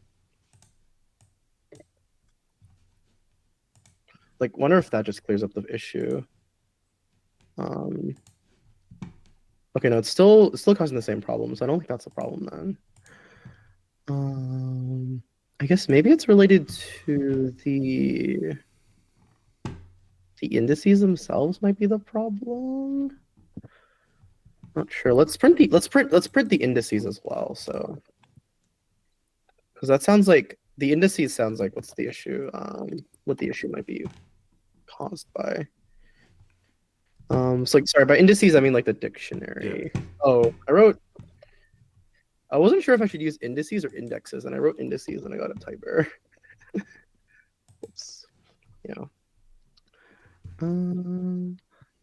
like wonder if that just clears up the issue. Okay, no, it's still causing the same problem, so I don't think that's a problem then. I guess maybe it's related to the indices themselves might be the problem. Not sure. Let's print the indices as well. So, because that sounds like the indices sounds like what's the issue? What the issue might be caused by. So like sorry, by indices I mean like the dictionary. Yeah. Oh, I wasn't sure if I should use indices or indexes, and I wrote indices and I got a type error. Oops. Yeah.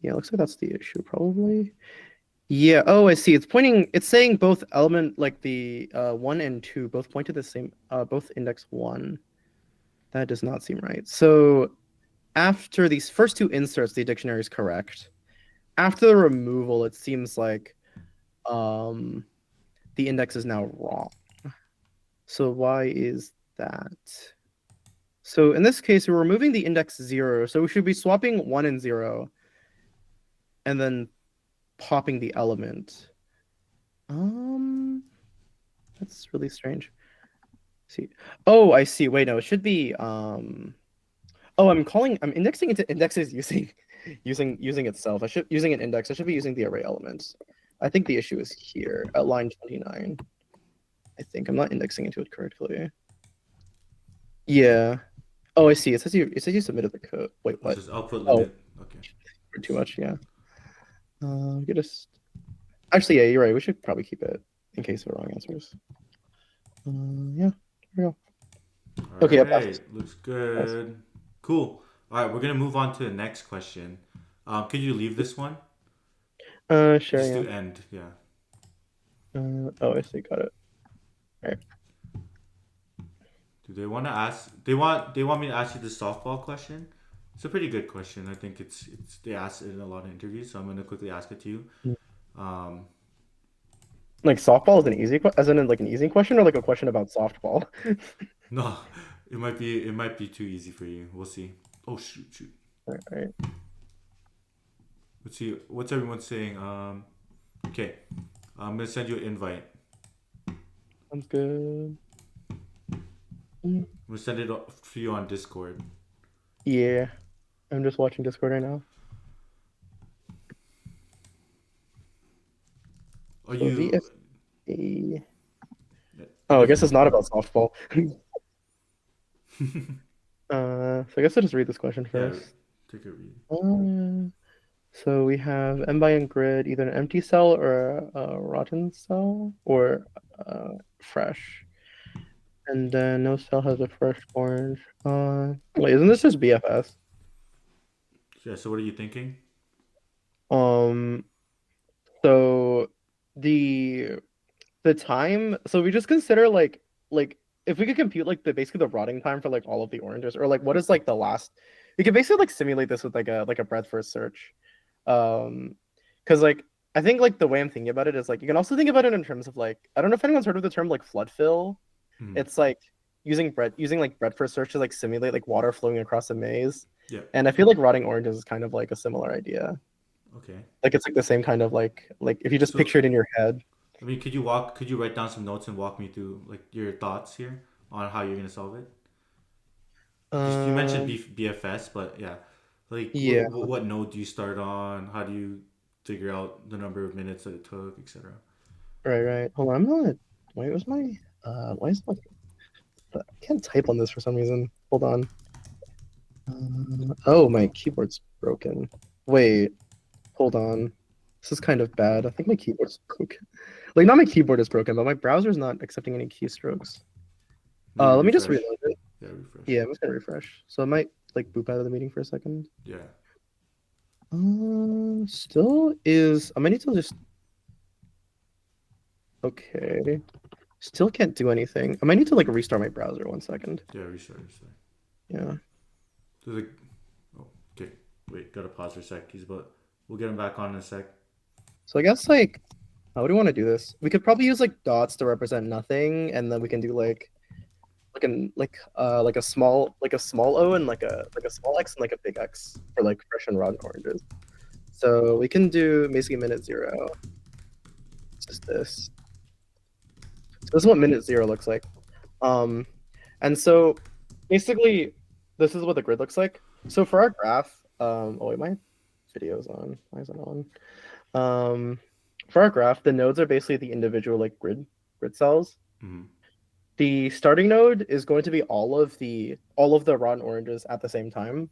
Yeah, looks like that's the issue probably. Yeah. Oh, I see. It's pointing. It's saying both element, like the 1 and 2, both point to the same. Both index 1. That does not seem right. So after these first two inserts, the dictionary is correct. After the removal, it seems like um the index is now wrong. So why is that? So in this case, we're removing the index 0. So we should be swapping 1 and 0, and then popping the element. That's really strange. See. Oh, I see. Wait, no, it should be oh, I'm indexing into indexes using using itself. I should using an index. I should be using the array elements. I think the issue is here at line 29. I think I'm not indexing into it correctly. Yeah. Oh, I see. It says you submitted the code. Wait, what? Just output Oh, limit. Okay. too much, yeah. Get us. Actually, yeah, you're right. We should probably keep it in case of wrong answers. Yeah, here we go. Okay, I All passed. right. Looks good. Cool. All right, we're gonna move on to the next question. Could you leave this one? Sure, Just yeah. to end. Yeah. Oh, I see. Got it. All right. Do they want to ask? They want me to ask you the softball question. It's a pretty good question. I think it's they ask it in a lot of interviews, so I'm gonna quickly ask it to you. Um, Like softball is an easy, as in like an easy question, or like a question about softball. no, it might be too easy for you. We'll see. Oh shoot. All right. Let's see. What's everyone saying? Okay. I'm gonna send you an invite. Sounds good. I'm gonna send it for you on Discord. Yeah, I'm just watching Discord right now. Are So you? VFA. Oh, I guess it's not about softball. So I guess I'll just read this question Yeah, first. take a read. So we have M by N grid, either an empty cell or a rotten cell, or fresh. And then no cell has a fresh orange. Wait, isn't this just BFS? Yeah. So what are you thinking? Um, so the time. So we just consider like if we could compute like the basically the rotting time for like all of the oranges, or like what is like the last. We could basically like simulate this with like a breadth first search. Because like I think like the way I'm thinking about it is like you can also think about it in terms of like I don't know if anyone's heard of the term like flood fill. Mm. It's like using like breadth first search to like simulate like water flowing across a maze. Yeah. And I feel like rotting oranges is kind of like a similar idea. Okay. Like it's like the same kind of like if you just So- picture it in your head. I mean, could you write down some notes and walk me through like your thoughts here on how you're gonna solve it? 'Cause you mentioned BFS, but yeah, like Yeah. what node do you start on? How do you figure out the number of minutes that it took, etc. Right. Hold on, I'm not. Wait, was my why is my I can't type on this for some reason. Hold on. Oh, my keyboard's broken. Wait, hold on. This is kind of bad. I think my keyboard's broken. Like, not my keyboard is broken, but my browser's not accepting any keystrokes. Maybe Let me just refresh. reload it. Yeah, refresh. Yeah, I'm just gonna refresh. So I might like boop out of the meeting for a second. Yeah. Still is. I might need to just. Okay. Still can't do anything. I might need to like restart my browser. 1 second. Yeah, restart. Yeah. So like, oh, okay. Wait, gotta pause for a sec. We'll get him back on in a sec. So I guess like, how do we want to do this? We could probably use like dots to represent nothing, and then we can do like a small O and like a small X and like a big X for like fresh and rotten oranges. So we can do basically minute 0. It's just this. So this is what minute 0 looks like. And so basically this is what the grid looks like. So for our graph, oh wait, my video's on. Why is it on? For our graph, the nodes are basically the individual like grid cells. Mm-hmm. The starting node is going to be all of the rotten oranges at the same time.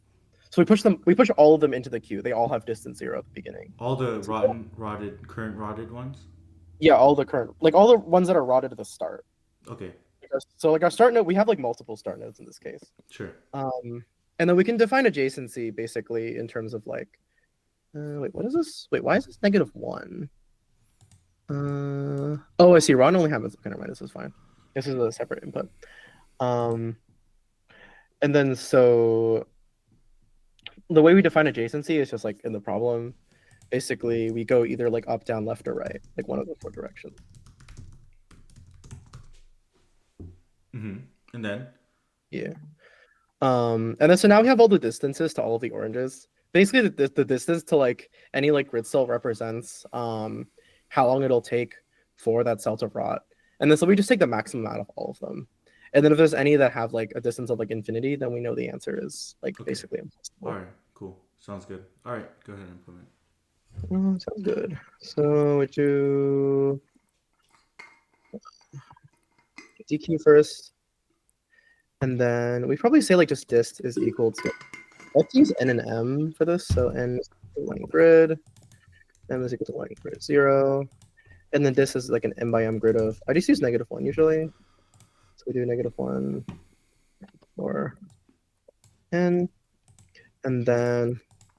So we push all of them into the queue. They all have distance 0 at the beginning. All the current rotted ones? Yeah, all the ones that are rotted at the start. Okay. So like our start node, we have like multiple start nodes in this case. Sure. And then we can define adjacency basically in terms of like, wait, what is this? Wait, why is this -1? Oh, I see. Ron only has okay, never mind. This is fine. This is a separate input. And then so the way we define adjacency is just like in the problem. Basically, we go either like up, down, left, or right, like one of the 4 directions. Mm-hmm. And then. Yeah. And then so now we have all the distances to all of the oranges. Basically, the distance to like any like grid cell represents how long it'll take for that cell to rot. And then so we just take the maximum out of all of them. And then if there's any that have like a distance of like infinity, then we know the answer is like Okay. basically impossible. All right. Cool. Sounds good. All right. Go ahead and implement. Sounds good. So we do DQ first. And then we probably say like just dist is equal to, let's use n and m for this. So n is equal to 1 grid, m is equal to 1 grid 0. And then this is like an m by m grid of, I just use -1 usually. So we do -1 or n. And then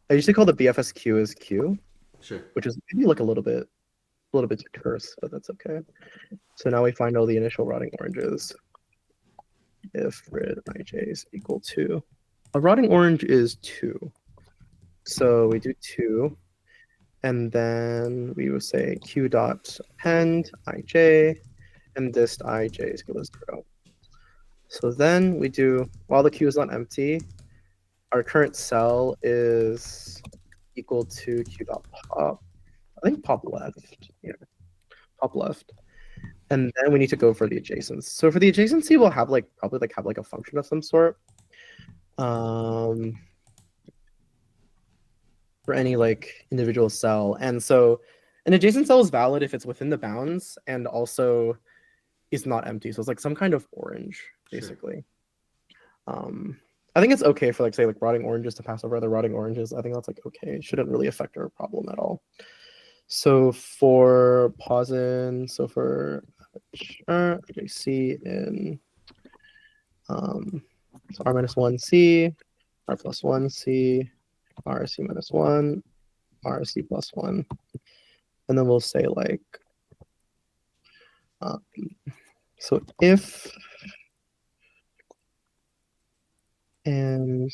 I usually call the BFSQ as Q, Sure. which is maybe like a little bit terse, but that's okay. So now we find all the initial rotting oranges. If grid ij is equal to, a rotting orange is 2. So we do 2. And then we would say q dot append ij, and dist ij is equal to 0. So then we do, while the queue is not empty, our current cell is equal to q dot pop. I think pop left. Yeah, pop left. And then we need to go for the adjacents. So for the adjacency, we'll have like probably like have like a function of some sort. For any like individual cell. And so an adjacent cell is valid if it's within the bounds and also is not empty. So it's like some kind of orange, basically. Sure. I think it's okay for like say like rotting oranges to pass over other rotting oranges. I think that's like okay. It shouldn't really affect our problem at all. So for posin, so for C in so R minus 1 C, R plus 1 C, RC minus 1, RC plus 1. And then we'll say like, so if, and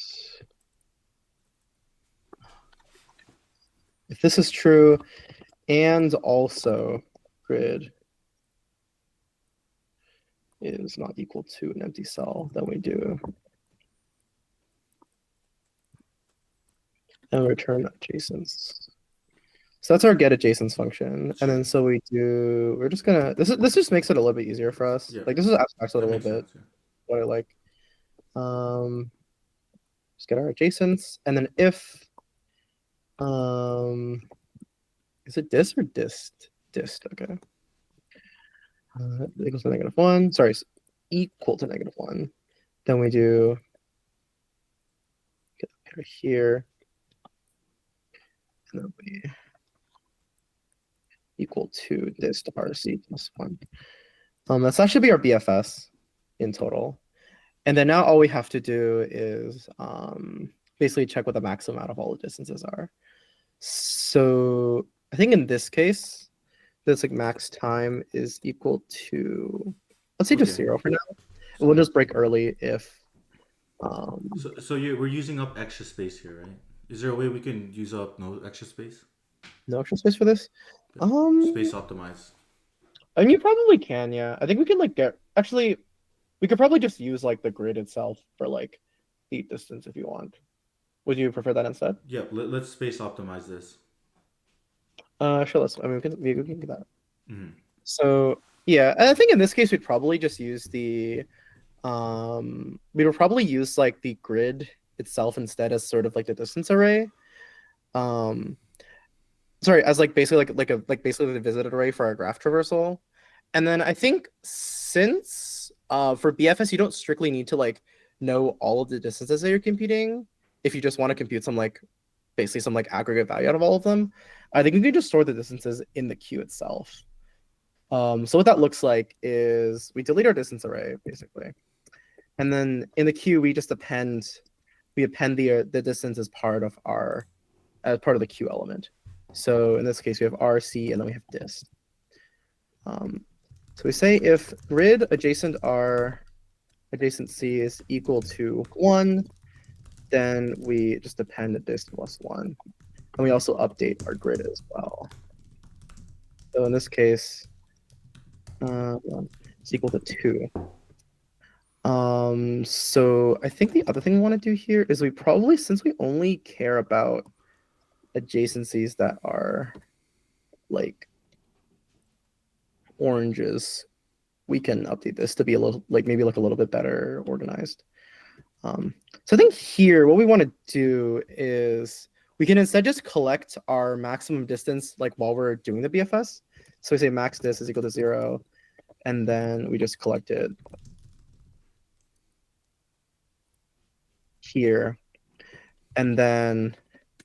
if this is true, and also grid is not equal to an empty cell, then we do, and return adjacents. So that's our get adjacents function. Sure. And then so we do, we're just gonna, this just makes it a little bit easier for us. Yeah. Like this is abstracts a little bit, sense, yeah. What I like. Just get our adjacents, and then if, is it dist or dist? Dist, okay. Equals to -1, sorry, equal to -1. Then we do, get a pair here, and then we equal to dist RC plus 1. That should be our BFS in total. And then now all we have to do is basically check what the maximum out of all the distances are. So I think in this case, this like max time is equal to, let's say just 0 for now. So we'll just break early if. So we're using up extra space here, right? Is there a way we can use up no extra space? No extra space for this? Space optimized. I mean, you probably can, yeah. I think we can like get, actually, we could probably just use like the grid itself for like the distance if you want. Would you prefer that instead? Yeah, let's space optimize this. Sure, I mean, we can do that. Mm-hmm. So yeah, I think in this case we'd probably just use the we would probably use like the grid itself instead as sort of like the distance array. Sorry, as like basically like basically the visited array for our graph traversal. And then I think since for BFS you don't strictly need to like know all of the distances that you're computing if you just want to compute some like basically some like aggregate value out of all of them. I think you can just store the distances in the queue itself. So what that looks like is we delete our distance array basically, and then in the queue we just append the distance as part of the queue element. So in this case we have RC and then we have dist. So we say if grid adjacent R adjacent C is equal to 1, then we just append this plus 1. And we also update our grid as well. So in this case, it's equal to 2. So I think the other thing we want to do here is we probably, since we only care about adjacencies that are like oranges, we can update this to be a little maybe like a little bit better organized. So I think here what we want to do is we can instead just collect our maximum distance like while we're doing the BFS. So we say max dis is equal to 0, and then we just collect it here. And then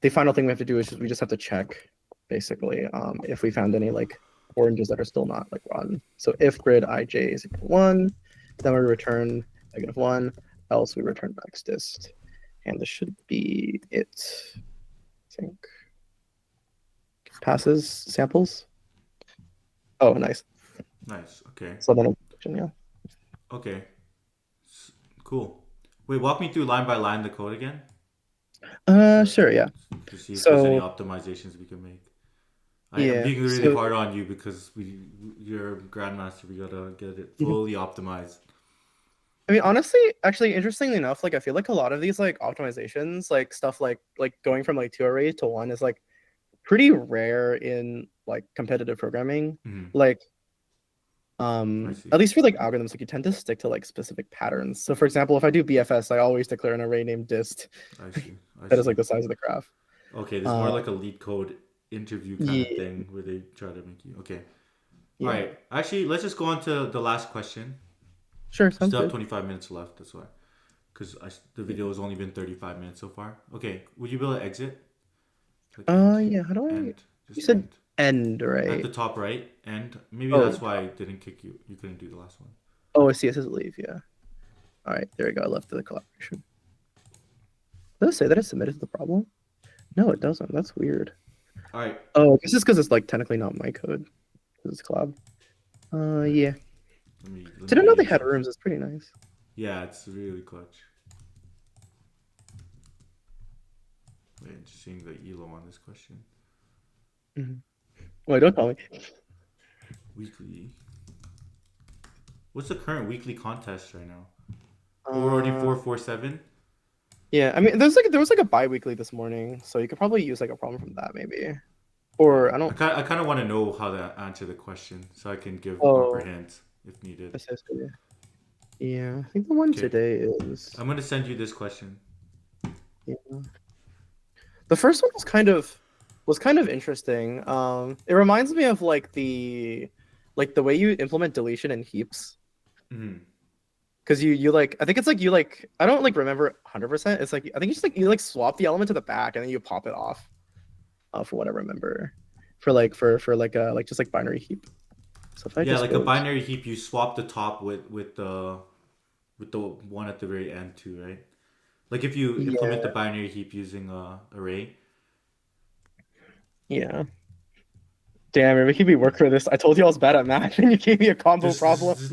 the final thing we have to do is we just have to check basically if we found any like oranges that are still not like run. So if grid ij is equal to 1, then we return -1, else we return max dist. And this should be it. I think. Passes samples. Oh, nice. Nice. Okay. So then, yeah. Okay. Cool. Wait, walk me through line by line the code again. Sure, yeah. To see if there's any So optimizations we can make. yeah, I'm being really so- hard on you because you're Grandmaster. We gotta get it fully optimized. I mean, honestly, actually, interestingly enough, like I feel like a lot of these like optimizations, like stuff like going from like 2 arrays to 1 is like pretty rare in like competitive programming. Mhm. Like I see. at least for like algorithms, like you tend to stick to like specific patterns. So for example, if I do BFS, I always declare an array named dist I see. that is like the size of the graph. Okay, there's more like a lead code interview kind of yeah. thing where they try to make you. Okay. Yeah. All right. Actually, let's just go on to the last question. Sure, sounds Still have good. 25 minutes left. That's why. Because the video has only been 35 minutes so far. Okay. Would you be able to exit? Click end. Yeah, how do I? End. You Just said end. end, right? At the top right. End. Maybe Oh. that's why it didn't kick you. You couldn't do the last one. Oh, I see. It says leave. Yeah. All right, there we go. I left the collaboration. Does it say that it's submitted to the problem? No, it doesn't. That's weird. All right. Oh, this is because it's like technically not my code. Because it's collab. Yeah. Didn't know they had rooms. It's pretty nice. Yeah, it's really clutch. Wait, just seeing the ELO on this question. Wait, don't call me. Weekly. What's the current weekly contest right now? We're already 447. Yeah, I mean, there was like a bi-weekly this morning, so you could probably use like a problem from that maybe. Or I don't. I kind of want to know how to answer the question so I can give Oh. proper hints if needed. Yeah, I think the one Okay. today is. I'm gonna send you this question. Yeah. The first one was kind of interesting. It reminds me of like the way you implement deletion in heaps. Mhm. Because you like, I think it's like you like, I don't like remember 100%. It's like I think it's just like you like swap the element to the back and then you pop it off. For what I remember, for like just like binary heap. So if I Yeah, just like go a binary heap, you swap the top with the one at the very end too, right? Like if you implement the binary heap using a array. Yeah. Damn, you're making me work for this. I told you I was bad at math, and you gave me a combo problem. This is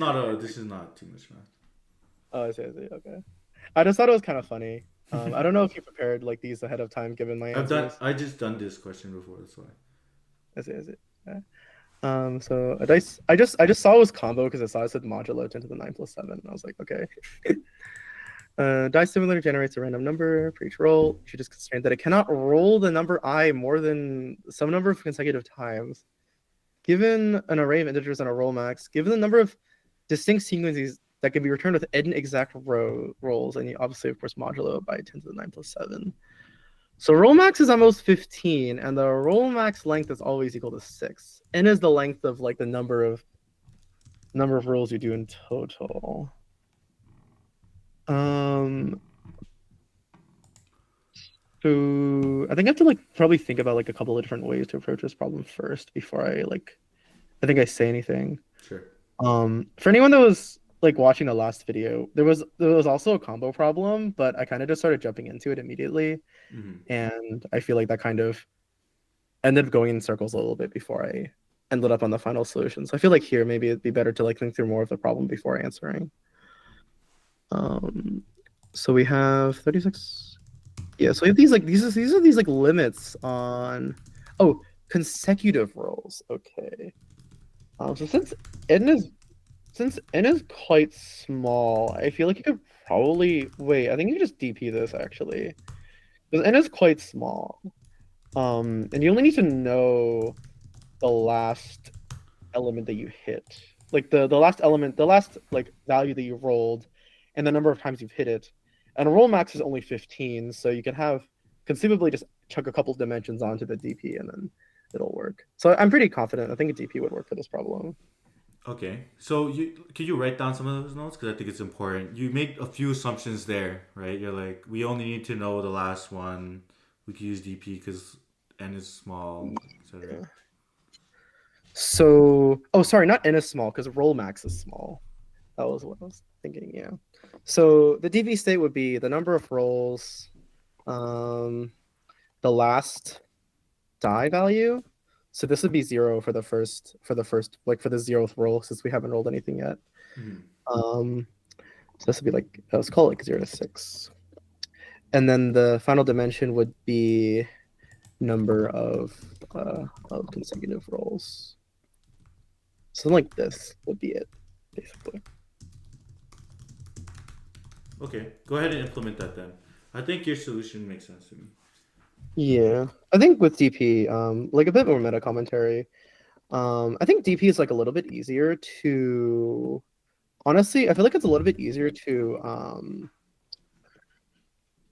not too much math. Oh, I see. Okay. I just thought it was kind of funny. I don't know if you prepared like these ahead of time, given my answers. I just done this question before, that's why. I see. Yeah. So a dice. I just saw it was combo because I saw it said modulo 10 to the 9 plus 7. And I was like, okay. Dice simulator generates a random number for each roll. You should just constrain that it cannot roll the number I more than some number of consecutive times. Given an array of integers and a roll max, given the number of distinct sequences that can be returned with n exact rolls, and you obviously, of course, modulo it by 10 to the 9 plus 7. So roll max is almost 15, and the roll max length is always equal to 6. N is the length of like the number of rolls you do in total. So I think I have to like probably think about like a couple of different ways to approach this problem first before I think I say anything. Sure. For anyone that was like watching the last video, there was also a combo problem, but I kind of just started jumping into it immediately, and I feel like that kind of ended up going in circles a little bit before I ended up on the final solution. So I feel like here maybe it'd be better to like think through more of the problem before answering. So we have 36. Yeah, so we have these like these are these like limits on consecutive rolls. Okay. So since n is quite small, I feel like you could probably wait. I think you could just DP this actually, because n is quite small. And you only need to know the last element that you hit, like the last element, the last like value that you rolled, and the number of times you've hit it. And a roll max is only 15, so you can have conceivably just chuck a couple dimensions onto the DP and then it'll work. So I'm pretty confident. I think a DP would work for this problem. Okay, so could you write down some of those notes, because I think it's important. You made a few assumptions there, right? You're like, we only need to know the last one. We could use DP because n is small, etc. So, sorry, not n is small because roll max is small. That was what I was thinking. Yeah. So the DP state would be the number of rolls, the last die value. So this would be 0 for the first like for the 0th roll, since we haven't rolled anything yet. So this would be like, let's call it like 0 to 6. And then the final dimension would be number of consecutive rolls. Something like this would be it, basically. Okay, go ahead and implement that then. I think your solution makes sense to me. Yeah, I think with DP, like a bit more meta commentary, I think DP is like a little bit easier to, honestly, I feel like it's a little bit easier to,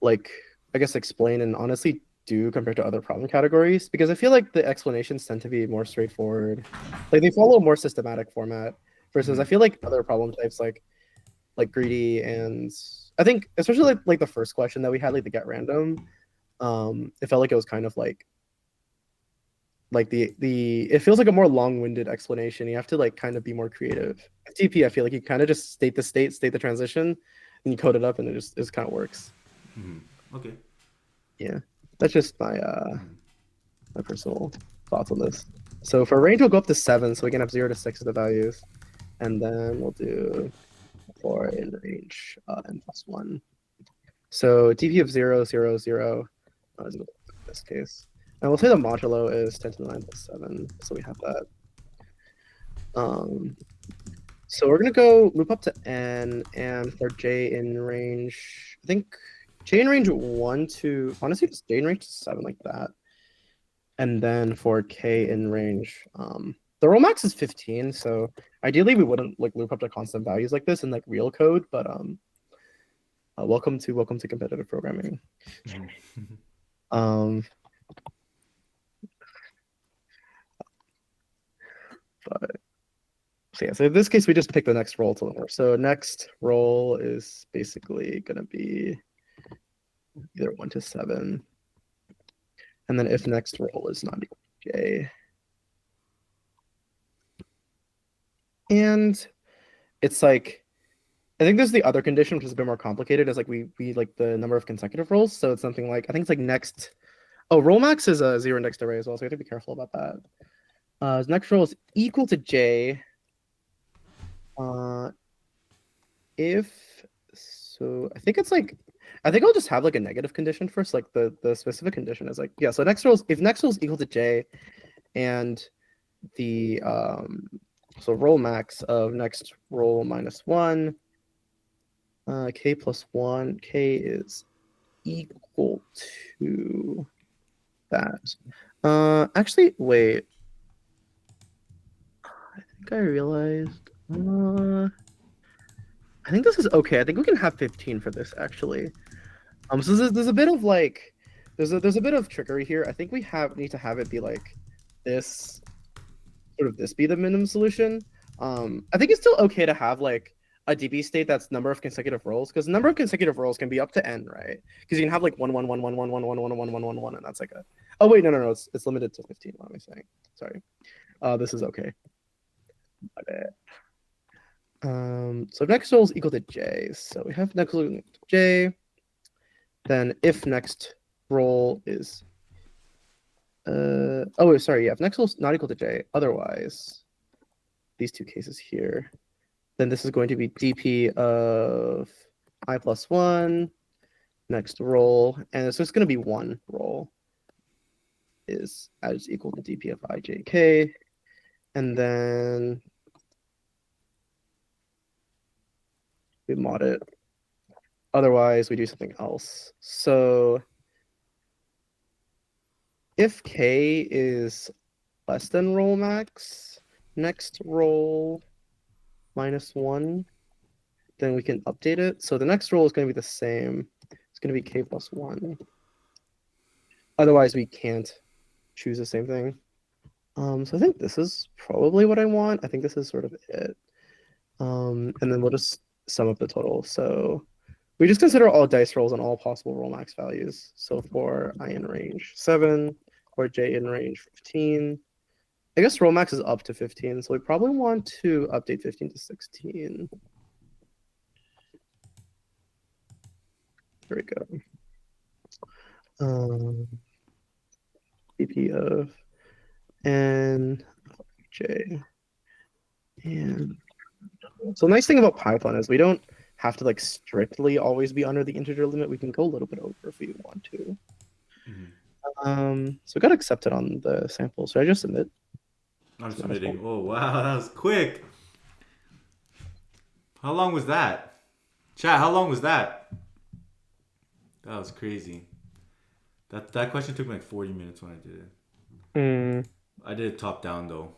like, I guess explain and honestly do compared to other problem categories, because I feel like the explanations tend to be more straightforward. Like they follow a more systematic format versus I feel like other problem types like greedy, and I think especially like the first question that we had, like the get random, it felt like it was kind of like it feels like a more long-winded explanation. You have to like kind of be more creative. TP, I feel like you kind of just state the transition, and you code it up, and it kind of works. Okay. Yeah, that's just my my personal thoughts on this. So for range, we'll go up to 7, so we can have 0 to 6 of the values, and then we'll do for in range n plus 1. So DP of 0, 0, 0 is in this case. And we'll say the modulo is 10 to the 9 plus 7, so we have that. So we're going to go loop up to n, and for j in range, I think j in range 1 to, honestly, just j in range 7 like that. And then for k in range, the roll max is 15, so ideally we wouldn't like loop up to constant values like this in like real code, but welcome to competitive programming. But so yeah, so in this case we just pick the next roll to the north. So next roll is basically gonna be either 1 to 7, and then if next roll is not equal to j, and it's like, I think this is the other condition, which is a bit more complicated, is like we like the number of consecutive rolls. So it's something like, I think it's like next, roll max is a 0 indexed array as well, so we have to be careful about that. Next roll is equal to j. If so, I think it's like, I think I'll just have like a negative condition first. Like the specific condition is like, yeah, so next roll is, if next roll is equal to j, and the so roll max of next roll minus 1, k plus 1, k is equal to that. Actually, wait. I think I realized. I think this is okay. I think we can have 15 for this actually. So there's a bit of like, there's a bit of trickery here. I think we need to have it be like this, sort of this be the minimum solution. I think it's still okay to have like a DB state that's number of consecutive rolls, because number of consecutive rolls can be up to n, right? Because you can have like 1 1 1 1 1 1 1 1 1 1 1 1, and that's like a, oh wait, no, it's limited to 15. What am I saying? Sorry. This is okay. So next roll is equal to j. So we have next roll equal to j. Then if next roll is Oh, sorry. Yeah, if next is not equal to j, otherwise, these two cases here, then this is going to be dp of I plus 1, next roll, and it's just going to be one roll is as equal to dp of ijk, and then we mod it. Otherwise, we do something else. So if k is less than roll max, next roll minus 1, then we can update it. So the next roll is going to be the same. It's going to be k plus 1. Otherwise, we can't choose the same thing. So I think this is probably what I want. I think this is sort of it. And then we'll just sum up the total. So we just consider all dice rolls and all possible roll max values. So for I in range 7 or j in range 15, I guess roll max is up to 15. So we probably want to update 15 to 16. There we go. dp of n j. And so the nice thing about Python is we don't have to like strictly always be under the integer limit. We can go a little bit over if we want to. So it got accepted on the sample. So I just submit. I'm submitting. Oh wow, that was quick. How long was that? Chat, how long was that? That was crazy. That question took me like 40 minutes when I did it. I did it top down though.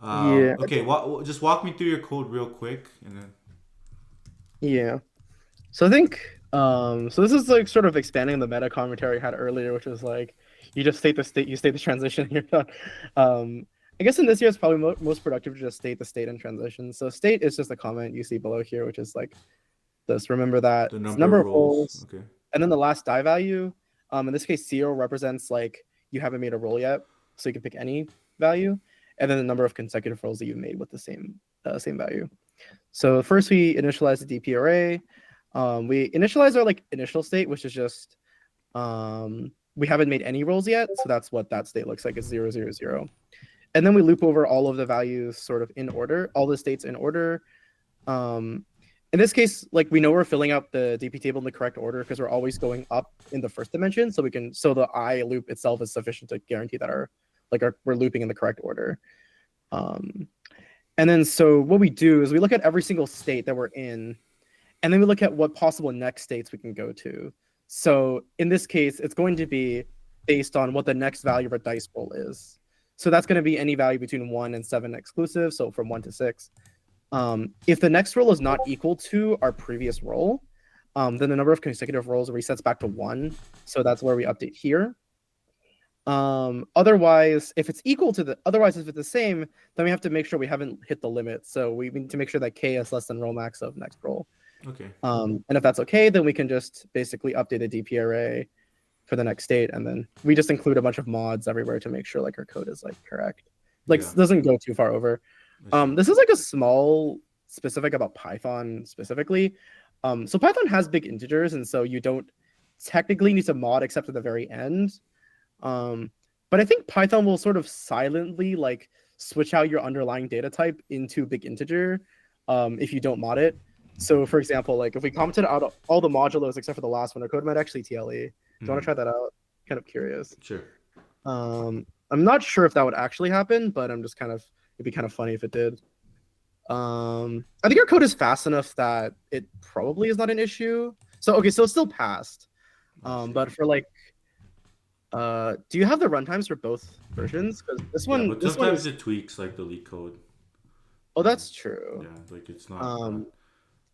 Yeah. Okay, just walk me through your code real quick, and then. Yeah. So I think so this is like sort of expanding the meta commentary I had earlier, which was like you just state the state, you state the transition, and you're done. I guess in this year it's probably most productive to just state the state and transition. So state is just a comment you see below here, which is like this. Remember that The it's number of rolls. Okay. and then the last die value. In this case, 0 represents like you haven't made a roll yet, so you can pick any value, and then the number of consecutive rolls that you've made with the same value. So first we initialize the DP array. We initialize our like initial state, which is just we haven't made any rolls yet, so that's what that state looks like. It's 0, 0, 0. And then we loop over all of the values sort of in order, all the states in order. In this case, like we know we're filling out the DP table in the correct order because we're always going up in the first dimension, so the I loop itself is sufficient to guarantee that we're looping in the correct order. And then so what we do is we look at every single state that we're in, and then we look at what possible next states we can go to. So in this case, it's going to be based on what the next value of our dice roll is. So that's going to be any value between 1 and 7 exclusive, so from 1 to 6. If the next roll is not equal to our previous roll, then the number of consecutive rolls resets back to 1. So that's where we update here. Otherwise, if it's the same, then we have to make sure we haven't hit the limit. So we need to make sure that k is less than roll max of next roll. Okay. And if that's okay, then we can just basically update the DP array for the next state, and then we just include a bunch of mods everywhere to make sure like our code is like correct. Like doesn't go too far over. This is like a small specific about Python specifically. So Python has big integers, and so you don't technically need to mod except at the very end. But I think Python will sort of silently like switch out your underlying data type into big integer if you don't mod it. So for example, like if we commented out all the modulos except for the last one, our code might actually TLE. Do you want to try that out? Kind of curious. Sure. I'm not sure if that would actually happen, but it'd be kind of funny if it did. I think our code is fast enough that it probably is not an issue. So okay, so it's still passed. But for like do you have the runtimes for both versions? Because but sometimes it tweaks like the leak code. Oh, that's true. Yeah, like it's not.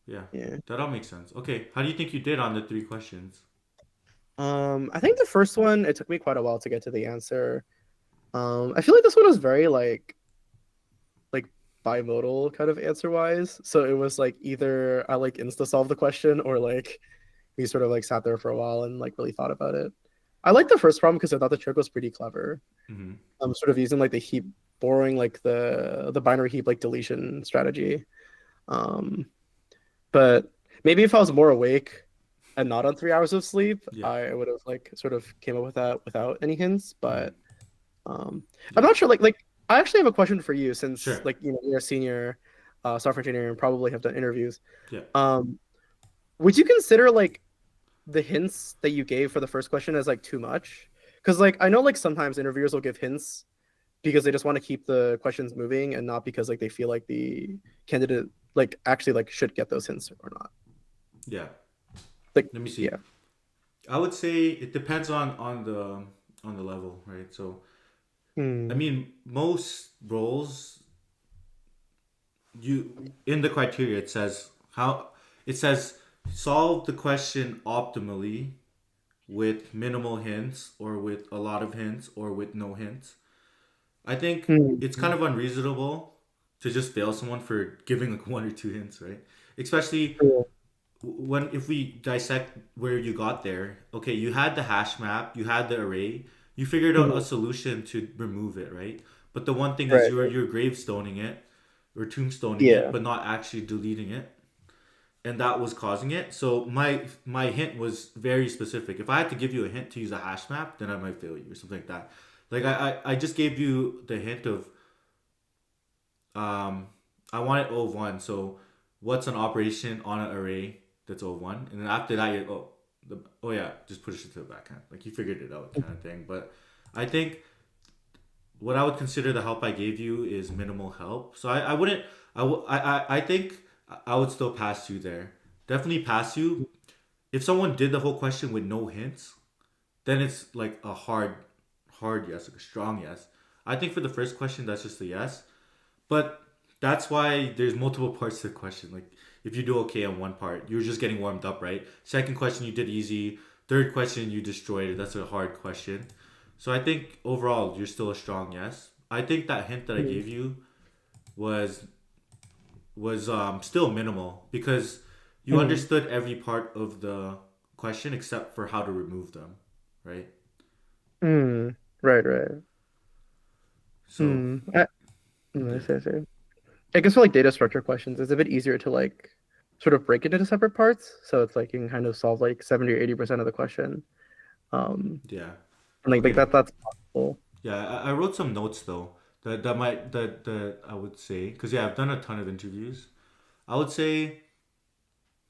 Yeah, that all makes sense. Okay, how do you think you did on the 3 questions? I think the first one, it took me quite a while to get to the answer. I feel like this one was very like bimodal kind of answer wise. So it was like either I like insta solve the question or like we sort of like sat there for a while and like really thought about it. I like the first problem because I thought the trick was pretty clever. I'm sort of using like the heap, borrowing like the binary heap like deletion strategy. But maybe if I was more awake, and not on 3 hours of sleep, Yeah. I would have like sort of came up with that without any hints. But I'm Yeah. not sure. Like I actually have a question for you, since Sure. like you're a senior software engineer and probably have done interviews. Yeah. Would you consider like the hints that you gave for the first question as like too much? Because like I know like sometimes interviewers will give hints because they just want to keep the questions moving and not because like they feel like the candidate like actually like should get those hints or not. Yeah. Like Let me see. yeah. I would say it depends on the level, right? So I Hmm. mean, most roles you in the criteria it says solve the question optimally with minimal hints or with a lot of hints or with no hints. I think Hmm. it's kind of unreasonable to just fail someone for giving like one or two hints, right? Especially Cool. when if we dissect where you got there. Okay, you had the hash map, you had the array, you figured out a Mhm. solution to remove it, right? But the one thing is Right. you're gravestoning it or tombstoning it, Yeah. but not actually deleting it, and that was causing it. So my hint was very specific. If I had to give you a hint to use a hash map, then I might fail you or something like that. Like I just gave you the hint of um I want it O1. So what's an operation on an array that's O1? And then after that you oh yeah, just push it to the backhand. Like you figured it out kind of thing. But I think what I would consider the help I gave you is minimal help. So I wouldn't I think I would still pass you there. Definitely pass you. If someone did the whole question with no hints, then it's like a hard yes, like a strong yes. I think for the first question that's just a yes. But that's why there's multiple parts to the question. Like if you do okay on one part, you're just getting warmed up, right? Second question you did easy. Third question you destroyed it. That's a hard question. So I think overall you're still a strong yes. I think that hint that I Mhm. gave you was still minimal because you Mhm. understood every part of the question except for how to remove them, right? Mm. Right. Right. So Hmm. I yeah, see. I see. I guess for like data structure questions, it's a bit easier to like sort of break it into separate parts. So it's like you can kind of solve like 70 or 80% of the question. Um, yeah. and like Okay. that's possible. Yeah, I wrote some notes though that I would say because yeah I've done a ton of interviews. I would say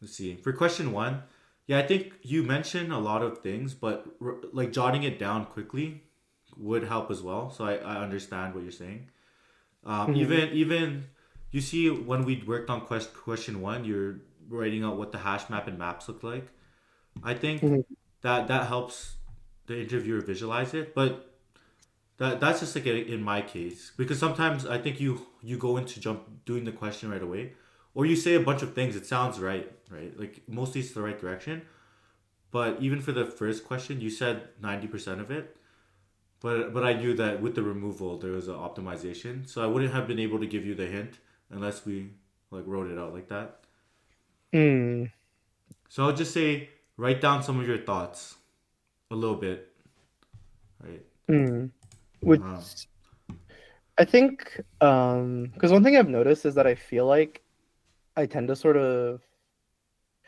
let's see for question one. Yeah, I think you mentioned a lot of things, but like jotting it down quickly would help as well. So I understand what you're saying. Hmm. Even you see when we worked on question one, you're writing out what the hash map and maps look like. I think Hmm. that helps the interviewer visualize it, but that's just like in my case because sometimes I think you go into jump doing the question right away, or you say a bunch of things. It sounds right? Like mostly it's the right direction. But even for the first question, you said 90% of it. But I knew that with the removal there was an optimization, so I wouldn't have been able to give you the hint unless we like wrote it out like that. Mm. So I'll just say write down some of your thoughts a little bit, right? Mm. Which Um, I think, because one thing I've noticed is that I feel like I tend to sort of,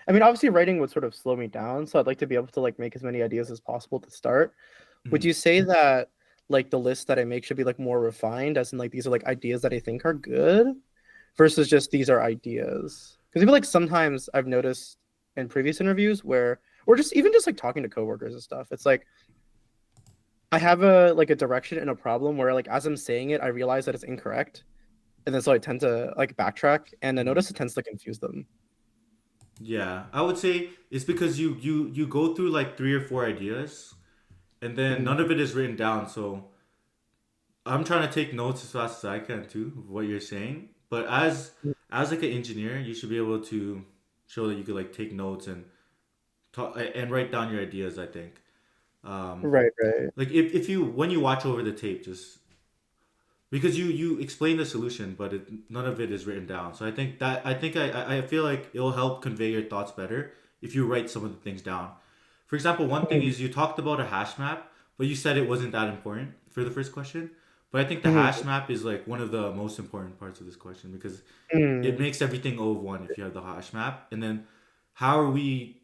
I mean, obviously writing would sort of slow me down, so I'd like to be able to like make as many ideas as possible to start. Would mhm. you say that like the list that I make should be like more refined, as in like these are like ideas that I think are good, versus just these are ideas? Because I feel like sometimes I've noticed in previous interviews where, or just even just like talking to coworkers and stuff, it's like I have a like a direction and a problem where like as I'm saying it, I realize that it's incorrect, and then so I tend to like backtrack, and I notice it tends to confuse them. Yeah, I would say it's because you go through like three or four ideas, and then Mhm. none of it is written down. So I'm trying to take notes as fast as I can too of what you're saying. But as like an engineer, you should be able to show that you could like take notes and talk and write down your ideas. I think. Um, Right, right. like if you when you watch over the tape, just because you explain the solution, but none of it is written down. So I think I feel like it'll help convey your thoughts better if you write some of the things down. For example, one thing Mhm. is you talked about a hash map, but you said it wasn't that important for the first question. But I think the Mhm. hash map is like one of the most important parts of this question because it Mhm. makes everything O of one if you have the hash map, and then how are we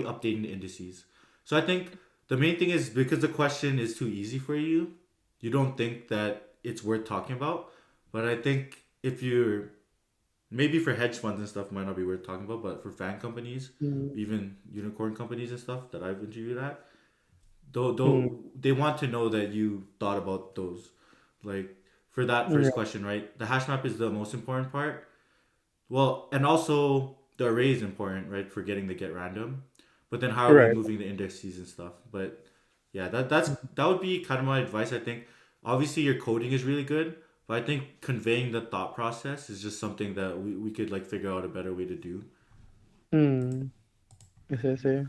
updating the indices? So I think the main thing is because the question is too easy for you, you don't think that it's worth talking about. But I think if you're maybe for hedge funds and stuff, it might not be worth talking about, but for fan companies, Mm, even unicorn companies and stuff that I've interviewed at, mm, they want to know that you thought about those. Like for that yeah, first question, right? The hash map is the most important part. Well, and also the array is important, right, for getting the get random. But then how are we right. moving the indexes and stuff? But yeah, that would be kind of my advice. I think obviously your coding is really good, but I think conveying the thought process is just something that we could like figure out a better way to do. Mm, I see.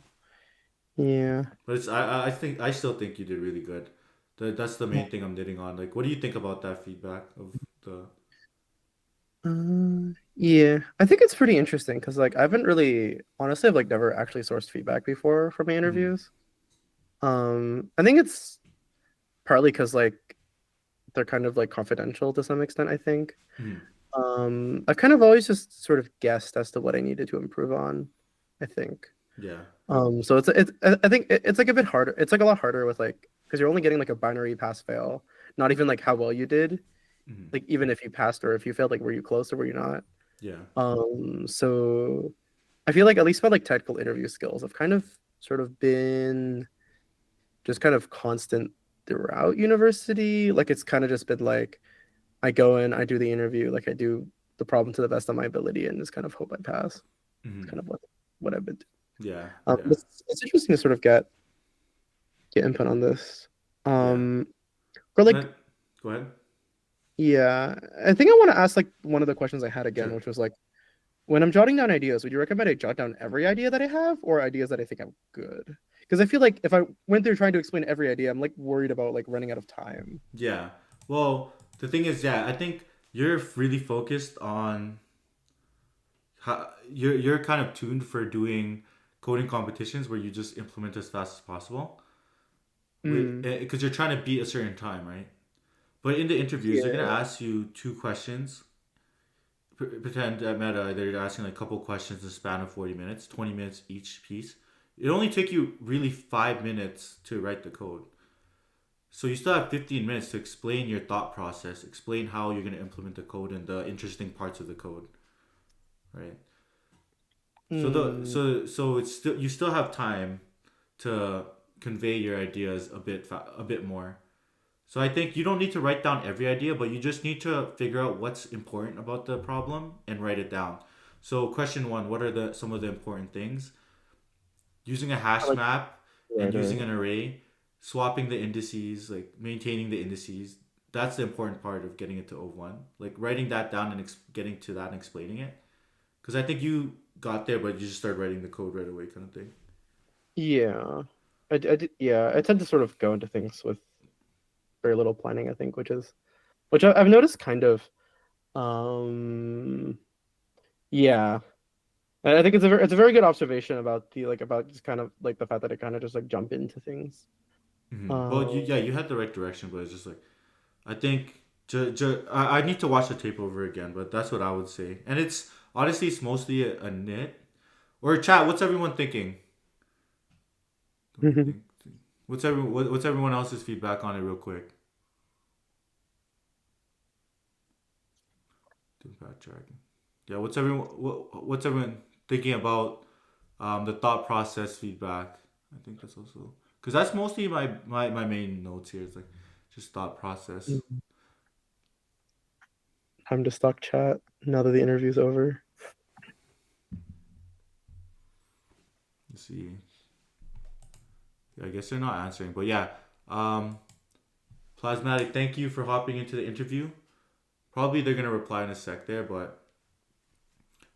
Yeah. But it's I think I still think you did really good. That's the main thing I'm hitting on. Like, what do you think about that feedback of the? Yeah, I think it's pretty interesting because like I haven't really honestly I've like never actually sourced feedback before from my Mm, interviews. I think it's partly because like they're kind of like confidential to some extent, I think. mm, I've kind of always just sort of guessed as to what I needed to improve on, I think. yeah. So it's I think it's like a bit harder. It's like a lot harder with like because you're only getting like a binary pass fail, not even like how well you did. Mm, Like even if you passed or if you failed, like were you close or were you not? yeah. So I feel like at least my like technical interview skills have kind of sort of been just kind of constant throughout university. Like it's kind of just been like I go in, I do the interview, like I do the problem to the best of my ability, and just kind of hope I pass. It's Mm, kind of what I've been doing. yeah. But Yeah. it's interesting to sort of get input on this. Yeah. Um, or like Let Go ahead. yeah, I think I want to ask like one of the questions I had again, Sure. which was like when I'm jotting down ideas, would you recommend I jot down every idea that I have or ideas that I think I'm good? Because I feel like if I went through trying to explain every idea, I'm like worried about like running out of time. Yeah. Well, the thing is, yeah, I think you're really focused on how you're kind of tuned for doing coding competitions where you just implement as fast as possible. Mm, Because you're trying to beat a certain time, right? But in the interviews, they're gonna yeah. ask you two questions. Pretend at Meta, they're asking like a couple questions in the span of 40 minutes, 20 minutes each piece. It only took you really 5 minutes to write the code. So you still have 15 minutes to explain your thought process, explain how you're going to implement the code and the interesting parts of the code, right? Mm, So it's still you still have time to convey your ideas a bit more. So I think you don't need to write down every idea, but you just need to figure out what's important about the problem and write it down. So question 1, what are the some of the important things? Using a I hash like map and right, using right. an array, swapping the indices, like maintaining the indices. That's the important part of getting it to O1. Like writing that down and getting to that and explaining it. Because I think you got there, but you just start writing the code right away, kind of thing. Yeah. Yeah, I tend to sort of go into things with very little planning, I think, which I've noticed kind of. Um, yeah, I think it's a very good observation about the like about just kind of like the fact that I kind of just like jump into things. Well, Um, you had the right direction, but it's just like I think I need to watch the tape over again, but that's what I would say. And it's honestly it's mostly a nit or chat. What's everyone thinking? Think, what's everyone else's feedback on it, real quick? Backtracking. Yeah, what's everyone thinking about the thought process feedback? I think that's also because that's mostly my main notes here. It's like just thought process. time to stock chat now that the interview's over. Let's see. Yeah, I guess they're not answering, but yeah. Um, Plasmatic, thank you for hopping into the interview. Probably they're gonna reply in a sec there, but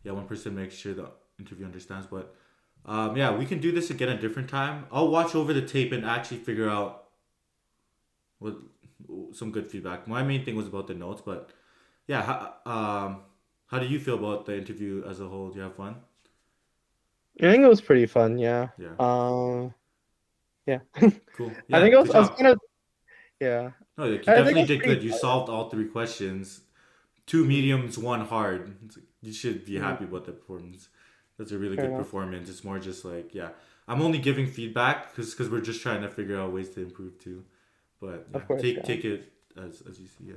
yeah, 1% makes sure the interview understands. But yeah, we can do this again a different time. I'll watch over the tape and actually figure out what some good feedback. My main thing was about the notes, but yeah, how do you feel about the interview as a whole? Do you have fun? I think it was pretty fun. Yeah. Yeah, Yeah. cool. I think Yeah, good I was job. kind of yeah. No, like you I think I definitely was did pretty good. You solved all three questions. Two mediums, one hard. You should be tired. happy about the performance. That's a really Fair good enough. performance. It's more just like, yeah, I'm only giving feedback because we're just trying to figure out ways to improve too. But yeah, Of course, take yeah. take it as you see. Yeah,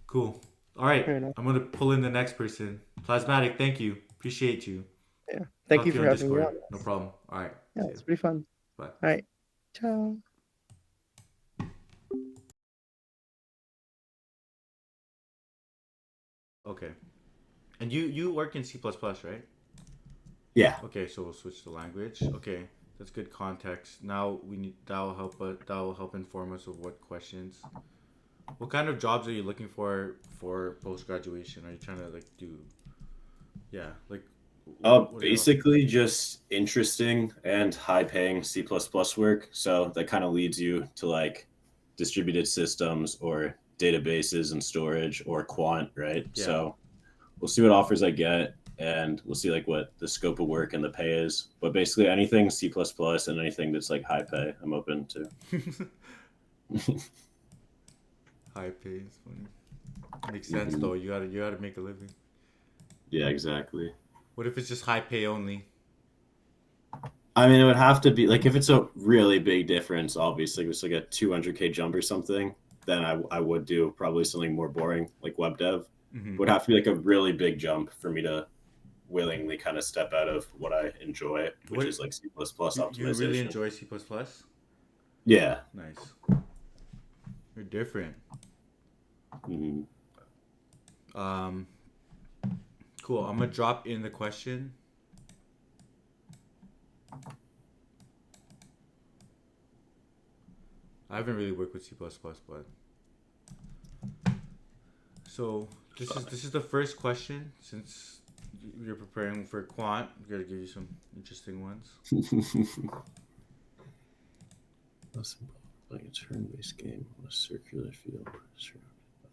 cool. All right, Fair enough. I'm gonna pull in the next person. Plasmatic, thank you. Appreciate you. Yeah. Thank Talk you to you for on having me Discord. on. No problem. All right. Yeah, See it's you. pretty fun. Bye. All right. Ciao. Okay. And you work in C++, right? Yeah. Okay, so we'll switch to language. Okay, that's good context. Now we need that will help inform us of what questions. What kind of jobs are you looking for post graduation? Are you trying to like do? Yeah, like. What are your Basically just interesting and high paying C++ work. So that kind of leads you to like distributed systems or databases and storage or quant, right? Yeah. So we'll see what offers I get and we'll see like what the scope of work and the pay is. But basically anything C++ and anything that's like high pay, I'm open to. High pay is funny. Makes sense though. You gotta make a living. Yeah, exactly. What if it's just high pay only? I mean, it would have to be like if it's a really big difference, obviously, if it's like a 200K jump or something, then I would do probably something more boring like web dev. Mm-hmm. It would have to be like a really big jump for me to willingly kind of step out of what I enjoy, which is like C++ optimization. You really enjoy C++? Yeah. Nice. You're different. Mm-hmm. Cool. I'm gonna drop in the question. I haven't really worked with C++, but so this is the first question. Since you're preparing for quant, I'm gonna give you some interesting ones. Like a turn-based game on a circular field surrounded by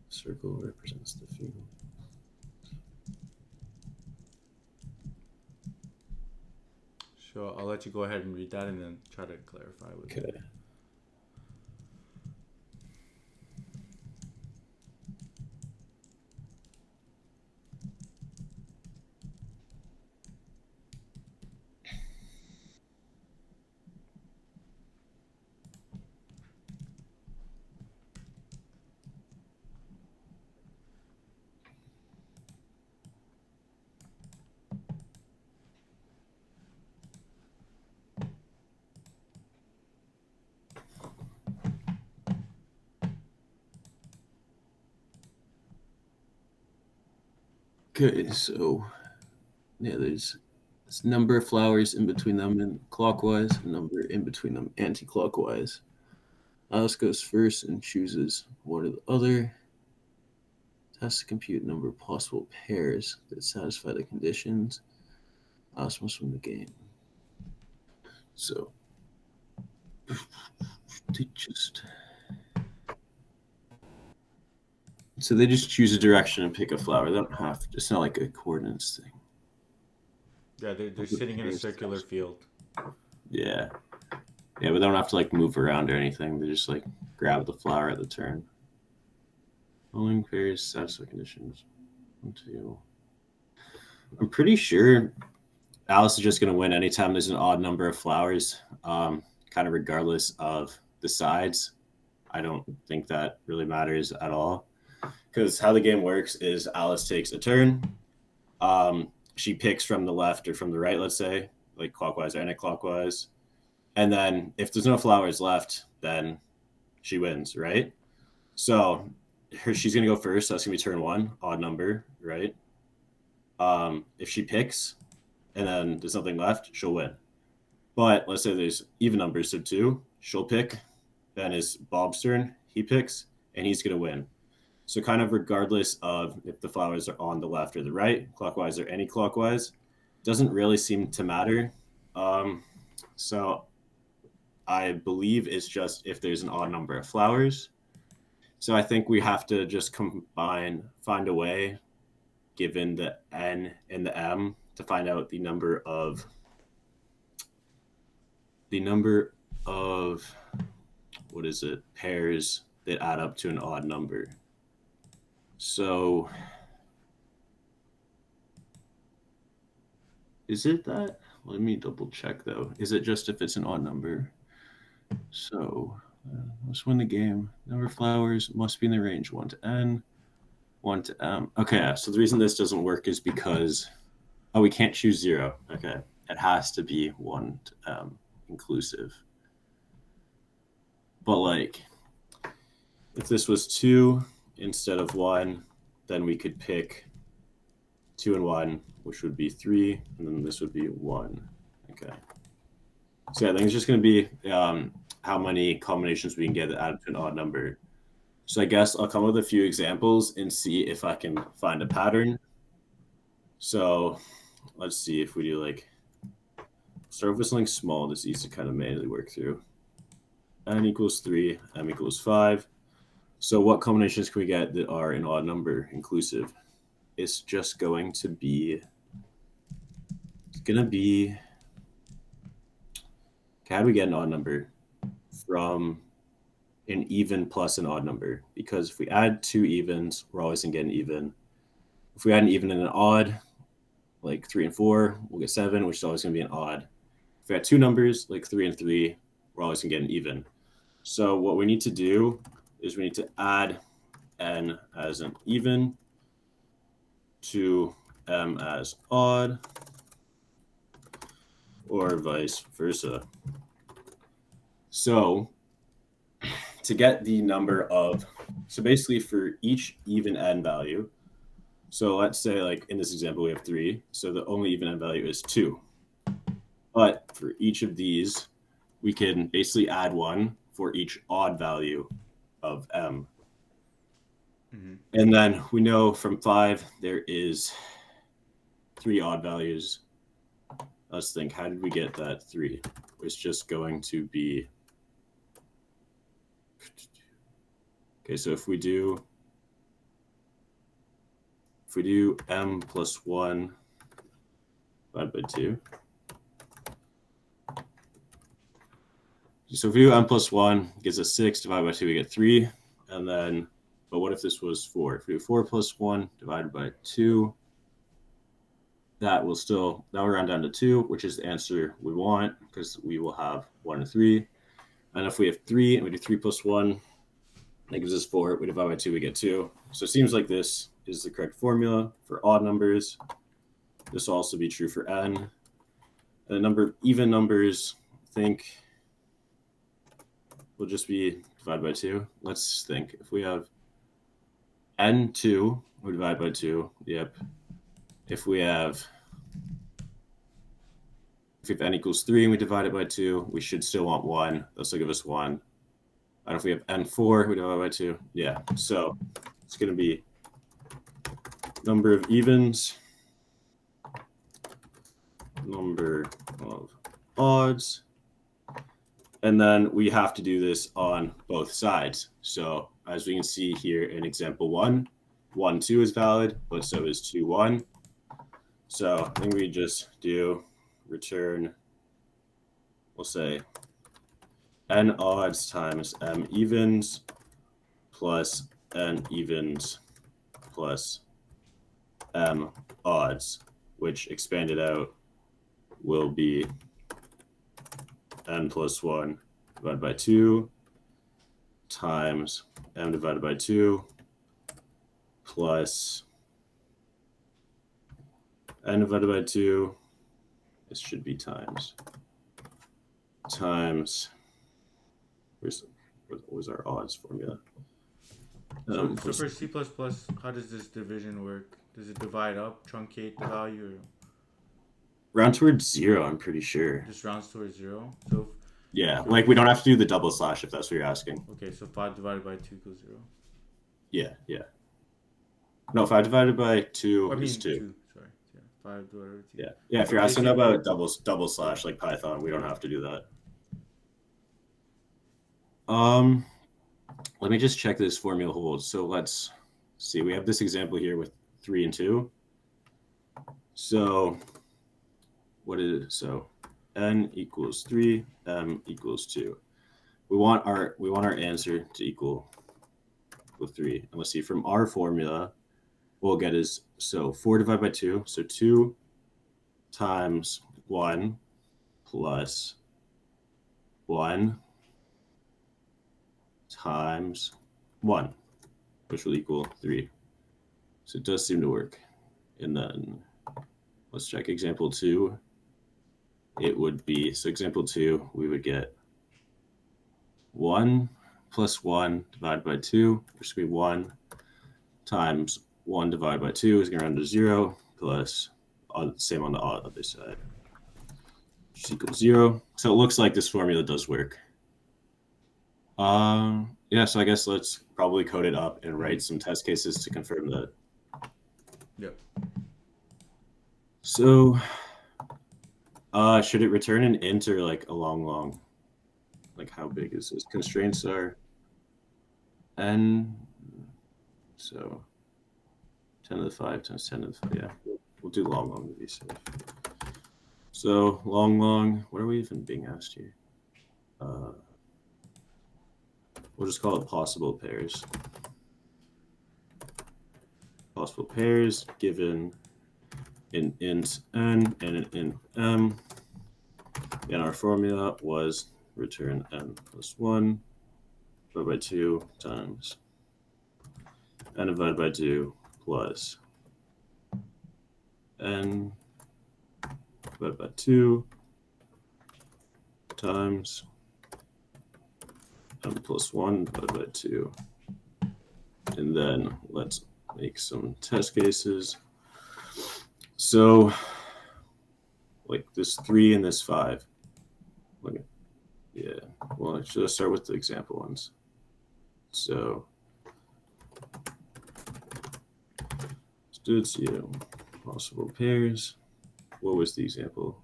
circle represents the field. Sure, I'll let you go ahead and read that and then try to clarify with it. Okay. Okay, so yeah, there's this number of flowers in between them and clockwise, a number in between them anti-clockwise. Alice goes first and chooses one or the other. It has to compute a number of possible pairs that satisfy the conditions. Alice must win the game. So they just choose a direction and pick a flower. They don't have to. It's not like a coordinates thing. Yeah, they're sitting in a circular field. Yeah. Yeah, but they don't have to like move around or anything. They just like grab the flower at the turn. Following pairs satisfy conditions. 1, 2. I'm pretty sure Alice is just going to win anytime there's an odd number of flowers, kind of regardless of the sides. I don't think that really matters at all. Because how the game works is Alice takes a turn. She picks from the left or from the right, let's say, like clockwise or anti-clockwise. And then if there's no flowers left, then she wins, right? So she's going to go first. That's going to be turn 1, odd number, right? If she picks and then there's nothing left, she'll win. But let's say there's even numbers, so 2, she'll pick. Then it's Bob's turn. He picks, and he's going to win. So kind of regardless of if the flowers are on the left or the right, clockwise or anti-clockwise, doesn't really seem to matter. So I believe it's just if there's an odd number of flowers. So I think we have to just find a way, given the N and the M, to find out the number of pairs that add up to an odd number. So Is it that? Let me double check though. Is it just if it's an odd number? So let's win the game. Number of flowers must be in the range 1 to n, 1 to m. Okay, so the reason this doesn't work is because, oh, we can't choose 0. Okay, it has to be 1 to m inclusive. But like, if this was 2 instead of 1, then we could pick 2 and 1, which would be 3, and then this would be 1. Okay. So yeah, I think it's just going to be how many combinations we can get added to an odd number. So I guess I'll come up with a few examples and see if I can find a pattern. So let's see if we do like, start with something small that's easy to kind of manually work through. N equals 3, m equals 5. So what combinations can we get that are an odd number inclusive? It's just going to be, how do we get an odd number from an even plus an odd number? Because if we add 2 evens, we're always going to get an even. If we add an even and an odd, like 3 and 4, we'll get 7, which is always going to be an odd. If we add 2 numbers, like 3 and 3, we're always going to get an even. So what we need to do is we need to add n as an even to m as odd, or vice versa. So to get the number of, so basically for each even n value, so let's say like in this example we have 3, so the only even n value is 2. But for each of these, we can basically add 1 for each odd value of m. Mm-hmm. And then we know from 5 there is 3 odd values. Let's think, how did we get that 3? It's just going to be, okay, so if we do m plus 1 divided by 2. So if we do m plus 1, it gives us 6, divided by 2, we get 3. And then, but what if this was 4? If we do 4 plus 1 divided by 2, that will round down to 2, which is the answer we want, because we will have 1 and 3. And if we have 3 and we do 3 plus 1, that gives us 4. We divide by 2, we get 2. So it seems like this is the correct formula for odd numbers. This will also be true for n. And the number of even numbers, I think, will just be divided by 2. Let's think. If we have n2, we divide by 2. Yep. If we have n equals 3 and we divide it by 2, we should still want 1. This will give us 1. And if we have n4, we divide by 2. Yeah. So it's going to be number of evens, number of odds. And then we have to do this on both sides. So as we can see here in example 1, 1, 2 is valid, but so is 2, 1. So I think we just do return, we'll say n odds times m evens plus n evens plus m odds, which expanded out will be n plus 1 divided by 2 times m divided by 2 plus n divided by 2, this should be times, what was our odds formula? So for C++, how does this division work? Does it divide up, truncate the value, or round towards 0, I'm pretty sure. just rounds towards 0? So yeah, like we don't have to do the double slash if that's what you're asking. Okay, so 5 divided by 2 equals 0. Yeah. No, 5 divided by 2 is 2. Sorry. Yeah, 5 divided by 2. Yeah. If you're asking about double slash like Python, we don't have to do that. Let me just check this formula holds. So let's see. We have this example here with 3 and 2. So what is it? So n equals 3, m equals 2. We want our answer to equal 3. And let's see, from our formula, we'll get is, so 4 divided by 2, so 2 times 1 plus 1 times 1, which will equal 3. So it does seem to work. And then let's check example 2. It would be, so example 2, we would get 1 plus 1 divided by 2, which would be 1 times 1 divided by 2 is going to round to 0, plus same on the other side, which equals 0. So it looks like this formula does work. Yeah, so I guess let's probably code it up and write some test cases to confirm that. Yep. So should it return an int or like a long? Like how big is this? Constraints are n, so 10 to the 5 times 10 to the 5, yeah. We'll do long to be safe. So long, what are we even being asked here? We'll just call it possible pairs. Possible pairs given an int n and an int m. And our formula was return n plus 1 divided by 2 times n divided by 2 plus n divided by 2 times n plus 1 divided by 2. And then let's make some test cases. So like this 3 and this 5. Look at, yeah, well, let's start with the example ones. So let's do possible pairs. What was the example?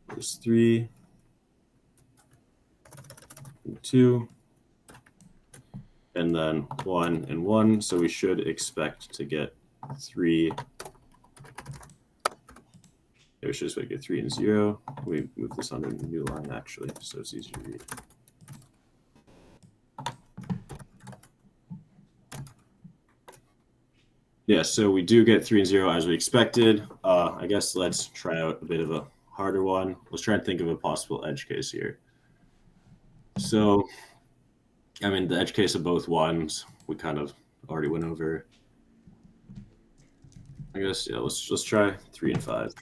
It was 3 and 2, and then 1 and 1. So we should expect to get 3. We should expect to get 3 and 0. We move this on to a new line actually, so it's easier to read. Yeah, so we do get 3 and 0 as we expected. I guess let's try out a bit of a harder one. Let's try and think of a possible edge case here. So, I mean, the edge case of both ones, we kind of already went over. I guess, yeah, let's try 3 and 5.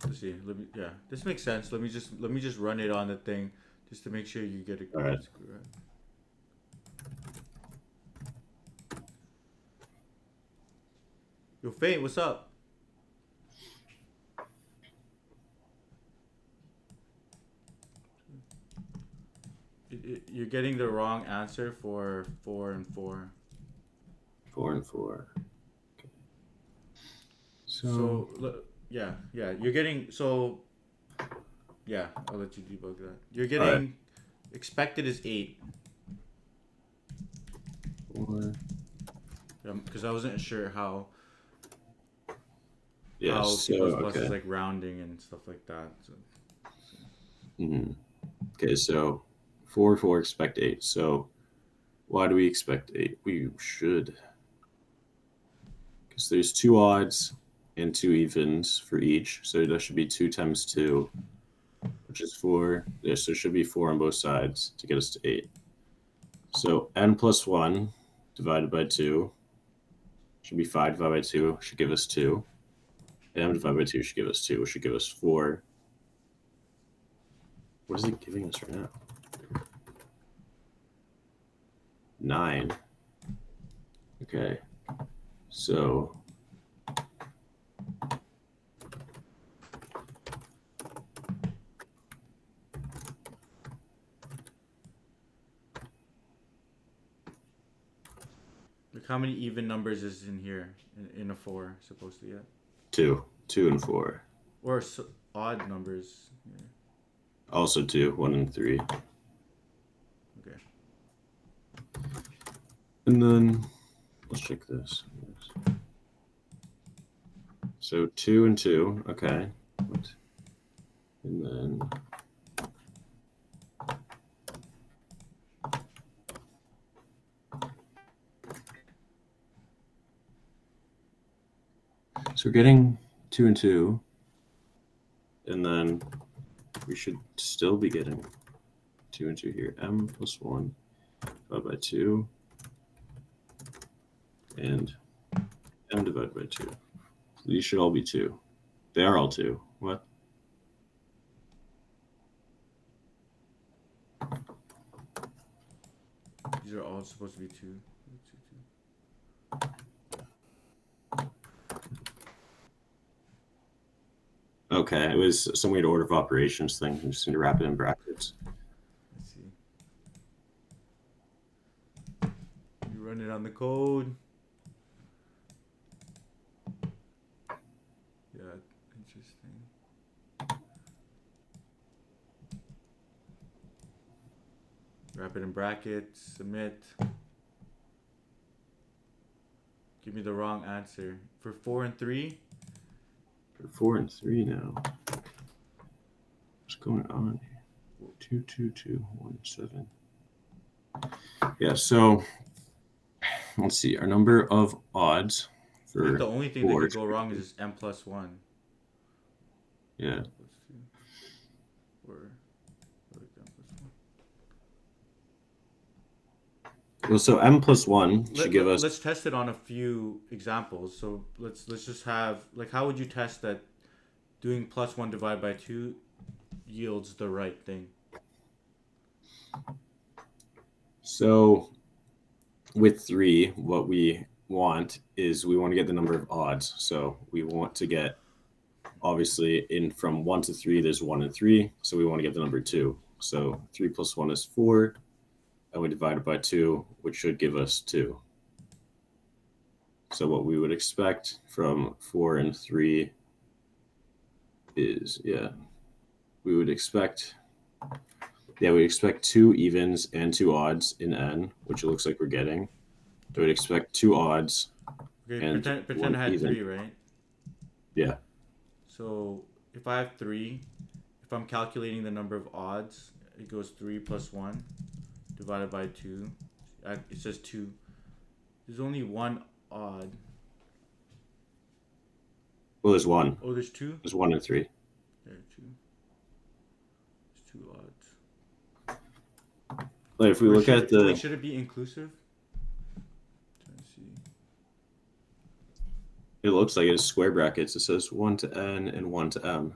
Let's see. Yeah, this makes sense. Let me just run it on the thing just to make sure you get it All right. correct. Yo, Fate, what's up? You're getting the wrong answer for 4 and 4. 4 and 4. Okay. So yeah, you're getting, so yeah, I'll let you debug that. You're getting expected is 8. 4. Because I wasn't sure how Yes. C++ So, is like rounding and stuff like that. So. Okay, so 4 expect 8. So why do we expect 8? We should, because there's 2 odds and 2 evens for each, so that should be 2 times 2, which is 4. Yeah, so it should be 4 on both sides to get us to 8. So n plus 1 divided by 2 should be 5 divided by 2, should give us 2. M divided by 2 should give us 2, which should give us 4. What is it giving us right now? 9. Okay, so Like how many even numbers is in here in a 4 supposed to get? 2 and 4. Or odd numbers. Yeah. Also 2, 1 and 3. Okay. And then let's check this. So 2 and 2, okay. And then so we're getting 2 and 2. And then we should still be getting 2 and 2 here. M plus 1 divided by 2. And M divided by 2. These should all be 2. They are all 2. What? These are all supposed to be 2. Okay, it was some weird order of operations thing. I just need to wrap it in brackets. Let's see. You run it on the code. Yeah, interesting. Wrap it in brackets, submit. Give me the wrong answer. For 4 and 3? For 4 and 3 now. What's going on here? 2, 2, 2, 1, 7. Yeah, so let's see. Our number of odds I for think the only thing that 4 could go wrong is just M plus 1. Yeah. Plus 2. Or M plus 1. Well, so M plus 1 should give us. Let's test it on a few examples. So let's just have, like, how would you test that doing plus 1 divided by 2 yields the right thing? So with 3, what we want is we want to get the number of odds. So we want to get, obviously, from 1 to 3, there's 1 and 3. So we want to get the number 2. So 3 plus 1 is 4. And we divide it by 2, which should give us 2. So what we would expect from 4 and 3 is, we would expect 2 evens and 2 odds in N, which it looks like we're getting. So we'd expect 2 odds. Okay, and pretend I had even. 3, right? Yeah. So if I have 3, if I'm calculating the number of odds, it goes 3 plus 1 divided by 2. It says 2. There's only one odd. Well, there's 1. Oh, there's 2? There's 1 and 3. There, 2. There's 2 odds. Like if we look at the. Wait, should it be inclusive? Trying to see. It looks like it's square brackets. It says 1 to N and 1 to M.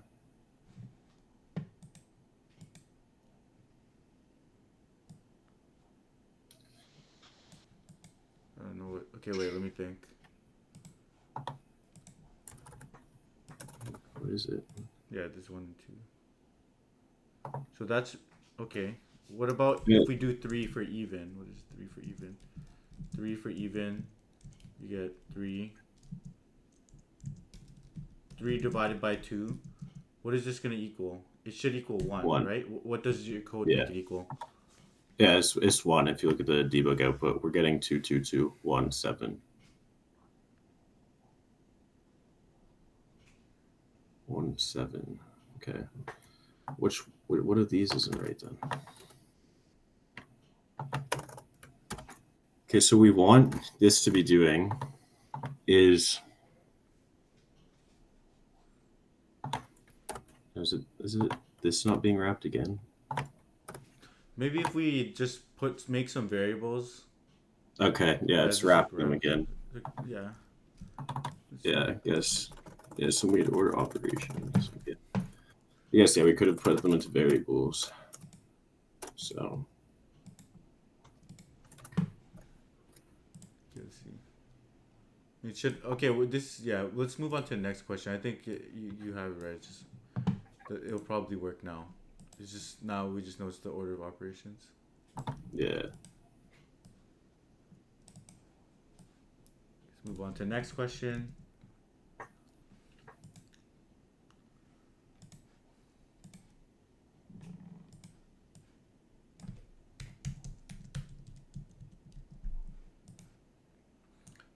I don't know what. Okay, wait, let me think. What is it? Yeah, there's 1 and 2. So that's okay. What about Yeah. if we do 3 for even? What is 3 for even? 3 for even, you get 3. 3 divided by 2. What is this going to equal? It should equal 1, right? What does your code make it equal? Yeah, it's 1. If you look at the debug output, we're getting 2, 2, 2, 1, 7. 1, 7. Okay. What of these isn't right then? Okay, so we want this to be doing is it this not being wrapped again? Maybe if we just make some variables. Okay, yeah, it's wrapping them again. Yeah. Yeah, I guess. Yeah, some weird order operations. Yeah. Yes, yeah, we could have put them into variables. So. Let's see. It should. Okay, well, let's move on to the next question. I think you have it right. It'll probably work now. It's just now we just know it's the order of operations. Yeah. Let's move on to the next question.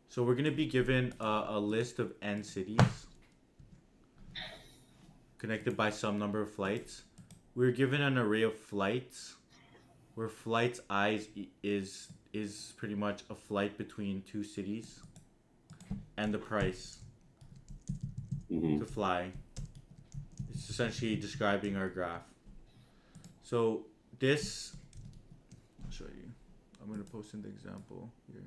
So we're gonna be given a list of N cities connected by some number of flights. We're given an array of flights, where flights I is pretty much a flight between 2 cities, and the price to fly is it's essentially describing our graph. So this, I'll show you. I'm going to post in the example here.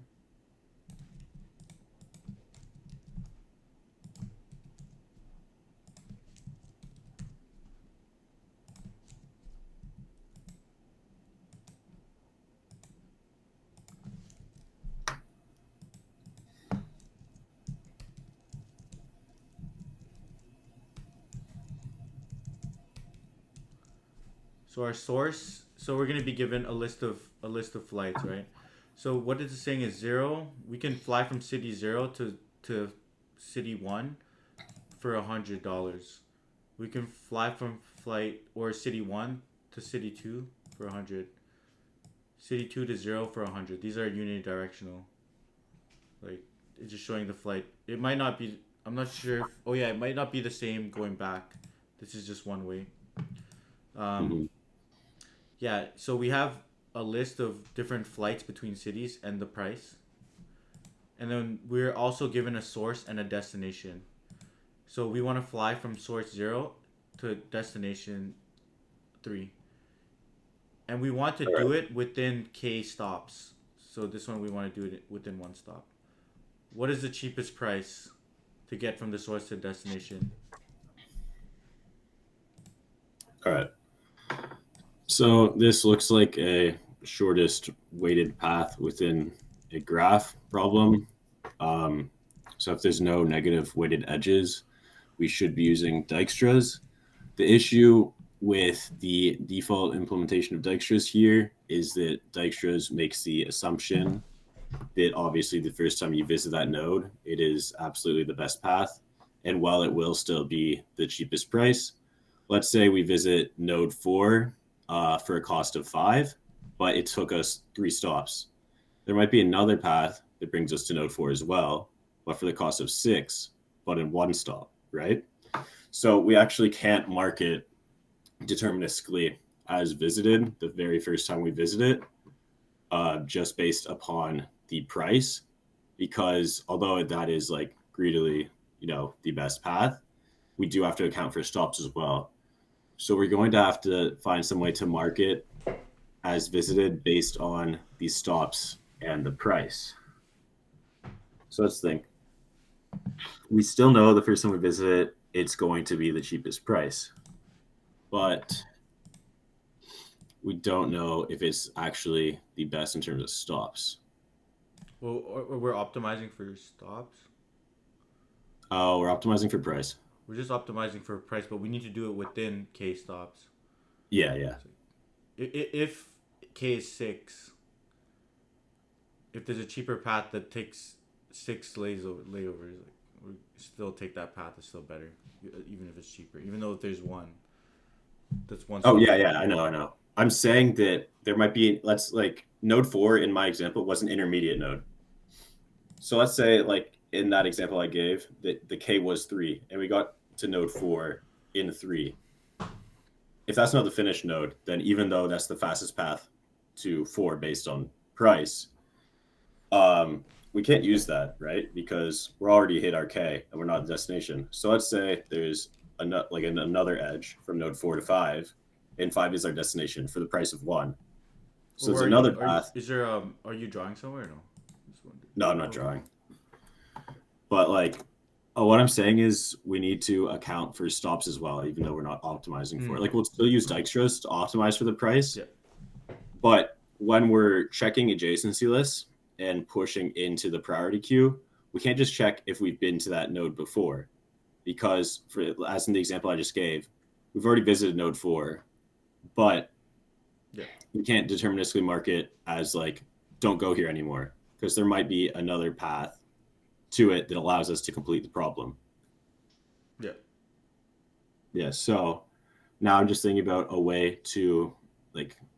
So our source, so we're going to be given a list of flights, right? So what it's saying is 0. We can fly from city 0 to city 1 for $100. We can fly from flight or city 1 to city 2 for 100. City 2 to 0 for 100. These are unidirectional. Like, it's just showing the flight. It might not be, I'm not sure if, oh yeah, it might not be the same going back. This is just one way. Yeah, so we have a list of different flights between cities and the price. And then we're also given a source and a destination. So we want to fly from source 0 to destination 3. And we want to do it within K stops. So this one we want to do it within 1 stop. What is the cheapest price to get from the source to destination? All right. So this looks like a shortest weighted path within a graph problem. So if there's no negative weighted edges, we should be using Dijkstra's. The issue with the default implementation of Dijkstra's here is that Dijkstra's makes the assumption that obviously the first time you visit that node, it is absolutely the best path. And while it will still be the cheapest price, let's say we visit node 4 for a cost of 5, but it took us 3 stops. There might be another path that brings us to node 4 as well, but for the cost of 6, but in 1 stop, right? So we actually can't mark it deterministically as visited the very first time we visit it, just based upon the price, because although that is like greedily, the best path, we do have to account for stops as well. So we're going to have to find some way to mark it as visited based on the stops and the price. So let's think. We still know the first time we visit it, it's going to be the cheapest price. But we don't know if it's actually the best in terms of stops. Well, or we're optimizing for stops. Oh, we're optimizing for price. We're just optimizing for price, but we need to do it within K stops. Yeah. If K is 6, if there's a cheaper path that takes 6 layovers, we still take that path. It's still better, even if it's cheaper. Even though if there's one, that's one. Oh yeah, I know. I'm saying that there might be, node 4 in my example was an intermediate node. So let's say like in that example I gave, that the K was 3 and we got to node 4 in 3. If that's not the finished node, then even though that's the fastest path to 4 based on price, we can't use that, right? Because we're already hit our K and we're not the destination. So let's say there's another edge from node 4 to 5, and 5 is our destination for the price of 1. So there's another path. Are you drawing somewhere or no? No, I'm not drawing. But what I'm saying is we need to account for stops as well, even though we're not optimizing for it. We'll still use Dijkstra's to optimize for the price. Yeah. But when we're checking adjacency lists and pushing into the priority queue, we can't just check if we've been to that node before. Because as in the example I just gave, we've already visited node 4, but we can't deterministically mark it as don't go here anymore, because there might be another path to it that allows us to complete the problem. Yeah. So now I'm just thinking about a way to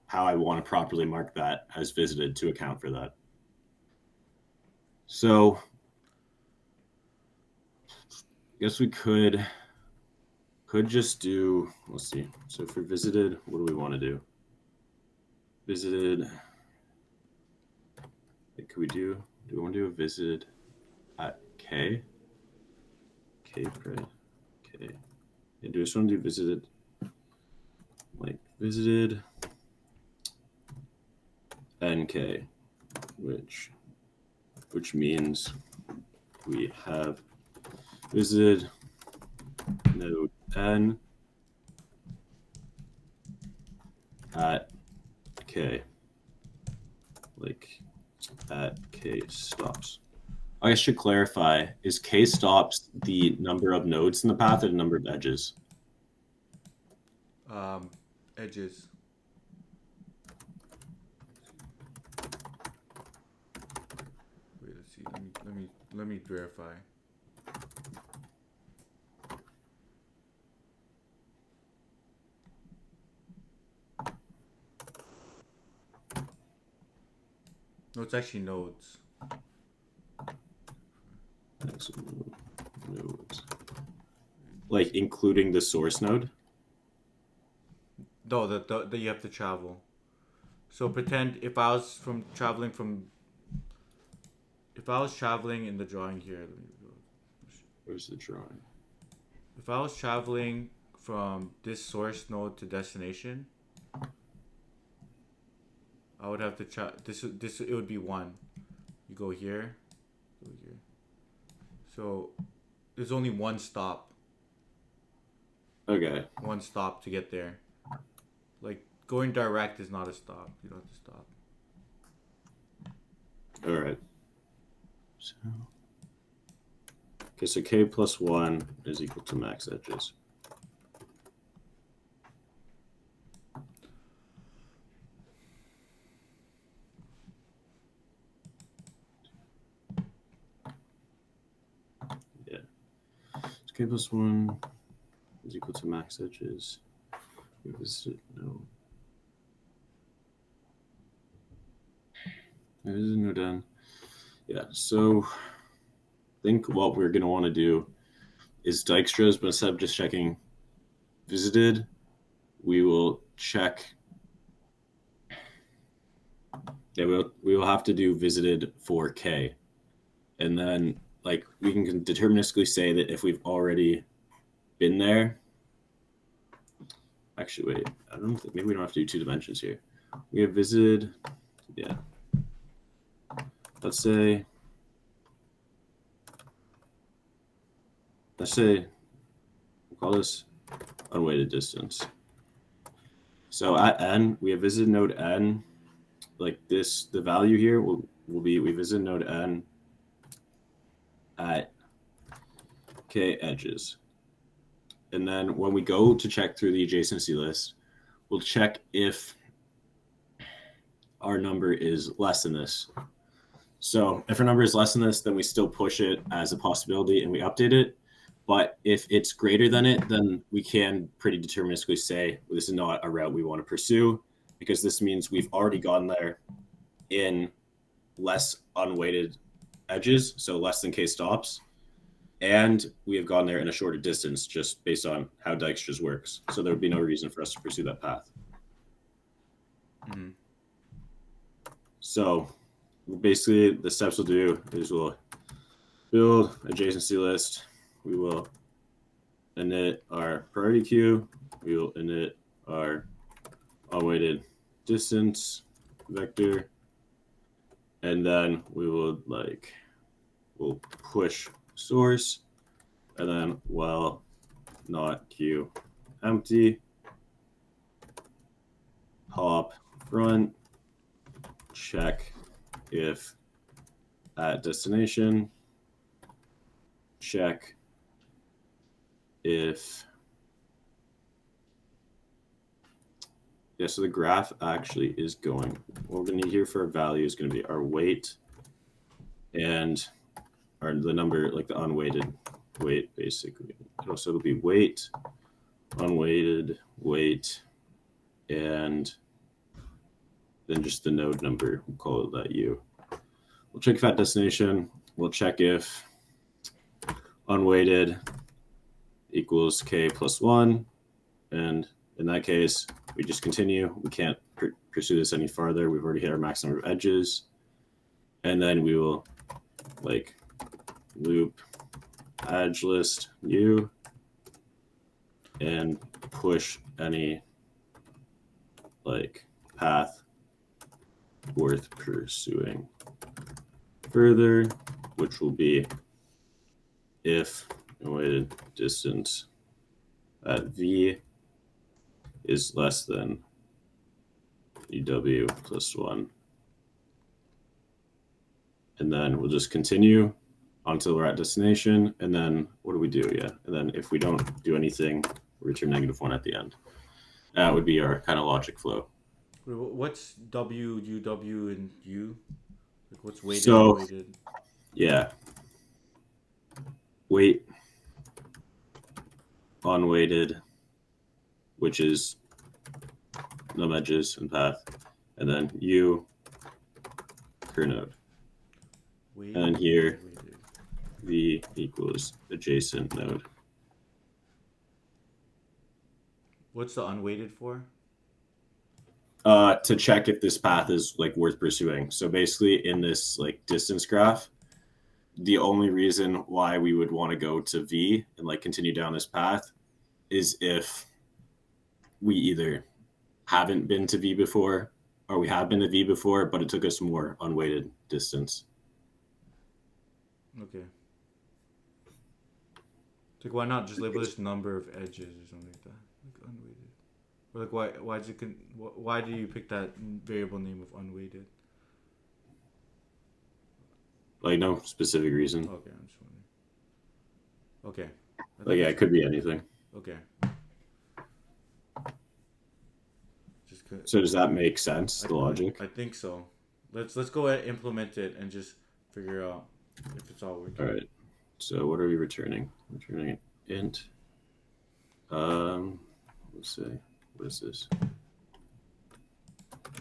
how I want to properly mark that as visited to account for that. So I guess we could just do, let's see. So for visited, what do we want to do? Visited, do we want to do a visited at K? K price, K. do we just want to do visited? Like visited NK, which means we have visited node N at K, like at K stops. I should clarify, is K stops the number of nodes in the path or the number of edges? Edges. Wait, let's see. Let me verify. No, it's actually nodes. Nodes. Like including the source node? No, that you have to travel. So pretend if I was traveling in the drawing here. Let me go. Where's the drawing? If I was traveling from this source node to destination, I would have to this it would be 1. You go here, go here. So there's only one stop. Okay. One stop to get there. Like going direct is not a stop. You don't have to stop. All right. So K plus 1 is equal to max edges. Yeah. So K plus 1 is equal to max edges. No. This is no done. Yeah, so I think what we're going to want to do is Dijkstra's, but instead of just checking visited, we will check. Yeah, we will have to do visited for K. And then like we can deterministically say that if we've already been there. Actually, wait, I don't think, maybe we don't have to do 2 dimensions here. We have visited, yeah. Let's say we'll call this unweighted distance. So at N, we have visited node N, like this, the value here will be, we visit node N at K edges. And then when we go to check through the adjacency list, we'll check if our number is less than this. So if our number is less than this, then we still push it as a possibility and we update it. But if it's greater than it, then we can pretty deterministically say, well, this is not a route we want to pursue, because this means we've already gotten there in less unweighted edges, so less than K stops. And we have gone there in a shorter distance just based on how Dijkstra's works. So there would be no reason for us to pursue that path. Mm-hmm. So basically the steps we'll do is we'll build adjacency list. We will init our priority queue. We will init our unweighted distance vector. And then we will we'll push source, and then while not queue empty, pop front, check if at destination, check if, yeah, so the graph actually is going, what we're going to need here for our value is going to be our weight and the number, like the unweighted weight, basically. So it'll be weight, unweighted weight, and then just the node number. We'll call it that U. We'll check if at destination. We'll check if unweighted equals K plus 1. And in that case, we just continue. We can't pursue this any farther. We've already hit our max number of edges. And then we will loop edge list U. and push any like path worth pursuing further, which will be if weighted distance at v is less than uw plus 1. And then we'll just continue until we're at destination. And then what do we do? Yeah. And then if we don't do anything, we return -1 at the end. That would be our kind of logic flow. What's W, UW, and U? Like what's weighted? So, weighted? Yeah. Weight, unweighted, which is num edges and path, and then U per node. Weighted, And here, weighted. V equals adjacent node. What's the unweighted for? To check if this path is like worth pursuing. So basically, in this like distance graph, the only reason why we would want to go to V and like continue down this path is if we either haven't been to V before or we have been to V before, but it took us more unweighted distance. Okay. Like why not just label this number of edges or something like that? Like unweighted. Or like why do you pick that variable name of unweighted? Like no specific reason. Okay, I'm just wondering. Okay. Like yeah, it could be anything. Okay. So does that make sense? The logic? I think so. Let's go ahead and implement it and just figure out if it's all working. All right. So what are we returning? Returning an int. Let's say, what is this?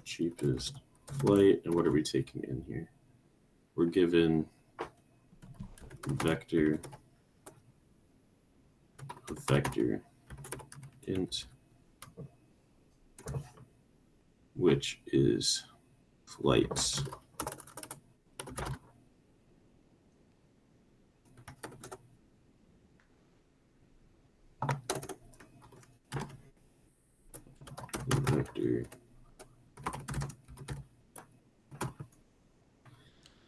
Cheapest flight. And what are we taking in here? We're given vector int, which is flights. Vector.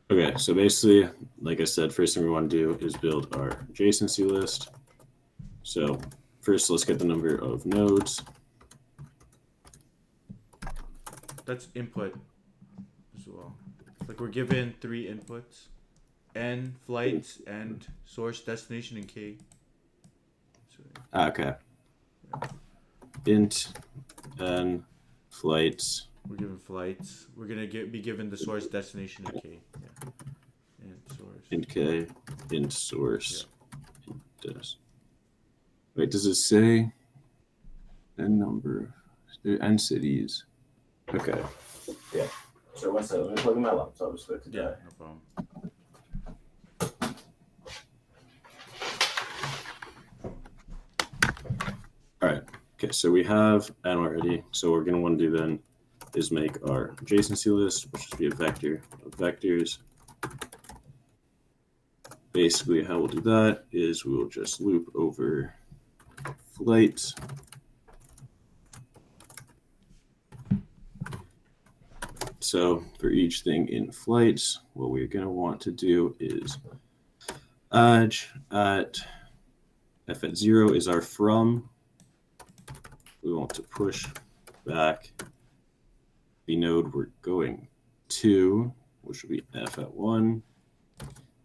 Okay, so basically, like I said, first thing we want to do is build our adjacency list. So first, let's get the number of nodes. That's input as well. Like we're given 3 inputs: n, flights, and source, destination, and k. So, Okay. Int n flights. we're given flights. We're gonna be given the source, destination, and k. Yeah. And source. Int k. Int source. Yeah. Int des. Wait, does it say n number? N cities. Okay. Yeah. So one second. Let me plug in my laptop. Yeah, no problem. All right. Okay, so we have n already. So what we're going to want to do then is make our adjacency list, which should be a vector of vectors. Basically, how we'll do that is we will just loop over flight. So for each thing in flights, what we're going to want to do is edge at f at 0 is our from. We want to push back the node we're going to, which will be f at 1,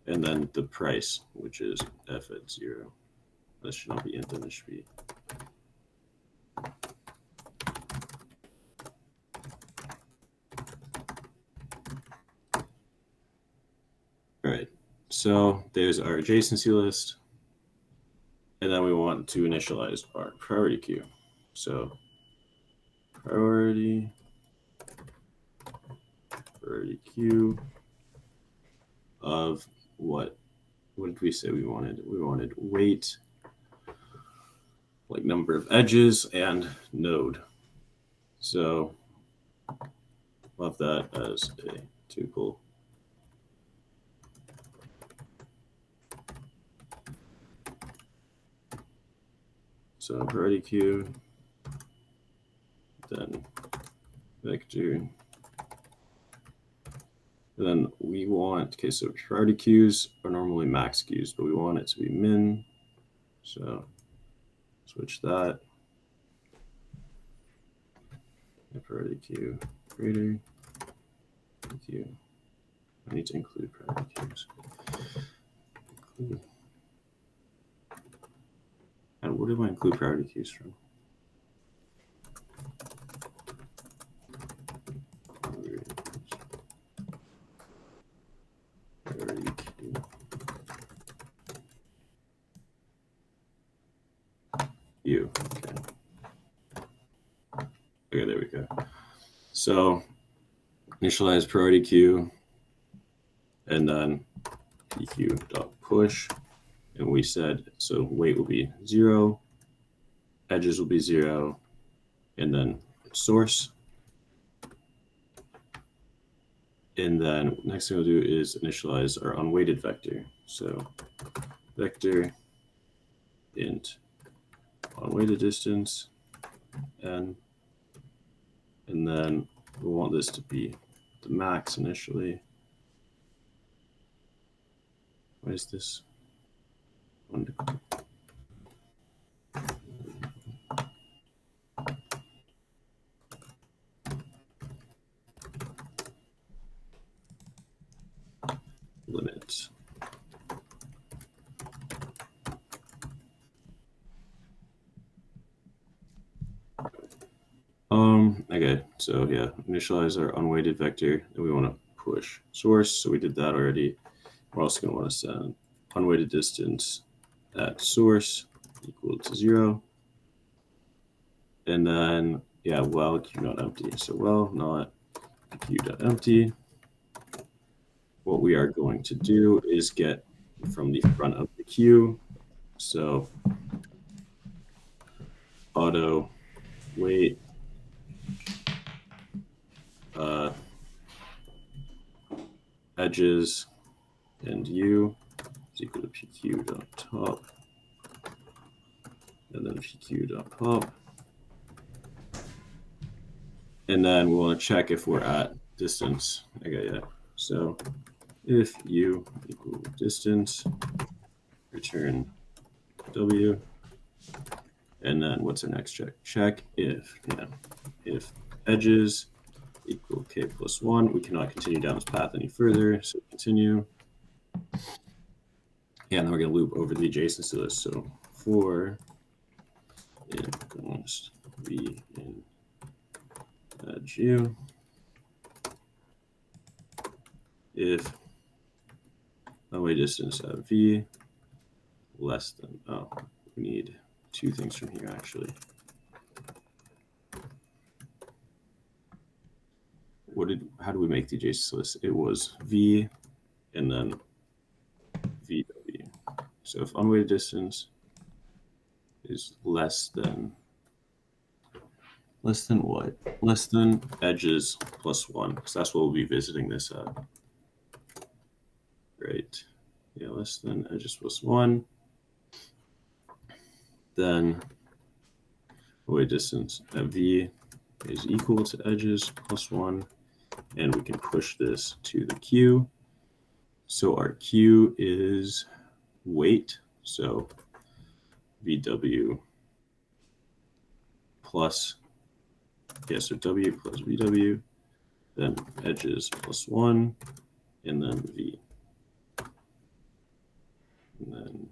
and then the price, which is f at 0. That should not be int, then it should be. All right, so there's our adjacency list, and then we want to initialize our priority queue. So priority queue of what did we say we wanted? We wanted weight, like number of edges, and node. So we'll have that as a tuple. So priority queue, then vector. And then we want, okay, so priority queues are normally max queues, but we want it to be min. So switch that. And priority queue greater queue. I need to include priority queues. And where do I include priority queues from? Priority queue. You. Okay. Okay, there we go. So initialize priority queue, and then pq.push, and we said so weight will be 0, edges will be 0, and then source. And then next thing we'll do is initialize our unweighted vector. So vector int unweighted distance n, and then we want this to be the max initially. Why is this? Limit. Okay, so yeah, initialize our unweighted vector, and we want to push source. So we did that already. We're also going to want to send unweighted distance at source equal to 0. And then, yeah, well, queue not empty. So well, not queue.empty. What we are going to do is get from the front of the queue. So auto weight edges and u is equal to pq.top, and then pq.pop. And then we want to check if we're at distance. Okay, yeah. So if u equal distance, return w. And then what's our next check? Check if, yeah, if edges equal k plus 1. We cannot continue down this path any further, so continue. Yeah, and then we're going to loop over the adjacency list. So for in const v in edge u, if away distance at v less than, oh, we need two things from here actually. How do we make the adjacency list? It was v and then vw. So if unweighted distance is less than what? Less than edges plus 1, because that's what we'll be visiting this at. Right. Yeah, less than edges plus 1. Then away distance at v is equal to edges plus 1, and we can push this to the queue. So our queue is weight, so vw plus, yeah, so w plus vw, then edges plus 1, and then v. And then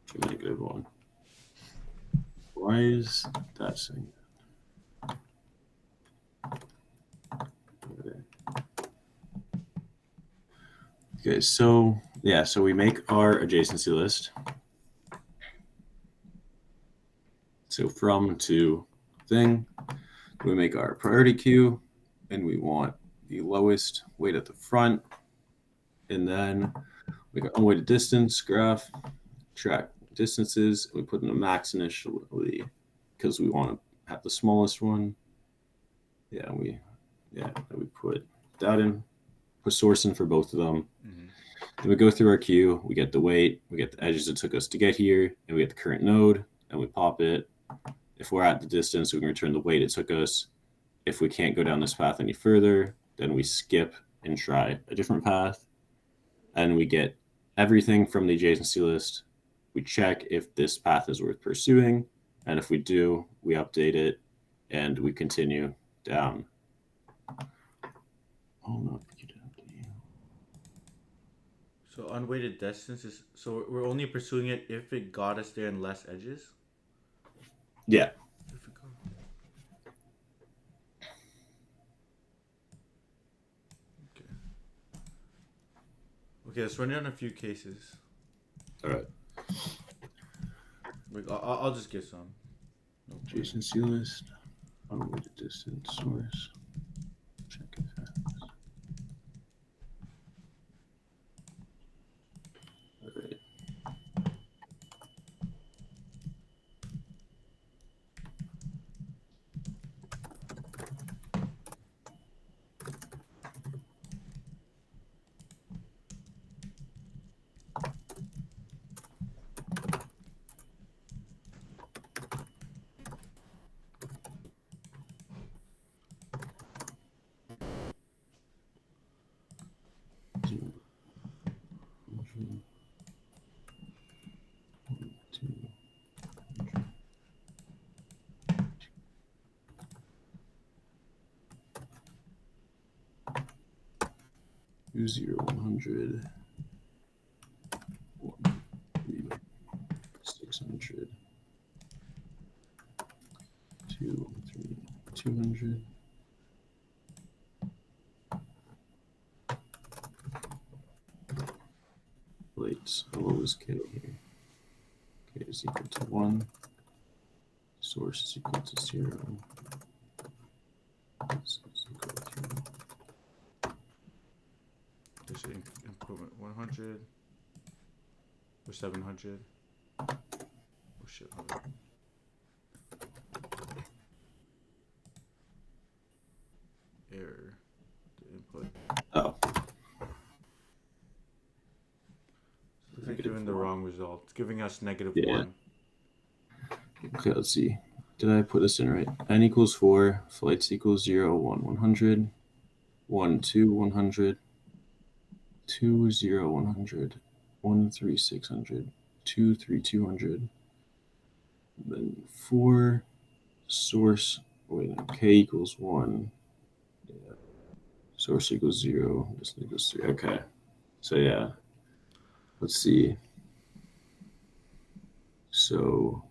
-1. Why is that saying that? Okay, so yeah, so we make our adjacency list. So from to thing, we make our priority queue, and we want the lowest weight at the front. And then we got unweighted distance graph, track distances. We put in a max initially because we want to have the smallest one. Yeah, we put that in, put source in for both of them. Mm-hmm. Then we go through our queue, we get the weight, we get the edges it took us to get here, and we get the current node, and we pop it. If we're at the distance, we can return the weight it took us. If we can't go down this path any further, then we skip and try a different path. And we get everything from the adjacency list. We check if this path is worth pursuing. And if we do, we update it and we continue down. Oh, no. So unweighted distance is, so we're only pursuing it if it got us there in less edges? Yeah. Okay, let's run it on a few cases. All right. Like, I'll just get some. No problem. Adjacency list, unweighted distance source. Check if that is. All right. Two, 0, 100, 1, 3, 600, 2, 3, 200. Plates. What was K here? K is equal to 1. Source is equal to 0. This is equal to There's an improvement 100 or 700. Oh shit. Hold on. Error. The input. oh. It's giving the wrong result. It's giving us negative Yeah. 1. Okay, let's see. Did I put this in right? N equals 4, flights equals 0, 1, 100, 1, 2, 100, 2, 0, 100, 1, 3, 600, 2, 3, 200, then 4, source, wait, no, K equals 1, yeah. Source equals 0, this equals 3, okay. So yeah, let's see. So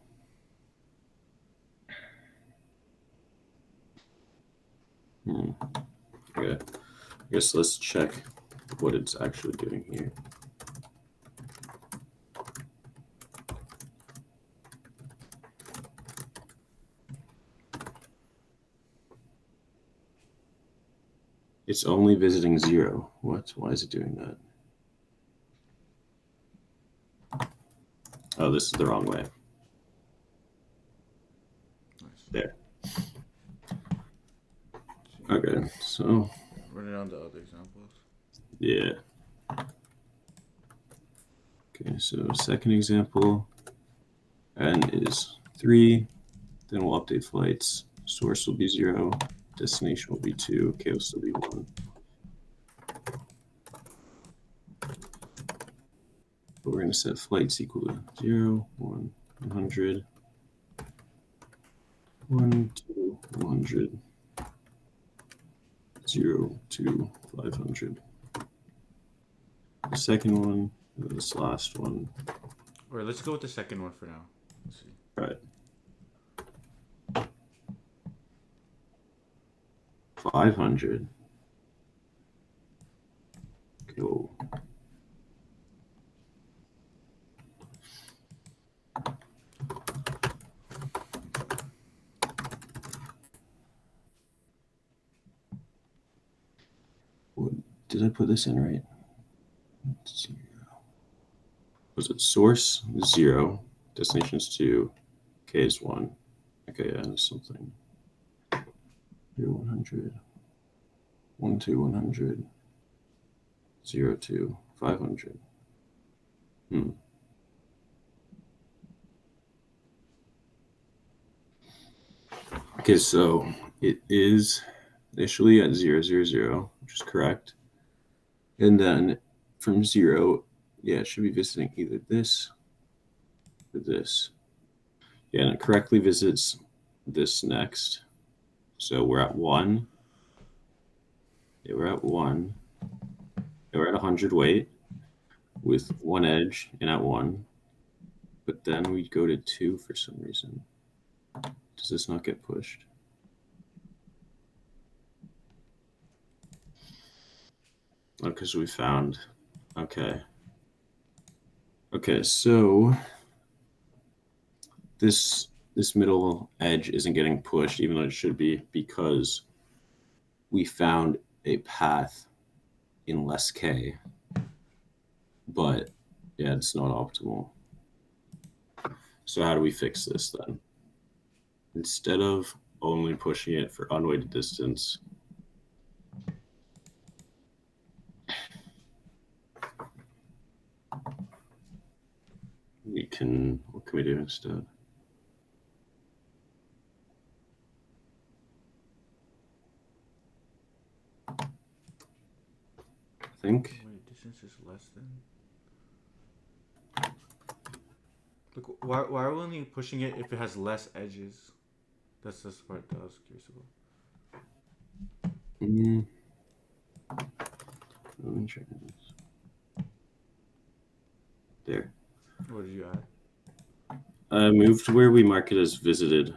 okay, I guess let's check what it's actually doing here. It's only visiting 0. What? Why is it doing that? Oh, this is the wrong way. Nice. There. Okay, so Run it on the other examples. yeah. Okay, so second example, N is 3. Then we'll update flights. Source will be 0. Destination will be 2. K will still be 1. But we're going to set flights equal to 0, 1, 100, 1, 2, 100, 0, 2, 500. The second one, this last one. Alright, let's go with the second one for now. Let's see. All right. 500. Cool. What, did I put this in right? 0. Was it source 0, destination is 2, K is 1. Okay, yeah, there's something. 0, 100, 1, 2, 100, 0, 2, 500. Okay, so it is initially at 0, 0, 0, which is correct. And then from 0, yeah, it should be visiting either this or this. Yeah, and it correctly visits this next. So we're at 1. Yeah, we're at 1. Yeah, we're at 100 weight with 1 edge and at 1. But then we go to 2 for some reason. Does this not get pushed? Oh, because we found. Okay. Okay, so this middle edge isn't getting pushed, even though it should be, because we found a path in less K. But yeah, it's not optimal. So how do we fix this then? Instead of only pushing it for unweighted distance, what can we do instead? I think. Wait, distance is less than. Look, why are we only pushing it if it has less edges? That's the part that I was curious about. Let me check this. There. What did you add? I moved where we mark it as visited,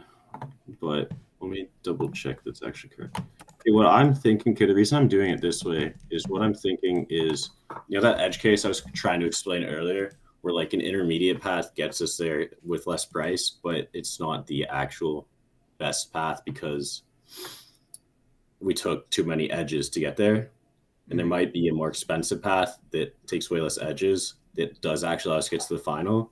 but let me double check that's actually correct. Okay, what I'm thinking, the reason I'm doing it this way is what I'm thinking is, that edge case I was trying to explain earlier, where like an intermediate path gets us there with less price, but it's not the actual best path because we took too many edges to get there. And there might be a more expensive path that takes way less edges that does actually allow us to get to the final.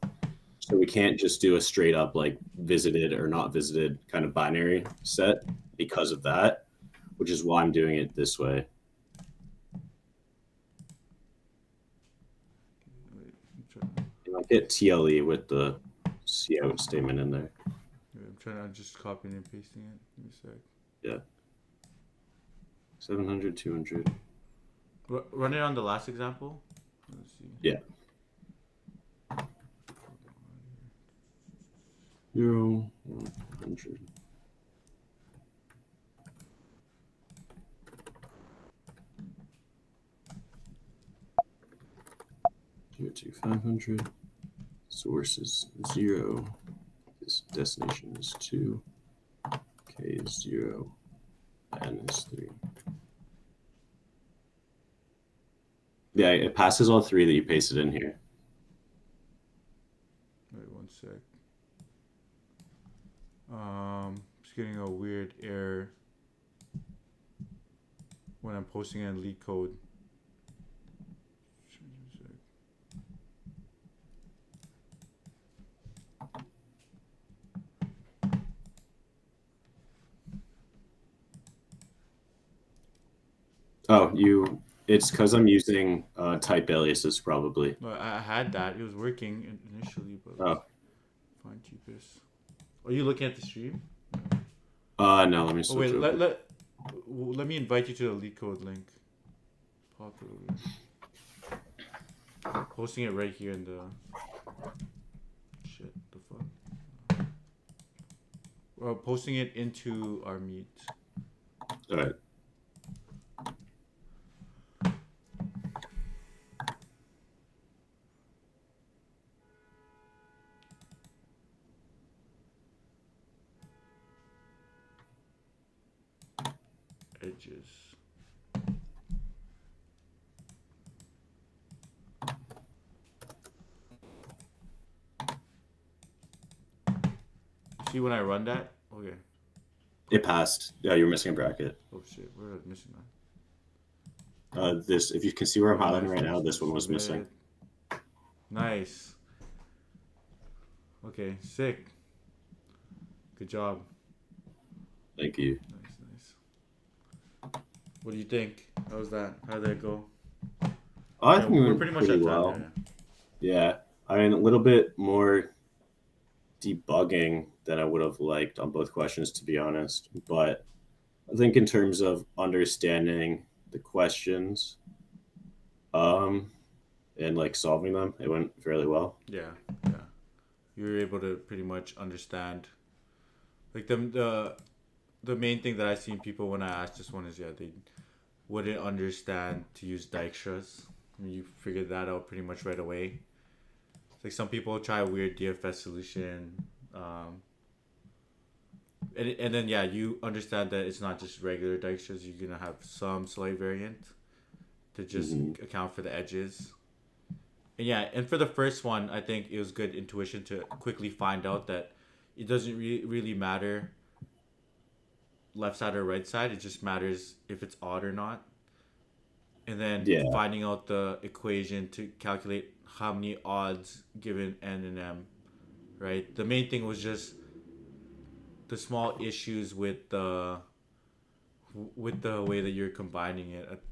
So we can't just do a straight up like visited or not visited kind of binary set because of that, which is why I'm doing it this way. You might get TLE with the CO statement in there. I'm trying to just copying and pasting it. Give me a sec. Yeah. 700, 200. Run it on the last example. Let's see. Yeah. 0, 100. 0 to 500. Source is 0. This destination is 2. K is 0. N is 3. Yeah, it passes all 3 that you pasted in here. Wait one sec. Just getting a weird error when I'm posting in lead code. Oh, it's because I'm using type aliases probably. No, I had that. It was working initially, but find cheapest. Are you looking at the stream? No, let me switch wait, over. let me invite you to the lead code link. Pop it over. Posting it right here in the shit. The fuck. We're posting it into our meet. All right. Edges. See when I run that? Okay. It passed. Yeah, you're missing a bracket. Oh shit, where am I missing that? This, if you can see where I'm highlighting right Nice, now, this one was submit. missing. Nice. Okay, sick. Good job. Thank you. Nice. What do you think? How was that? How did that go? I Yeah, think we we're went pretty much pretty at time well. there. Yeah, I mean, a little bit more debugging than I would have liked on both questions, to be honest. But I think in terms of understanding the questions, um, and like solving them, it went fairly well. Yeah, yeah. You were able to pretty much understand. Like the main thing that I seen people when I asked this one is they wouldn't understand to use Dijkstra's. I mean, you figured that out pretty much right away. Like some people try a weird DFS solution, and then you understand that it's not just regular Dijkstra's. You're gonna have some slight variant to just account for the edges. And for the first one, I think it was good intuition to quickly find out that it doesn't really matter left side or right side. It just matters if it's odd or not. And then Yeah, finding out the equation to calculate how many odds given n and m, right? The main thing was just the small issues with the way that you're combining it.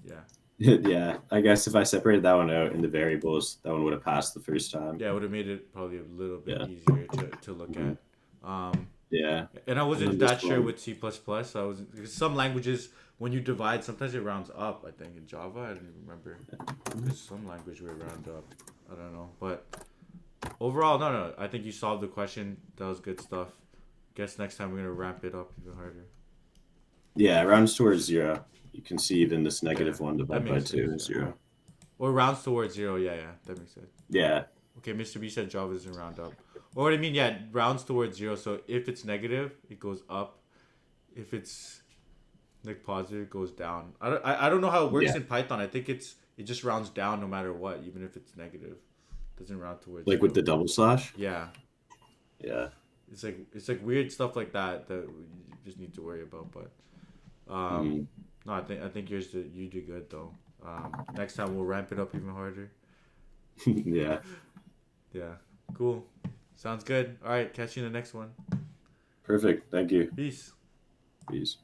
Yeah. yeah. I guess if I separated that one out into variables, that one would have passed the first time. Yeah, it would have made it probably a little bit Yeah. easier to look at. Yeah. And I wasn't And then that this sure one- with C++. I was because some languages when you divide, sometimes it rounds up. I think in Java, I didn't remember. There's some language where it round up. I don't know, but overall, no. I think you solved the question. That was good stuff. Guess next time we're gonna ramp it up even harder. Yeah, rounds towards 0. You can see even this negative one that divided by makes 2 sense, is 0. Or rounds towards 0. Yeah, that makes sense. Yeah. Okay, Mr. B said Java doesn't round up. Or what I mean, rounds towards 0. So if it's negative, it goes up. If it's like positive, it goes down. I don't know how it works in Python. I think it just rounds down no matter what, even if it's negative. It doesn't round towards Like 0. with the double slash? Yeah. Yeah. It's like weird stuff like that you just need to worry about. But no, I think you did good though. Next time we'll ramp it up even harder. Yeah. Yeah. Cool. Sounds good. All right. Catch you in the next one. Perfect. Thank you. Peace. Peace.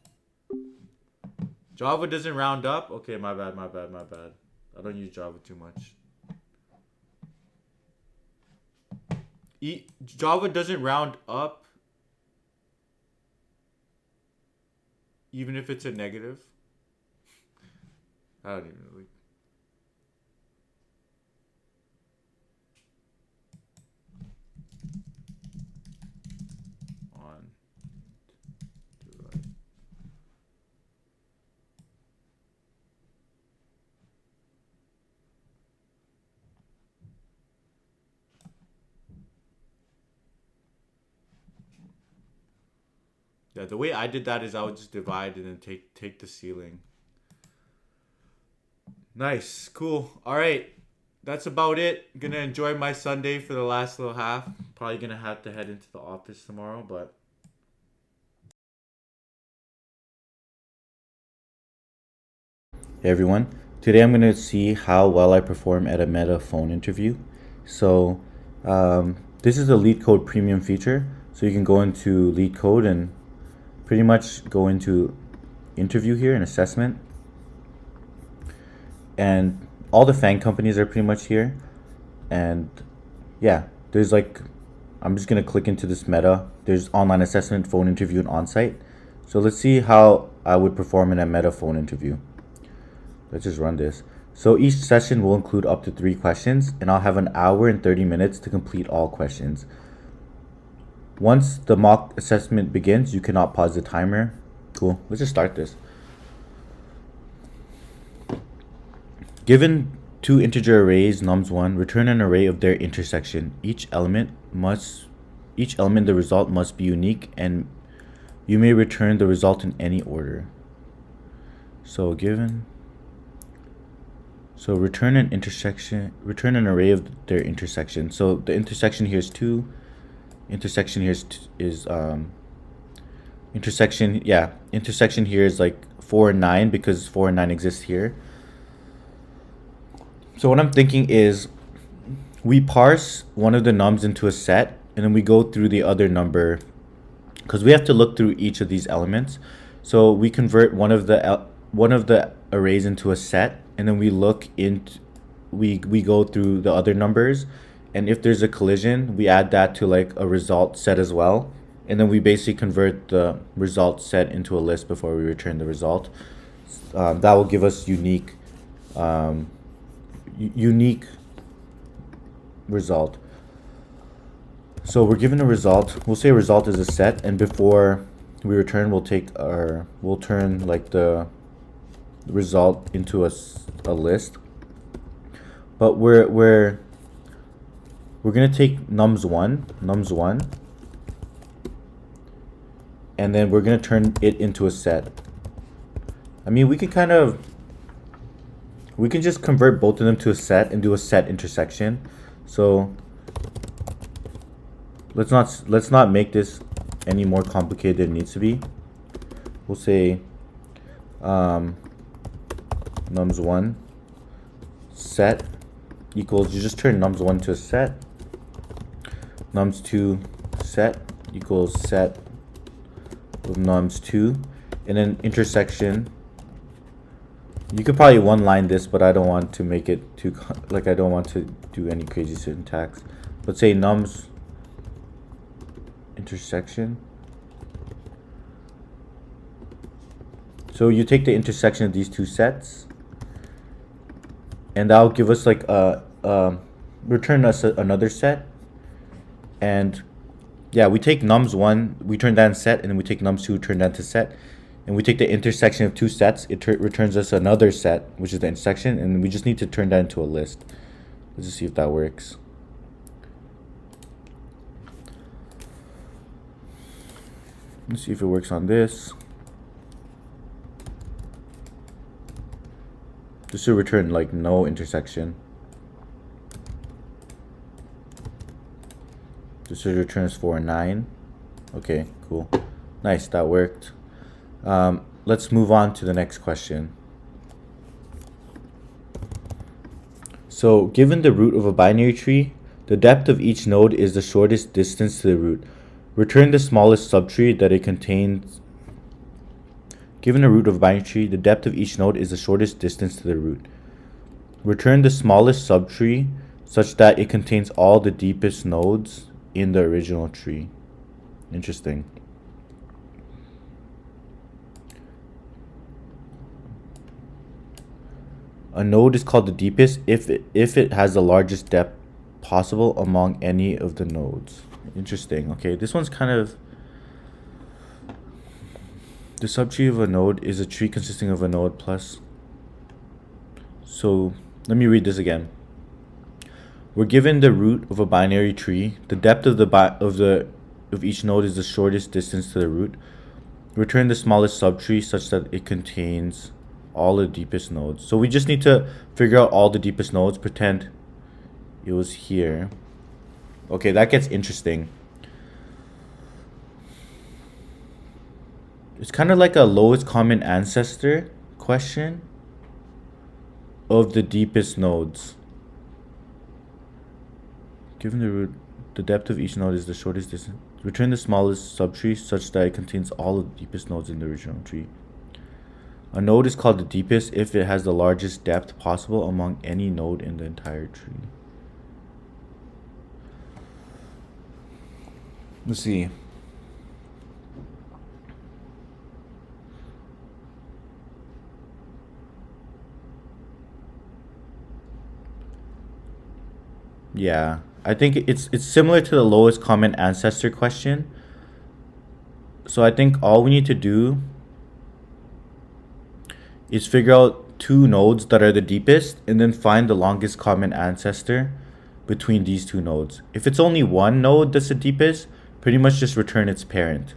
Java doesn't round up. Okay, my bad. I don't use Java too much. Java doesn't round up even if it's a negative. I don't even really. On to the right. Yeah, the way I did that is I would just divide and then take the ceiling. Nice, cool. All right, that's about it. Gonna enjoy my Sunday for the last little half. Probably gonna have to head into the office tomorrow, but. Hey everyone, today I'm gonna see how well I perform at a Meta phone interview. So, this is the LeetCode premium feature. So you can go into LeetCode and pretty much go into interview here and assessment. And all the FANG companies are pretty much here. And yeah, there's I'm just going to click into this Meta. There's online assessment, phone interview, and on-site. So let's see how I would perform in a Meta phone interview. Let's just run this. So each session will include up to 3 questions, and I'll have an hour and 30 minutes to complete all questions. Once the mock assessment begins, you cannot pause the timer. Cool. Let's just start this. Given 2 integer arrays, nums1, return an array of their intersection. Each element the result must be unique, and you may return the result in any order. So return an array of their intersection. So the intersection here is 2. Intersection here intersection here is like 4 and 9 because 4 and 9 exist here. So what I'm thinking is we parse one of the nums into a set, and then we go through the other number because we have to look through each of these elements. So we convert one of the arrays into a set, and then we look into we go through the other numbers, and if there's a collision, we add that to like a result set as well, and then we basically convert the result set into a list before we return the result. That will give us unique result. So we're given a result. We'll say result is a set, and before we return, we'll turn like the result into a list. But we're gonna take nums one, and then we're gonna turn it into a set. I mean, we can just convert both of them to a set and do a set intersection. So let's not make this any more complicated than it needs to be. We'll say nums1 set equals, you just turn nums1 to a set, nums2 set equals set of nums2, and then intersection. You could probably one line this, but I don't want to make it too like, I don't want to do any crazy syntax. Let's say nums intersection. So you take the intersection of these two sets, and that'll give us like return us another set. And yeah, we take nums1, we turn that in set, and then we take nums2, turn that to set, and we take the intersection of two sets, it returns us another set, which is the intersection, and we just need to turn that into a list. Let's just see if that works. Let's see if it works on this. This should return like no intersection. This should return us 4 and 9. Okay, cool. Nice, that worked. Let's move on to the next question. So, given the root of a binary tree, the depth of each node is the shortest distance to the root. Return the smallest subtree that it contains. Given a root of a binary tree, the depth of each node is the shortest distance to the root. Return the smallest subtree such that it contains all the deepest nodes in the original tree. Interesting. A node is called the deepest if it has the largest depth possible among any of the nodes. Interesting. Okay, this one's kind of... The subtree of a node is a tree consisting of a node plus... So, let me read this again. We're given the root of a binary tree. The depth of each node is the shortest distance to the root. Return the smallest subtree such that it contains all the deepest nodes. So we just need to figure out all the deepest nodes. Pretend it was here. Okay, that gets interesting. It's kind of like a lowest common ancestor question of the deepest nodes. Given the root, the depth of each node is the shortest distance. Return the smallest subtree such that it contains all the deepest nodes in the original tree. A node is called the deepest if it has the largest depth possible among any node in the entire tree. Let's see. Yeah, I think it's similar to the lowest common ancestor question. So I think all we need to do is figure out two nodes that are the deepest and then find the longest common ancestor between these two nodes. If it's only one node that's the deepest, pretty much just return its parent.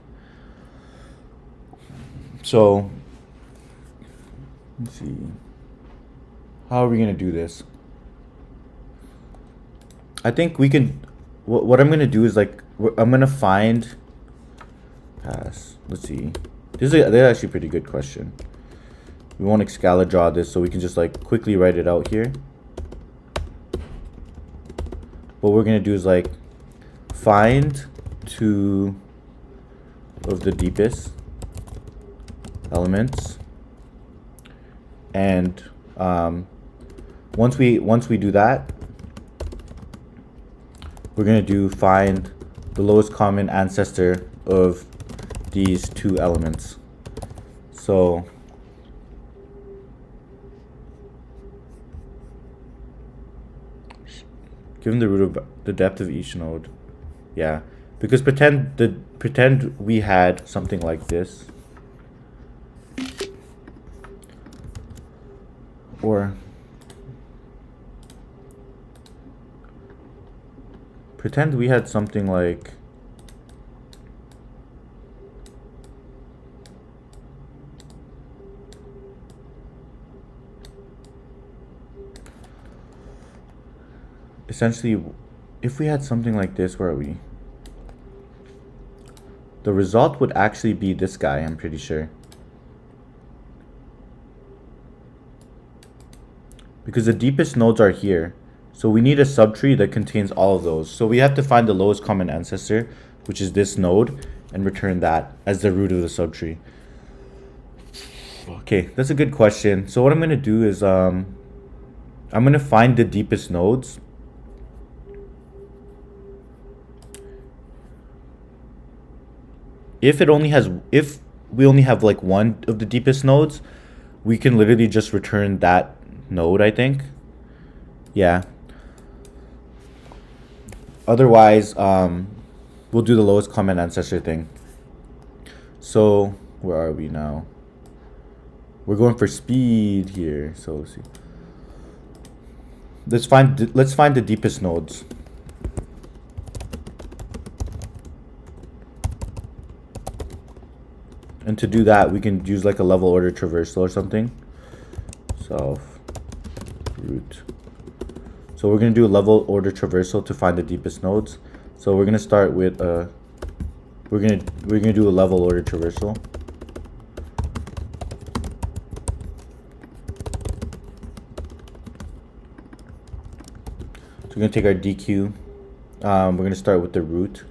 So, let's see. How are we going to do this? I think we can... What I'm going to do is like... I'm going to find... Pass. Let's see. This is actually a pretty good question. We won't Excala draw this, so we can just like quickly write it out here. What we're going to do is like find two of the deepest elements and Once we do that, we're gonna do find the lowest common ancestor of these two elements. So given the root of the depth of each node, yeah, because pretend we had something like this, or pretend we had something like essentially, if we had something like this, where are we? The result would actually be this guy, I'm pretty sure. Because the deepest nodes are here. So we need a subtree that contains all of those. So we have to find the lowest common ancestor, which is this node, and return that as the root of the subtree. Okay, that's a good question. So what I'm going to do is I'm going to find the deepest nodes. If we only have like one of the deepest nodes, we can literally just return that node, I think. Yeah. Otherwise, we'll do the lowest common ancestor thing. So where are we now? We're going for speed here. So let's see. Let's find the deepest nodes. And to do that, we can use like a level order traversal or something. Self root. So we're gonna do a level order traversal to find the deepest nodes. So we're gonna start with we're gonna do a level order traversal. So we're gonna take our DQ. We're gonna start with the root.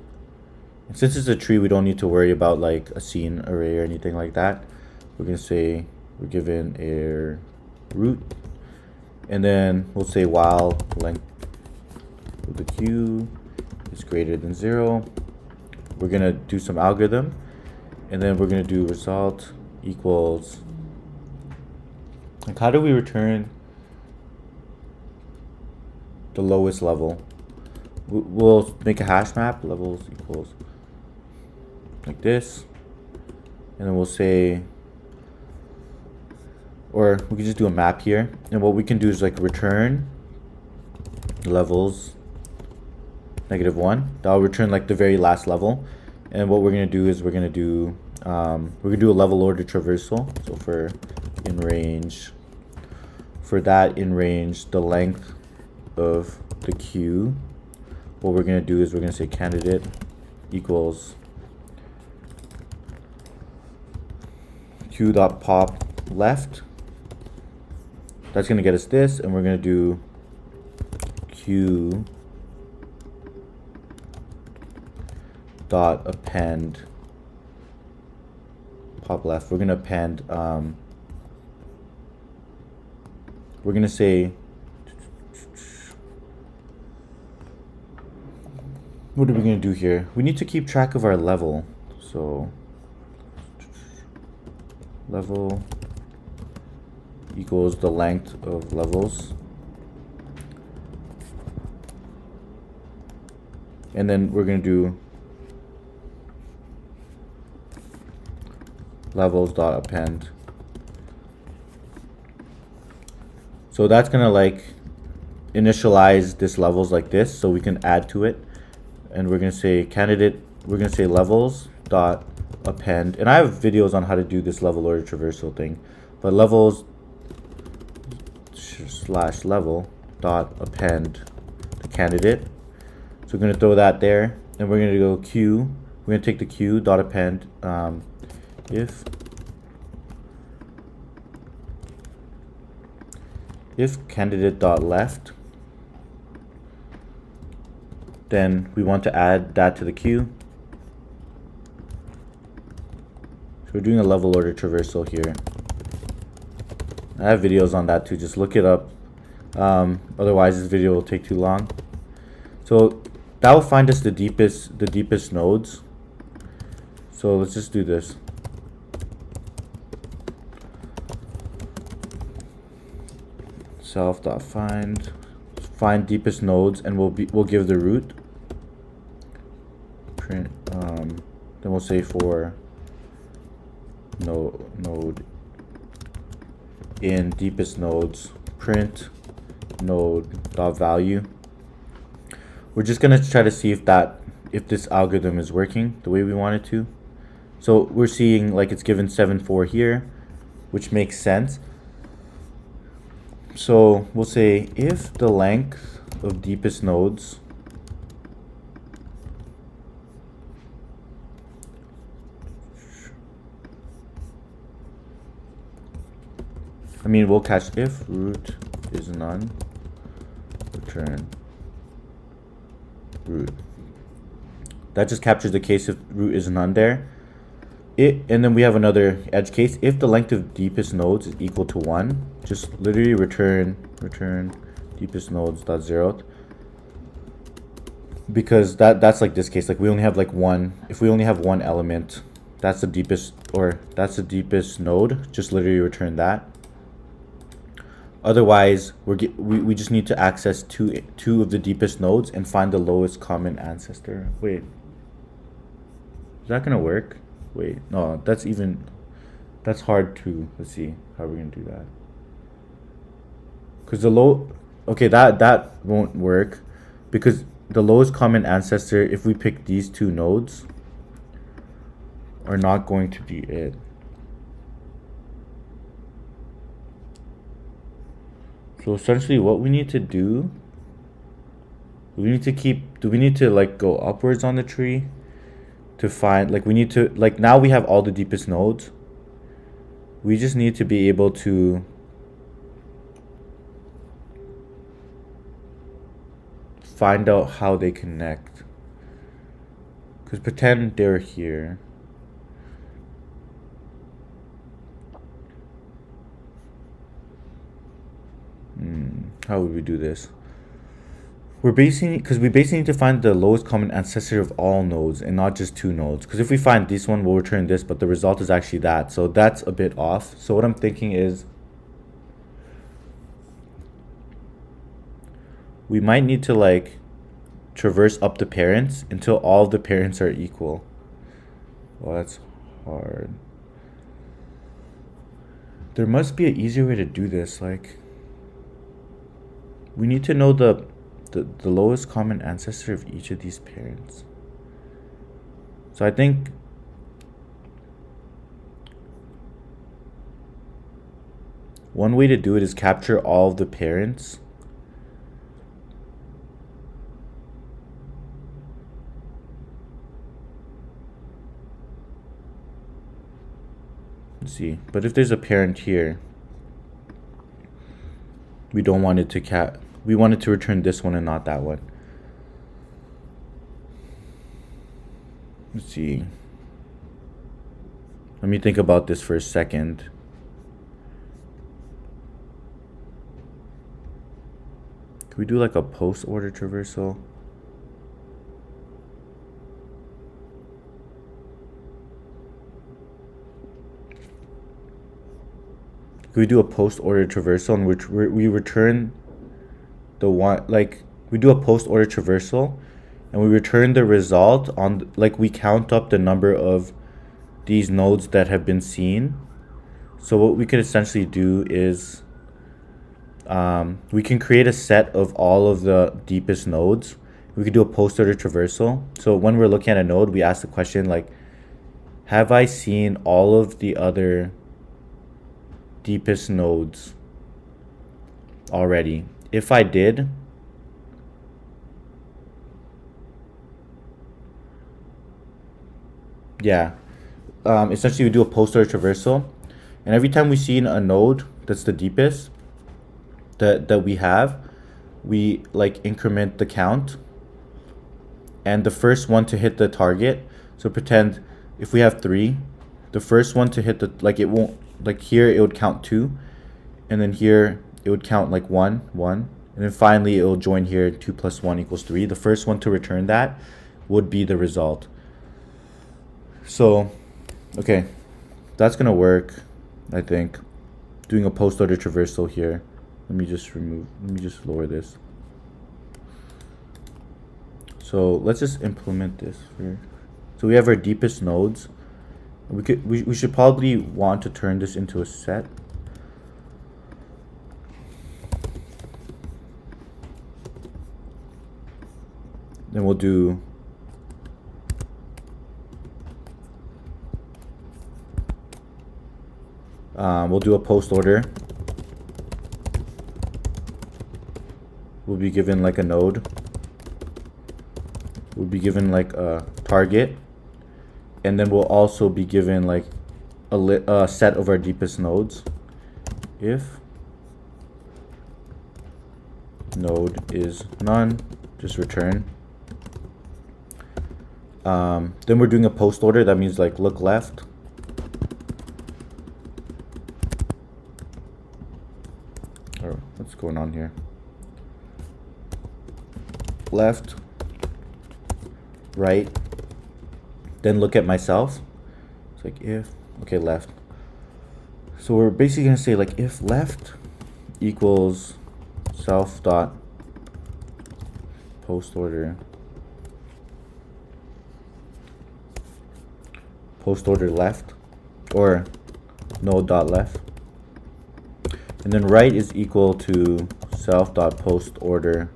And since it's a tree, we don't need to worry about like a scene array or anything like that. We're gonna say we're given a root, and then we'll say while length of the queue is greater than 0. We're gonna do some algorithm, and then we're gonna do result equals. Like, how do we return the lowest level? We'll make a hash map, levels equals like this, and then we'll say, or we can just do a map here, and what we can do is like return levels -1. That'll return like the very last level. And what we're gonna do is we're gonna do a level order traversal. So for in range, the length of the queue, what we're gonna do is we're gonna say candidate equals queue.pop left. That's gonna get us this, and we're gonna do queue dot append pop left. We're gonna append we're gonna say, what are we gonna do here? We need to keep track of our level. So level equals the length of levels, and then we're gonna do levels.append. So that's gonna like initialize this levels like this, so we can add to it, and we're gonna say candidate. We're gonna say levels.append, and I have videos on how to do this level order traversal thing, but levels / level dot append the candidate. So we're gonna throw that there, and we're gonna go queue. We're gonna take the queue dot append if candidate dot left, then we want to add that to the queue. So we're doing a level order traversal here. I have videos on that too. Just look it up. Otherwise, this video will take too long. So that will find us the deepest nodes. So let's just do this. Self.find deepest nodes, and we'll give the root. Print. Then we'll say for node in deepest nodes, print node.value. We're just gonna try to see if this algorithm is working the way we want it to. So we're seeing like it's given 7.4 here, which makes sense. So we'll say if the length of deepest nodes we'll catch if root is none, return root. That just captures the case if root is none there. And then we have another edge case. If the length of deepest nodes is equal to 1, just literally return deepest nodes dot zeroth. Because that's like this case. Like we only have like one. If we only have one element, that's the deepest node. Just literally return that. Otherwise, we just need to access two of the deepest nodes and find the lowest common ancestor. Wait, is that gonna work? Wait, no, that's hard to, let's see how we're gonna do that. Because okay, that won't work, because the lowest common ancestor, if we pick these two nodes, are not going to be it. So essentially what we need to do, do we need to like go upwards on the tree to find, like we need to, like now we have all the deepest nodes. We just need to be able to find out how they connect. Because pretend they're here. How would we do this? We basically need to find the lowest common ancestor of all nodes and not just two nodes. Because if we find this one, we'll return this, but the result is actually that. So that's a bit off. So what I'm thinking is we might need to like traverse up the parents until all the parents are equal. Well, that's hard. There must be an easier way to do this. Like, we need to know the lowest common ancestor of each of these parents. So I think one way to do it is capture all of the parents. Let's see, but if there's a parent here, we don't want it to we want it to return this one and not that one. Let's see. Let me think about this for a second. Can we do like a post-order traversal? Can we do a post-order traversal in which we return the one, like we do a post-order traversal and we return the result on, like we count up the number of these nodes that have been seen. So what we could essentially do is we can create a set of all of the deepest nodes. We could do a post-order traversal. So when we're looking at a node, we ask the question like, have I seen all of the other deepest nodes already? If I did, yeah, essentially we do a post-order traversal, and every time we see a node that's the deepest that we have, we like increment the count, and the first one to hit the target. So pretend if we have 3, the first one to hit the, like it won't, like here it would count 2, and then here it would count like 1, 1, and then finally it will join here 2 plus 1 equals 3. The first one to return that would be the result. So, okay, that's gonna work, I think. Doing a post order traversal here. Let me just lower this. So let's just implement this here. So we have our deepest nodes. We should probably want to turn this into a set. Then we'll do a post order. We'll be given like a node. We'll be given like a target, and then we'll also be given like a set of our deepest nodes. If node is none, just return. Then we're doing a post order. That means like look left. Or what's going on here? Left, right, then look at myself. It's like if, okay, left. So we're basically gonna say like if left equals self dot post order left, or node dot left, and then right is equal to self dot post order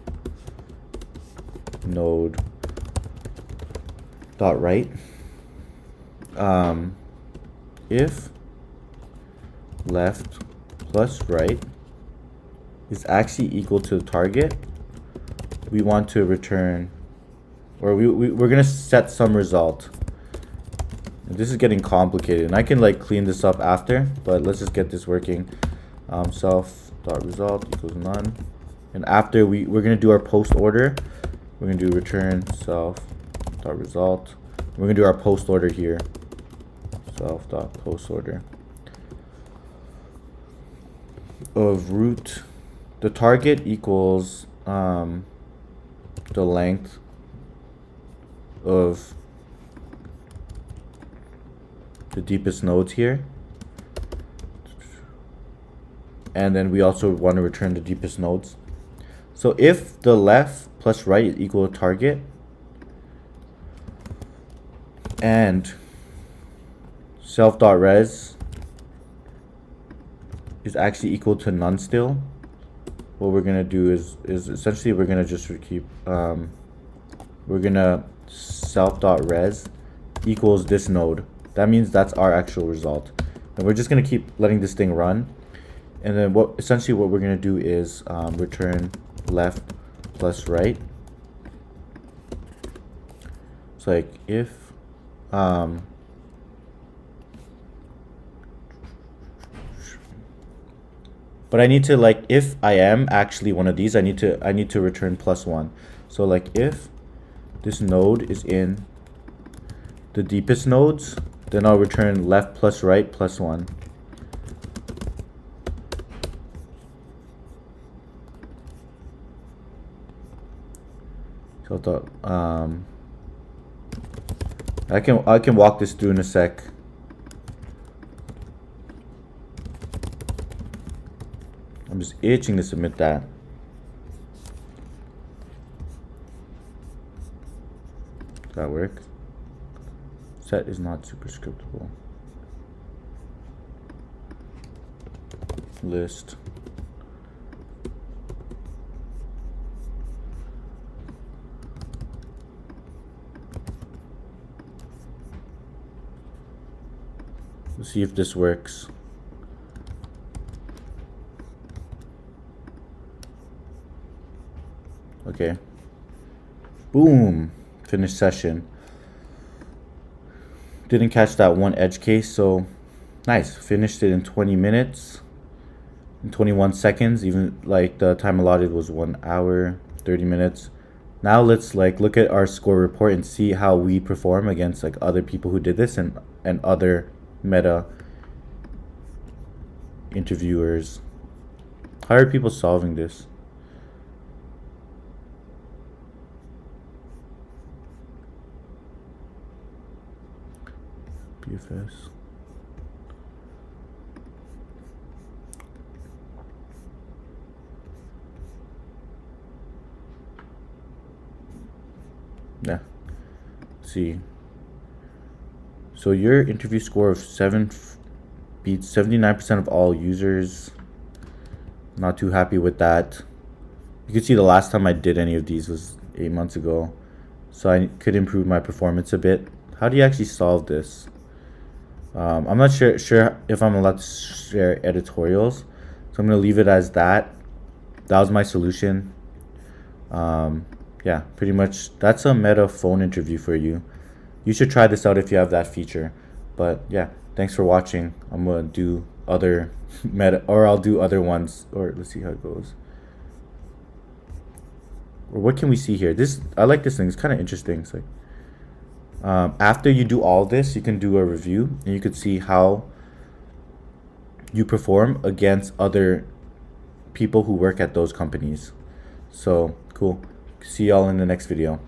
node dot right. If left plus right is actually equal to the target, we want to return, or we're gonna set some result. This is getting complicated, and I can like clean this up after, but let's just get this working. Self dot result equals none, and after we're gonna do our post order. We're gonna do return self dot result. We're gonna do our post order here. Self dot post order of root. The target equals the length of the deepest nodes here, and then we also want to return the deepest nodes. So if the left plus right is equal to target, and self.res is actually equal to none still, what we're gonna do is essentially we're gonna just keep we're gonna self.res equals this node. That means that's our actual result, and we're just gonna keep letting this thing run. And then essentially what we're gonna do is return left plus right. It's like if but I need to, like, if I am actually one of these, I need to return +1. So like if this node is in the deepest nodes, then I'll return left plus right +1. So I can walk this through in a sec. I'm just itching to submit that. Does that work? Set is not superscriptable. List. Let's see if this works. Okay. Boom. Finish session. Didn't catch that one edge case, so nice. Finished it in 20 minutes. In 21 seconds. Even like the time allotted was 1 hour, 30 minutes. Now let's like look at our score report and see how we perform against like other people who did this and other meta interviewers. How are people solving this? BFS. Yeah. Let's see. So your interview score of 7 beats 79% of all users. Not too happy with that. You can see the last time I did any of these was 8 months ago. So I could improve my performance a bit. How do you actually solve this? I'm not sure if I'm allowed to share editorials. So I'm going to leave it as that. That was my solution. Yeah, pretty much that's a meta phone interview for you. You should try this out if you have that feature. But yeah, thanks for watching. I'm gonna do other meta, or I'll do other ones, or let's see how it goes. Or what can we see here? This, I like this thing. It's kind of interesting. It's like after you do all this, you can do a review and you could see how you perform against other people who work at those companies. So cool. See y'all in the next video.